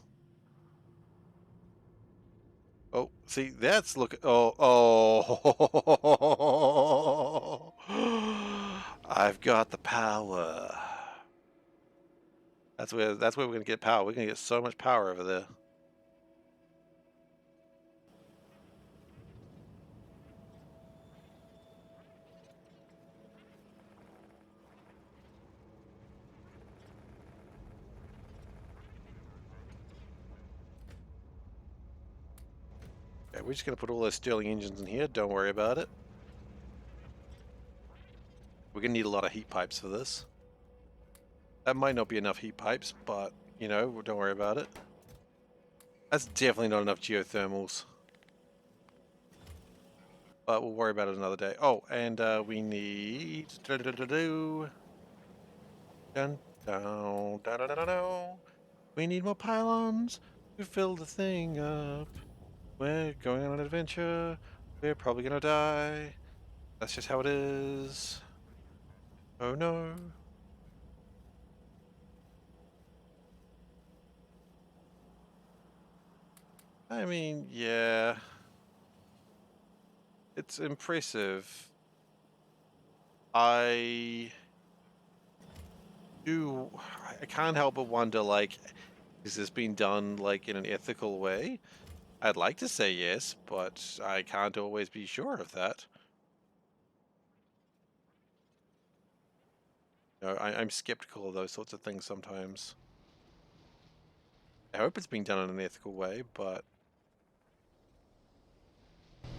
Oh, see, that's look. Oh, oh. I've got the power. That's where we're gonna get power. We're gonna get so much power over there. Okay, we're just gonna put all those Stirling engines in here. Don't worry about it. We're gonna need a lot of heat pipes for this. That might not be enough heat pipes, but you know, don't worry about it. That's definitely not enough geothermals. But we'll worry about it another day. Oh, and we need dun, dun, dun, dun, dun, dun. We need more pylons to fill the thing up. We're going on an adventure. We're probably gonna die. That's just how it is. Oh no. I mean, yeah. It's impressive. I I can't help but wonder, like, is this being done, like, in an ethical way? I'd like to say yes, but I can't always be sure of that. You know, I'm skeptical of those sorts of things sometimes. I hope it's being done in an ethical way, but you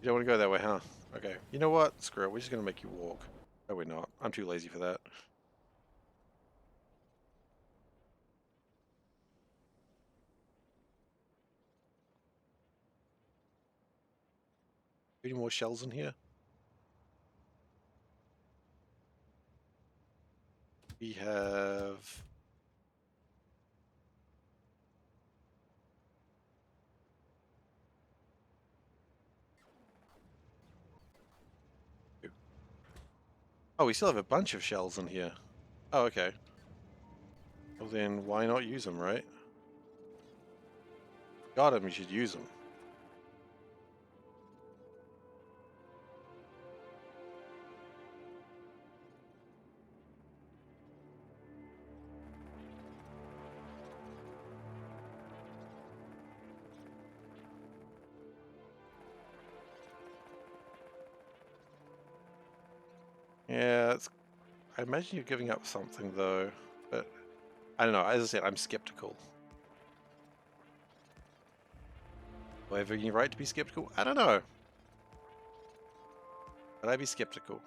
don't want to go that way, huh? Okay. You know what? Screw it. We're just going to make you walk. No, we're not. I'm too lazy for that. Any more shells in here? We have... Oh, we still have a bunch of shells in here. Oh, okay. Well then, why not use them, right? Got them, you should use them. Yeah, it's... I imagine you're giving up something, though. But, I don't know, as I said, I'm skeptical. Do I have any right to be skeptical? I don't know. But I'd be skeptical.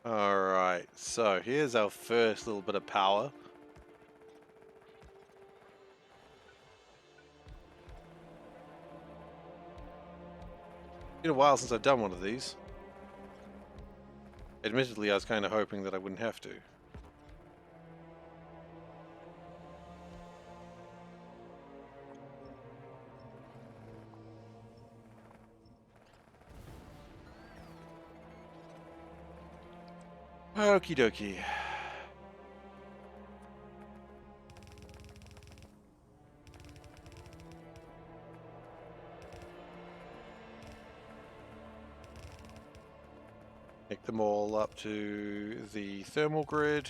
Alright, so here's our first little bit of power. Been a while since I've done one of these. Admittedly, I was kind of hoping that I wouldn't have to. Okie dokie. Take them all up to the thermal grid.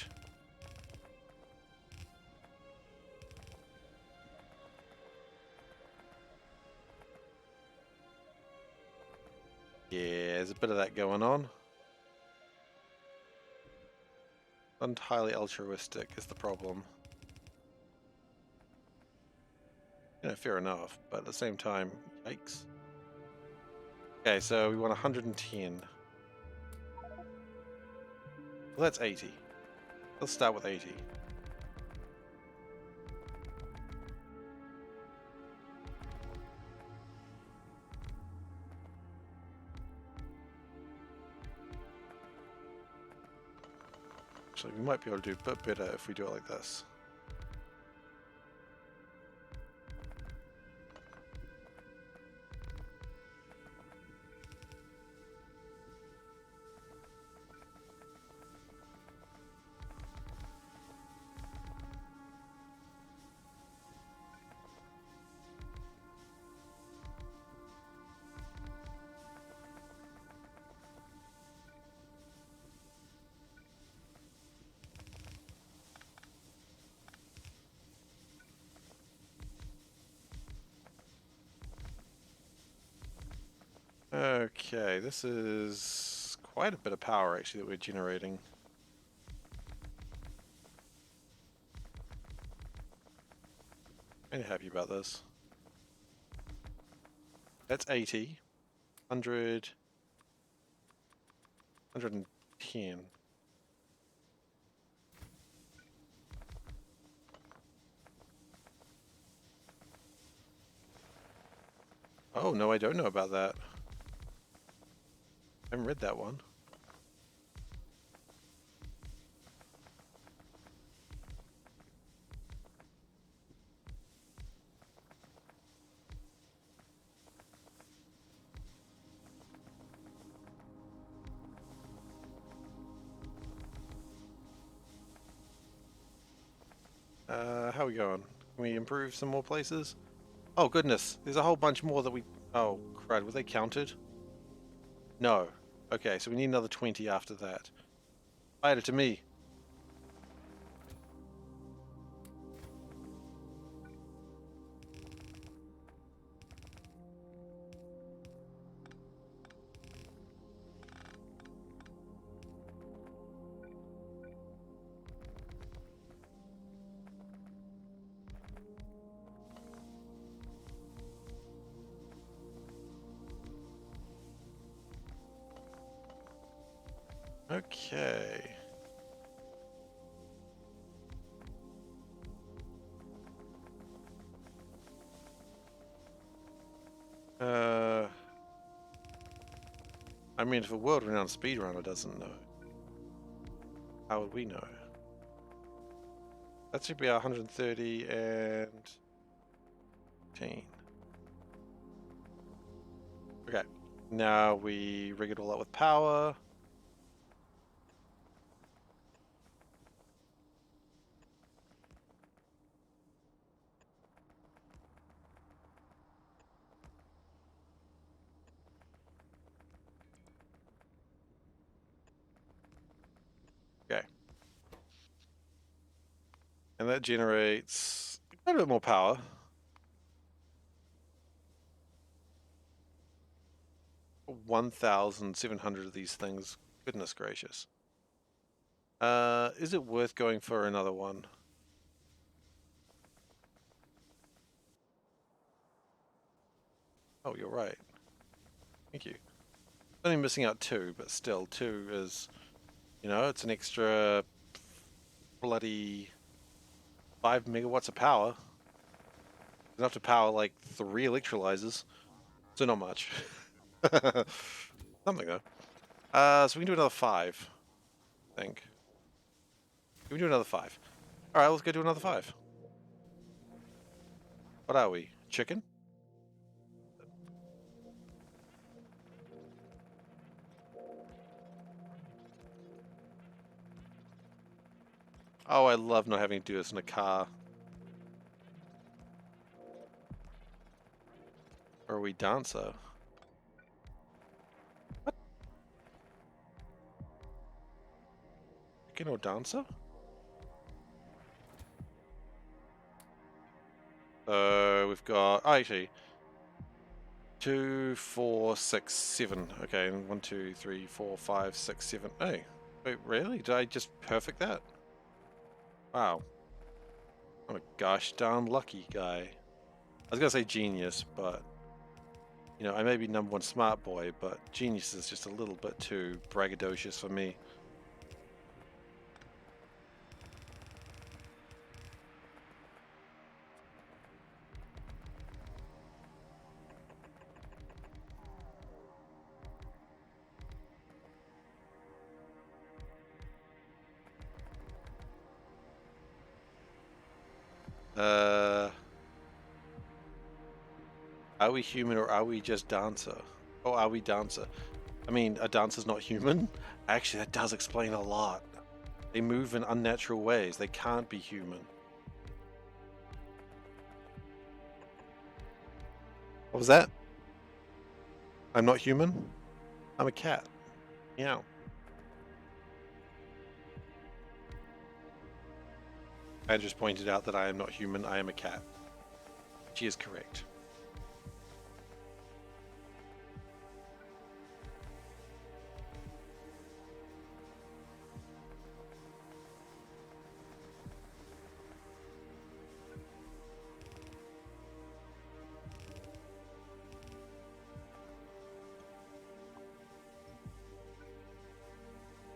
Yeah, there's a bit of that going on. Entirely altruistic is the problem. You know, fair enough, but at the same time, yikes. Okay, so we want 110. Well, that's 80. Let's start with 80. Actually, we might be able to do a bit better if we do it like this. Okay, this is quite a bit of power actually that we're generating. Kind of happy about this. That's 80. 100. 110. Oh, no, I don't know about that. I haven't read that one. How are we going? Can we improve some more places? Oh, goodness. There's a whole bunch more that we... Oh, crud. Were they counted? No. Okay, so we need another 20 after that. Fight it to me. Okay. I mean, if a world-renowned speedrunner doesn't know, how would we know? That should be 130 and 10. Okay, now we rig it all up with power. Okay. And that generates quite a bit more power. 1,700 of these things. Goodness gracious. Is it worth going for another one? Oh, you're right. Thank you. Only missing out 2, but still, 2 is, you know, it's an extra bloody 5 megawatts of power. Enough to power like 3 electrolyzers. So not much. Something though. So we can do another 5, I think. We can do another 5. Alright, let's go do another 5. What are we? Chicken? Oh, I love not having to do this in a car. Or are we dancer? What? Chicken or dancer? So we've got, oh, actually, 2, 4, 6, 7. Okay, and 1, 2, 3, 4, 5, 6, 7. Hey, wait, really? Did I just perfect that? Wow. I'm a gosh darn lucky guy. I was gonna say genius, but you know, I may be #1 smart boy, but genius is just a little bit too braggadocious for me. Uh, are we human or are we just dancer? Oh, are we dancer? I mean, a dancer's not human? Actually, that does explain a lot. They move in unnatural ways. They can't be human. What was that? I'm not human? I'm a cat. Meow. I just pointed out that I am not human, I am a cat. She is correct.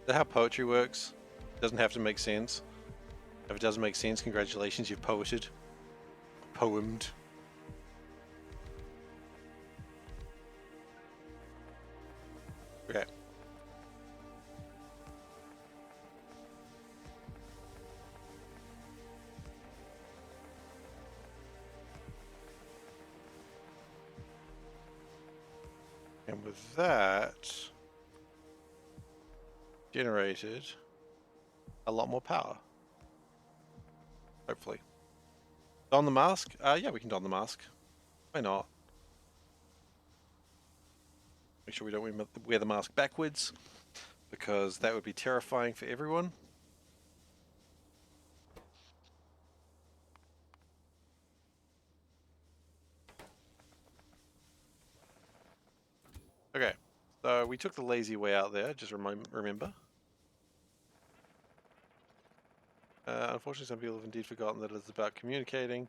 Is that how poetry works? It doesn't have to make sense. If it doesn't make sense, congratulations, you've poeted. Poemed. Okay. And with that, generated a lot more power. Hopefully. Don the mask? Yeah, we can don the mask. Why not? Make sure we don't wear the mask backwards, because that would be terrifying for everyone. Okay, so we took the lazy way out there, just remember. Unfortunately, some people have indeed forgotten that it's about communicating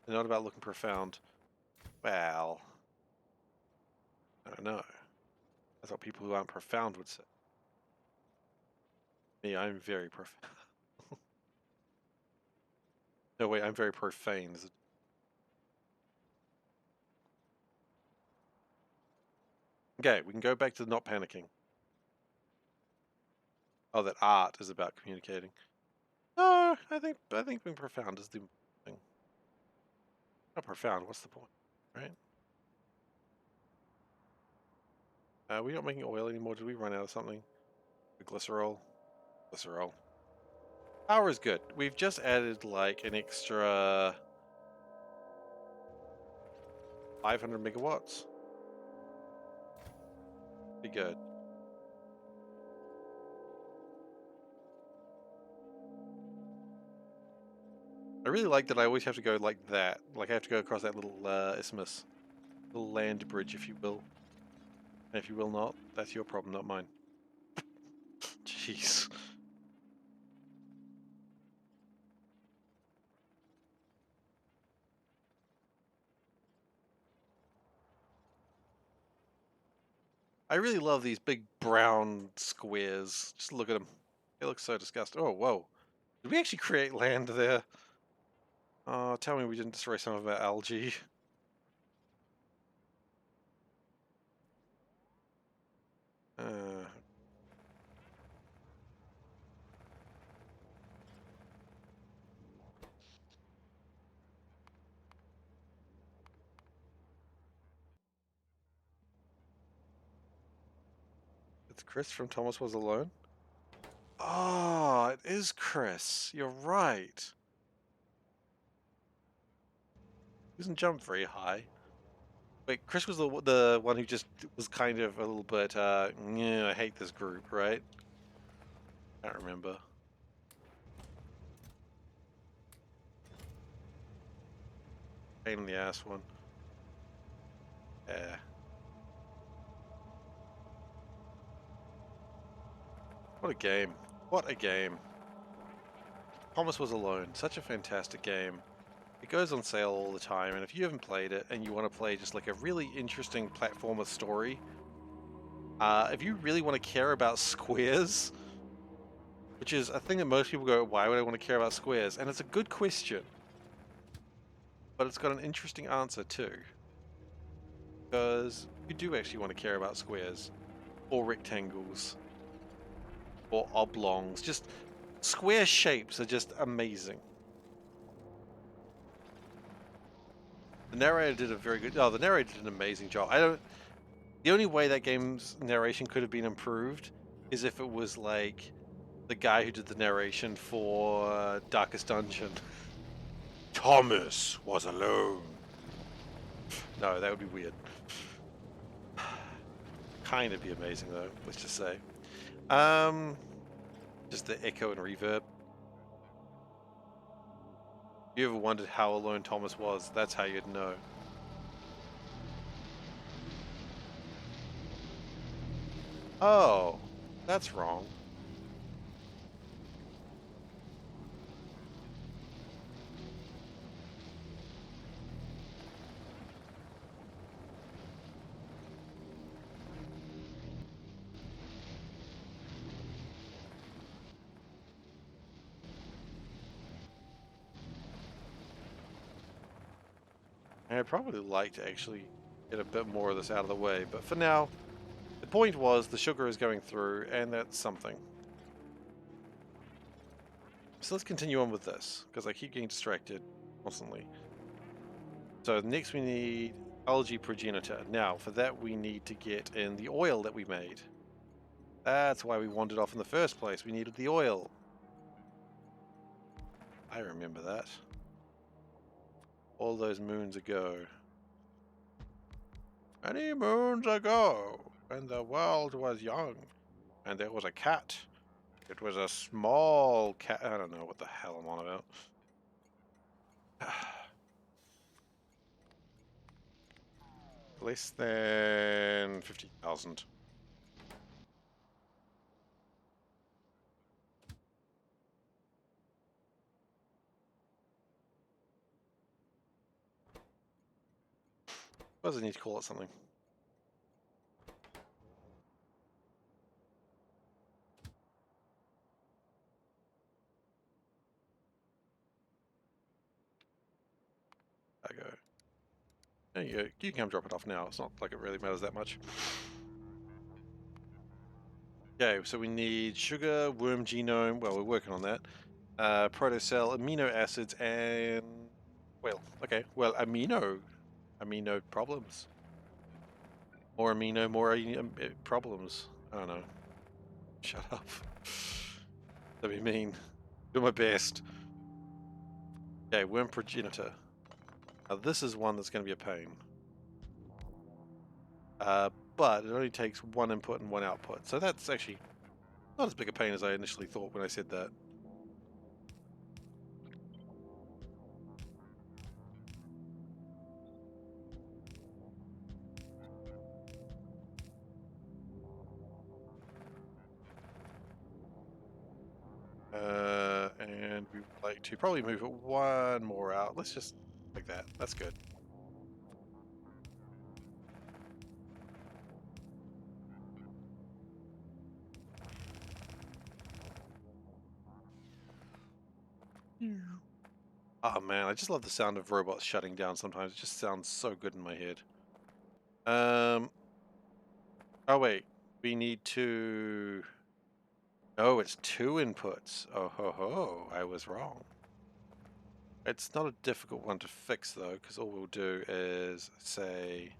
and not about looking profound. Well, I don't know. That's what people who aren't profound would say. Me, I'm very profound. No, wait, I'm very profane. Okay, we can go back to not panicking. Oh, that art is about communicating. No, I think being profound is the thing. Not profound. What's the point, right? We're not making oil anymore. Did we run out of something? The glycerol. Glycerol. Power is good. We've just added like an extra 500 megawatts. Be good. I really like that I always have to go like that. Like I have to go across that little isthmus. Little land bridge, if you will. And if you will not, that's your problem, not mine. Jeez. I really love these big brown squares. Just look at them. They look so disgusting. Oh, whoa. Did we actually create land there? Oh, tell me we didn't destroy some of our algae. Uh, it's Chris from Thomas Was Alone. Oh, it is Chris. You're right. He doesn't jump very high. Wait, Chris was the one who just was kind of a little bit, yeah, I hate this group, right? I don't remember. Pain in the ass one. Yeah. What a game. What a game. Thomas Was Alone. Such a fantastic game. It goes on sale all the time, and if you haven't played it and you want to play just like a really interesting platformer story, if you really want to care about squares, which is a thing that most people go, why would I want to care about squares? And it's a good question, but it's got an interesting answer too. Because you do actually want to care about squares, or rectangles, or oblongs. Just square shapes are just amazing. The narrator did a very good. Oh, the narrator did an amazing job. The only way that game's narration could have been improved is if it was like the guy who did the narration for Darkest Dungeon. Thomas was alone. No, that would be weird. Kind of be amazing though. Let's just say. Just the echo and reverb. If you ever wondered how alone Thomas was, that's how you'd know. Oh, that's wrong. And I'd probably like to actually get a bit more of this out of the way, but for now, the point was the sugar is going through, and that's something. So let's continue on with this, because I keep getting distracted constantly. So next we need algae progenitor. Now, for that we need to get in the oil that we made. That's why we wandered off in the first place. We needed the oil. I remember that. All those moons ago. Many moons ago, when the world was young, and there was a cat. It was a small cat. I don't know what the hell I'm on about. Less than 50,000. What does it need to call it something? I go. There you go. You can come drop it off now. It's not like it really matters that much. Okay, so we need sugar, worm genome. Well, we're working on that. Protocell, amino acids, and well, okay, well, amino problems. More amino, more problems. I don't know. Shut up. Let me mean. Do my best. Okay, worm progenitor. Now this is one that's going to be a pain. But it only takes one input and one output, so that's actually not as big a pain as I initially thought when I said that. And we would like to probably move it one more out. Let's just like that. That's good. Oh man, I just love the sound of robots shutting down sometimes. It just sounds so good in my head. Oh wait, we need to... Oh, it's 2 inputs. Oh ho ho, I was wrong. It's not a difficult one to fix though, because all we'll do is say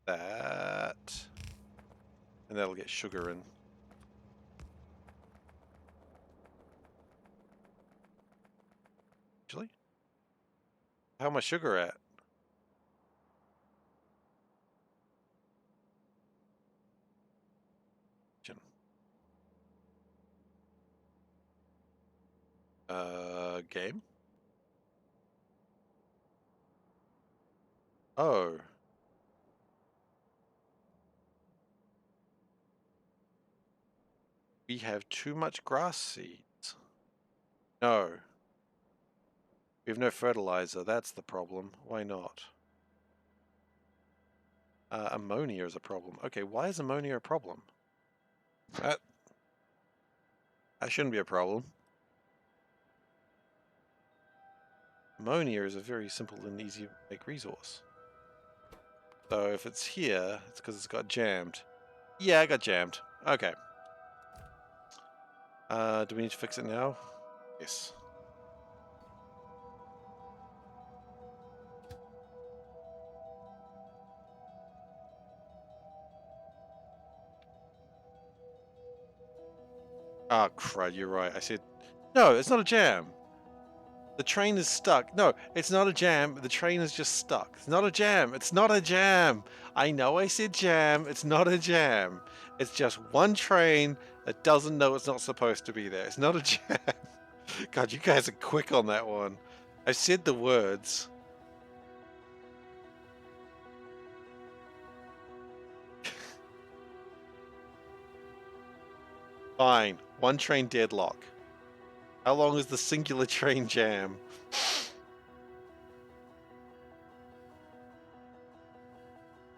that, and that'll get sugar in. Actually, how much sugar at? Game? Oh. We have too much grass seeds. No. We have no fertilizer, that's the problem. Why not? Ammonia is a problem. Okay, why is ammonia a problem? That shouldn't be a problem. Ammonia is a very simple and easy to make resource. So if it's here, it's because it's got jammed. Yeah, I got jammed. Okay. Do we need to fix it now? Yes. Ah, crud, you're right. I said, no, it's not a jam. The train is stuck. No, it's not a jam. The train is just stuck. It's not a jam. It's not a jam. I know I said jam. It's not a jam. It's just one train that doesn't know it's not supposed to be there. It's not a jam. God, you guys are quick on that one. I said the words. Fine. One train deadlock. How long is the singular train jam?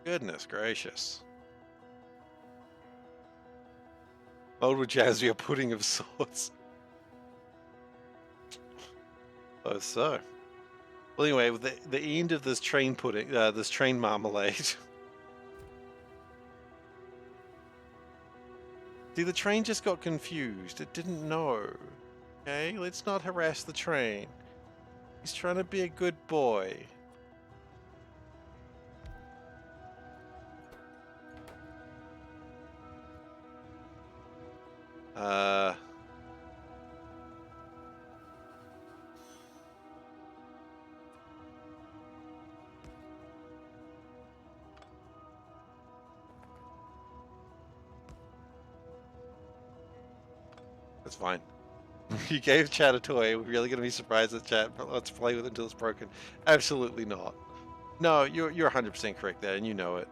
Goodness gracious. Old jazz, a pudding of sorts. Oh, so. Well, anyway, with the end of this train pudding, this train marmalade. See, the train just got confused. It didn't know. Okay, let's not harass the train. He's trying to be a good boy. That's fine. You gave chat a toy. We're really gonna be surprised at chat. But let's play with it until it's broken. Absolutely not. No, you're 100% correct there, and you know it.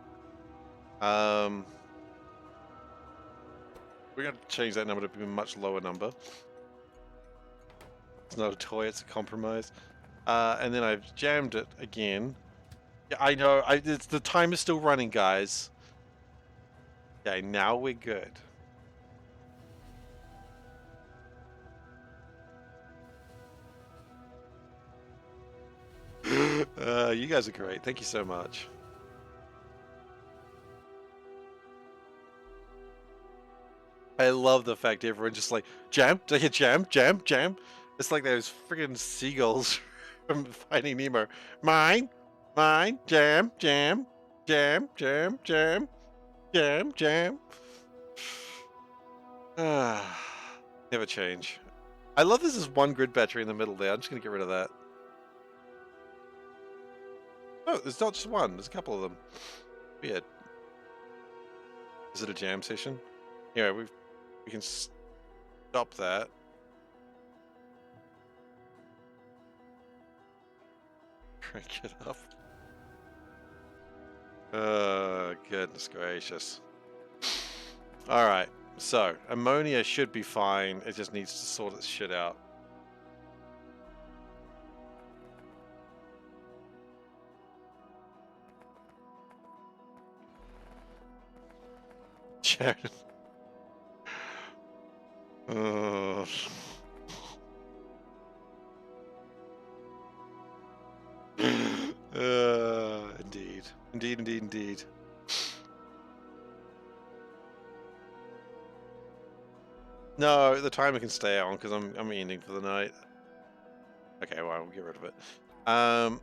We're gonna change that number to be a much lower number. It's not a toy; it's a compromise. And then I've jammed it again. Yeah, I know. The time is still running, guys. Okay, now we're good. You guys are great. Thank you so much. I love the fact everyone just like, jam, take a jam, jam, jam. It's like those friggin' seagulls from Finding Nemo. Mine, mine, jam, jam, jam, jam, jam, jam, jam. Ah, never change. I love this is one grid battery in the middle there. I'm just gonna get rid of that. Oh, there's not just one. There's a couple of them. Weird. Is it a jam session? Yeah, we can stop that. Crank it up. Goodness gracious. Alright, so ammonia should be fine. It just needs to sort its shit out. Jared. Indeed. Indeed, indeed, indeed. No, the timer can stay on because I'm ending for the night. Okay, well, we'll get rid of it. I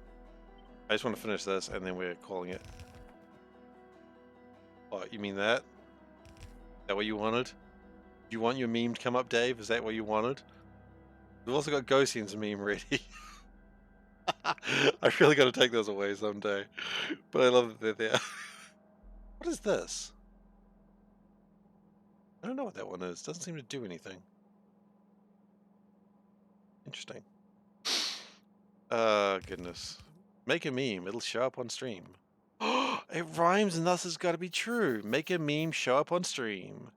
just want to finish this and then we're calling it. What, you mean that? Is that what you wanted? Do you want your meme to come up, Dave? Is that what you wanted? We've also got Gosian's meme ready. I really got to take those away someday. But I love that they're there. What is this? I don't know what that one is. Doesn't seem to do anything. Interesting. Goodness. Make a meme. It'll show up on stream. It rhymes and thus has got to be true. Make a meme show up on stream.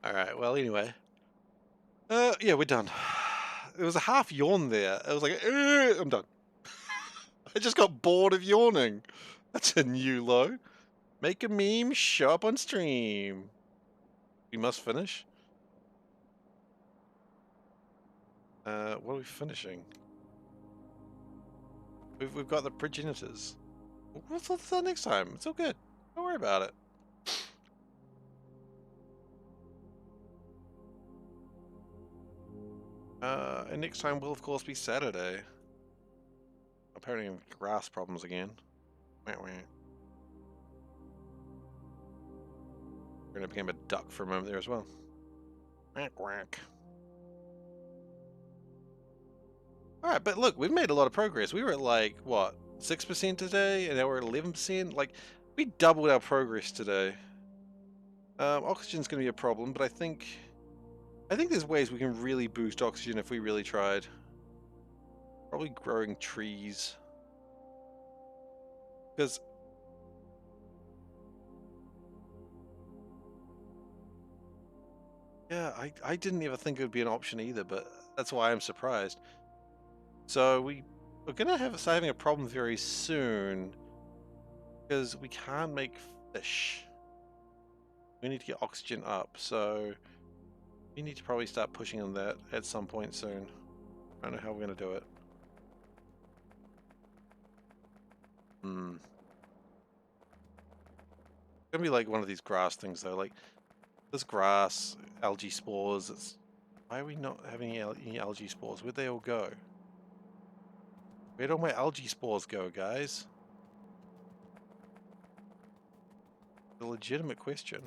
Alright, well, anyway. Yeah, we're done. There was a half yawn there. I was like, I'm done. I just got bored of yawning. That's a new low. Make a meme, show up on stream. We must finish. What are we finishing? We've got the progenitors. We'll sort this out next time. It's all good. Don't worry about it. And next time will of course be Saturday. Apparently grass problems again. We're gonna become a duck for a moment there as well. Quack quack. Alright, but look, we've made a lot of progress. We were at like, what, 6% today, and now we're at 11%? Like, we doubled our progress today. Oxygen's gonna be a problem, but I think there's ways we can really boost oxygen if we really tried. Probably growing trees. Because yeah, I didn't ever think it would be an option either, but that's why I'm surprised. So we're gonna start having a problem very soon because we can't make fish. We need to get oxygen up, so we need to probably start pushing on that at some point soon. I don't know how we're gonna do it. It's gonna be like one of these grass things though, like this grass, algae spores. Why are we not having any algae spores? Where'd they all go? Where'd all my algae spores go, guys? A legitimate question.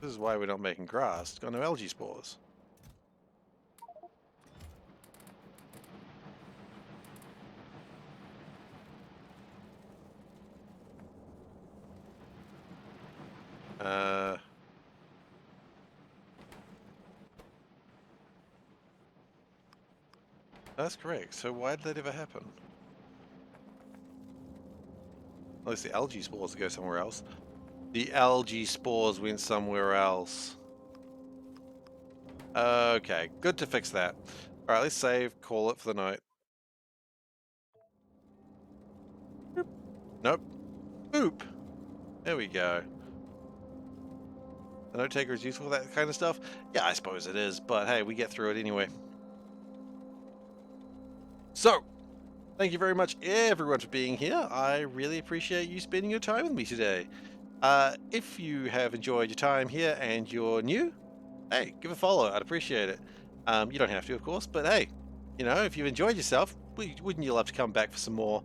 This is why we're not making grass. It's got no algae spores. That's correct. So why did that ever happen? Unless the algae spores go somewhere else. The algae spores went somewhere else. Okay, good to fix that. Alright, let's save, call it for the night. Boop. Nope. Boop. There we go. The note taker is useful for that kind of stuff? Yeah, I suppose it is, but hey, we get through it anyway. So, thank you very much, everyone, for being here. I really appreciate you spending your time with me today. If you have enjoyed your time here and you're new, hey, give a follow. I'd appreciate it. You don't have to, of course, but hey, you know, if you've enjoyed yourself, wouldn't you love to come back for some more?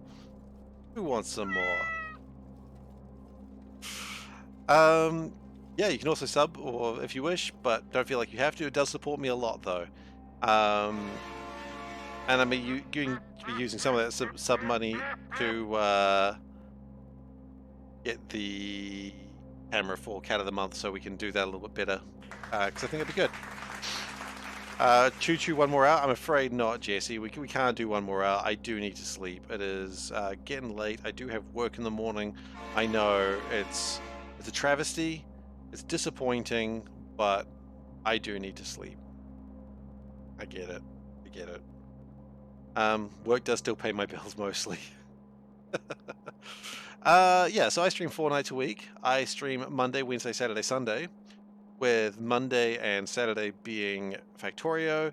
Who wants some more? Yeah, you can also sub, or if you wish, but don't feel like you have to. It does support me a lot, though. And I mean, you going to be using some of that sub money to get the camera for Cat of the Month, so we can do that a little bit better. Because I think it'd be good. Choo-choo, one more hour? I'm afraid not, Jesse. We can't do one more hour. I do need to sleep. It is getting late. I do have work in the morning. I know it's a travesty. It's disappointing, but I do need to sleep. I get it. I get it. Work does still pay my bills mostly. Yeah, so I stream 4 nights a week. I stream Monday, Wednesday, Saturday, Sunday, with Monday and Saturday being Factorio,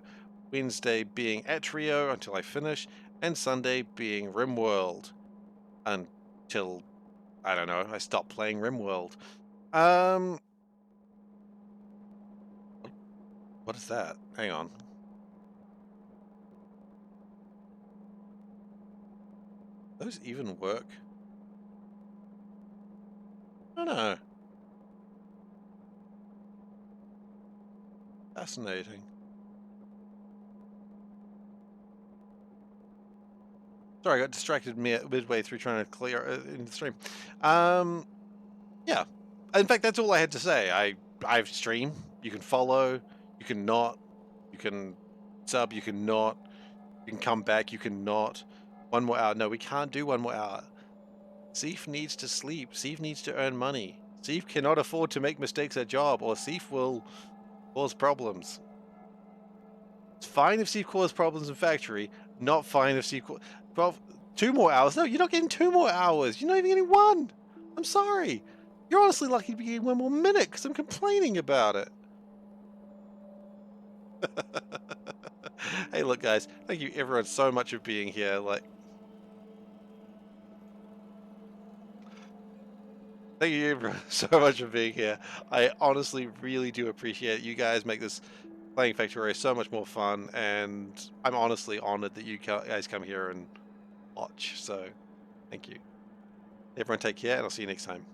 Wednesday being at Trio until I finish, and Sunday being RimWorld until, I don't know, I stop playing RimWorld. What is that? Hang on. Those even work? I don't know. Fascinating. Sorry, I got distracted midway through trying to clear in the stream. Yeah. In fact, that's all I had to say. I stream. You can follow. You can not. You can sub. You can not. You can come back. You can not. One more hour. No, we can't do one more hour. Seif needs to sleep. Seif needs to earn money. Seif cannot afford to make mistakes at job, or Seif will cause problems. It's fine if Seif causes problems in factory. Not fine if Seif. 2 more hours. No, you're not getting 2 more hours. You're not even getting 1. I'm sorry. You're honestly lucky to be getting 1 more minute because I'm complaining about it. Hey, look, guys. Thank you, everyone, so much for being here. Like, thank you, everyone, so much for being here. I honestly really do appreciate it. You guys make this playing Factorio so much more fun, and I'm honestly honored that you guys come here and watch. So, thank you. Everyone, take care, and I'll see you next time.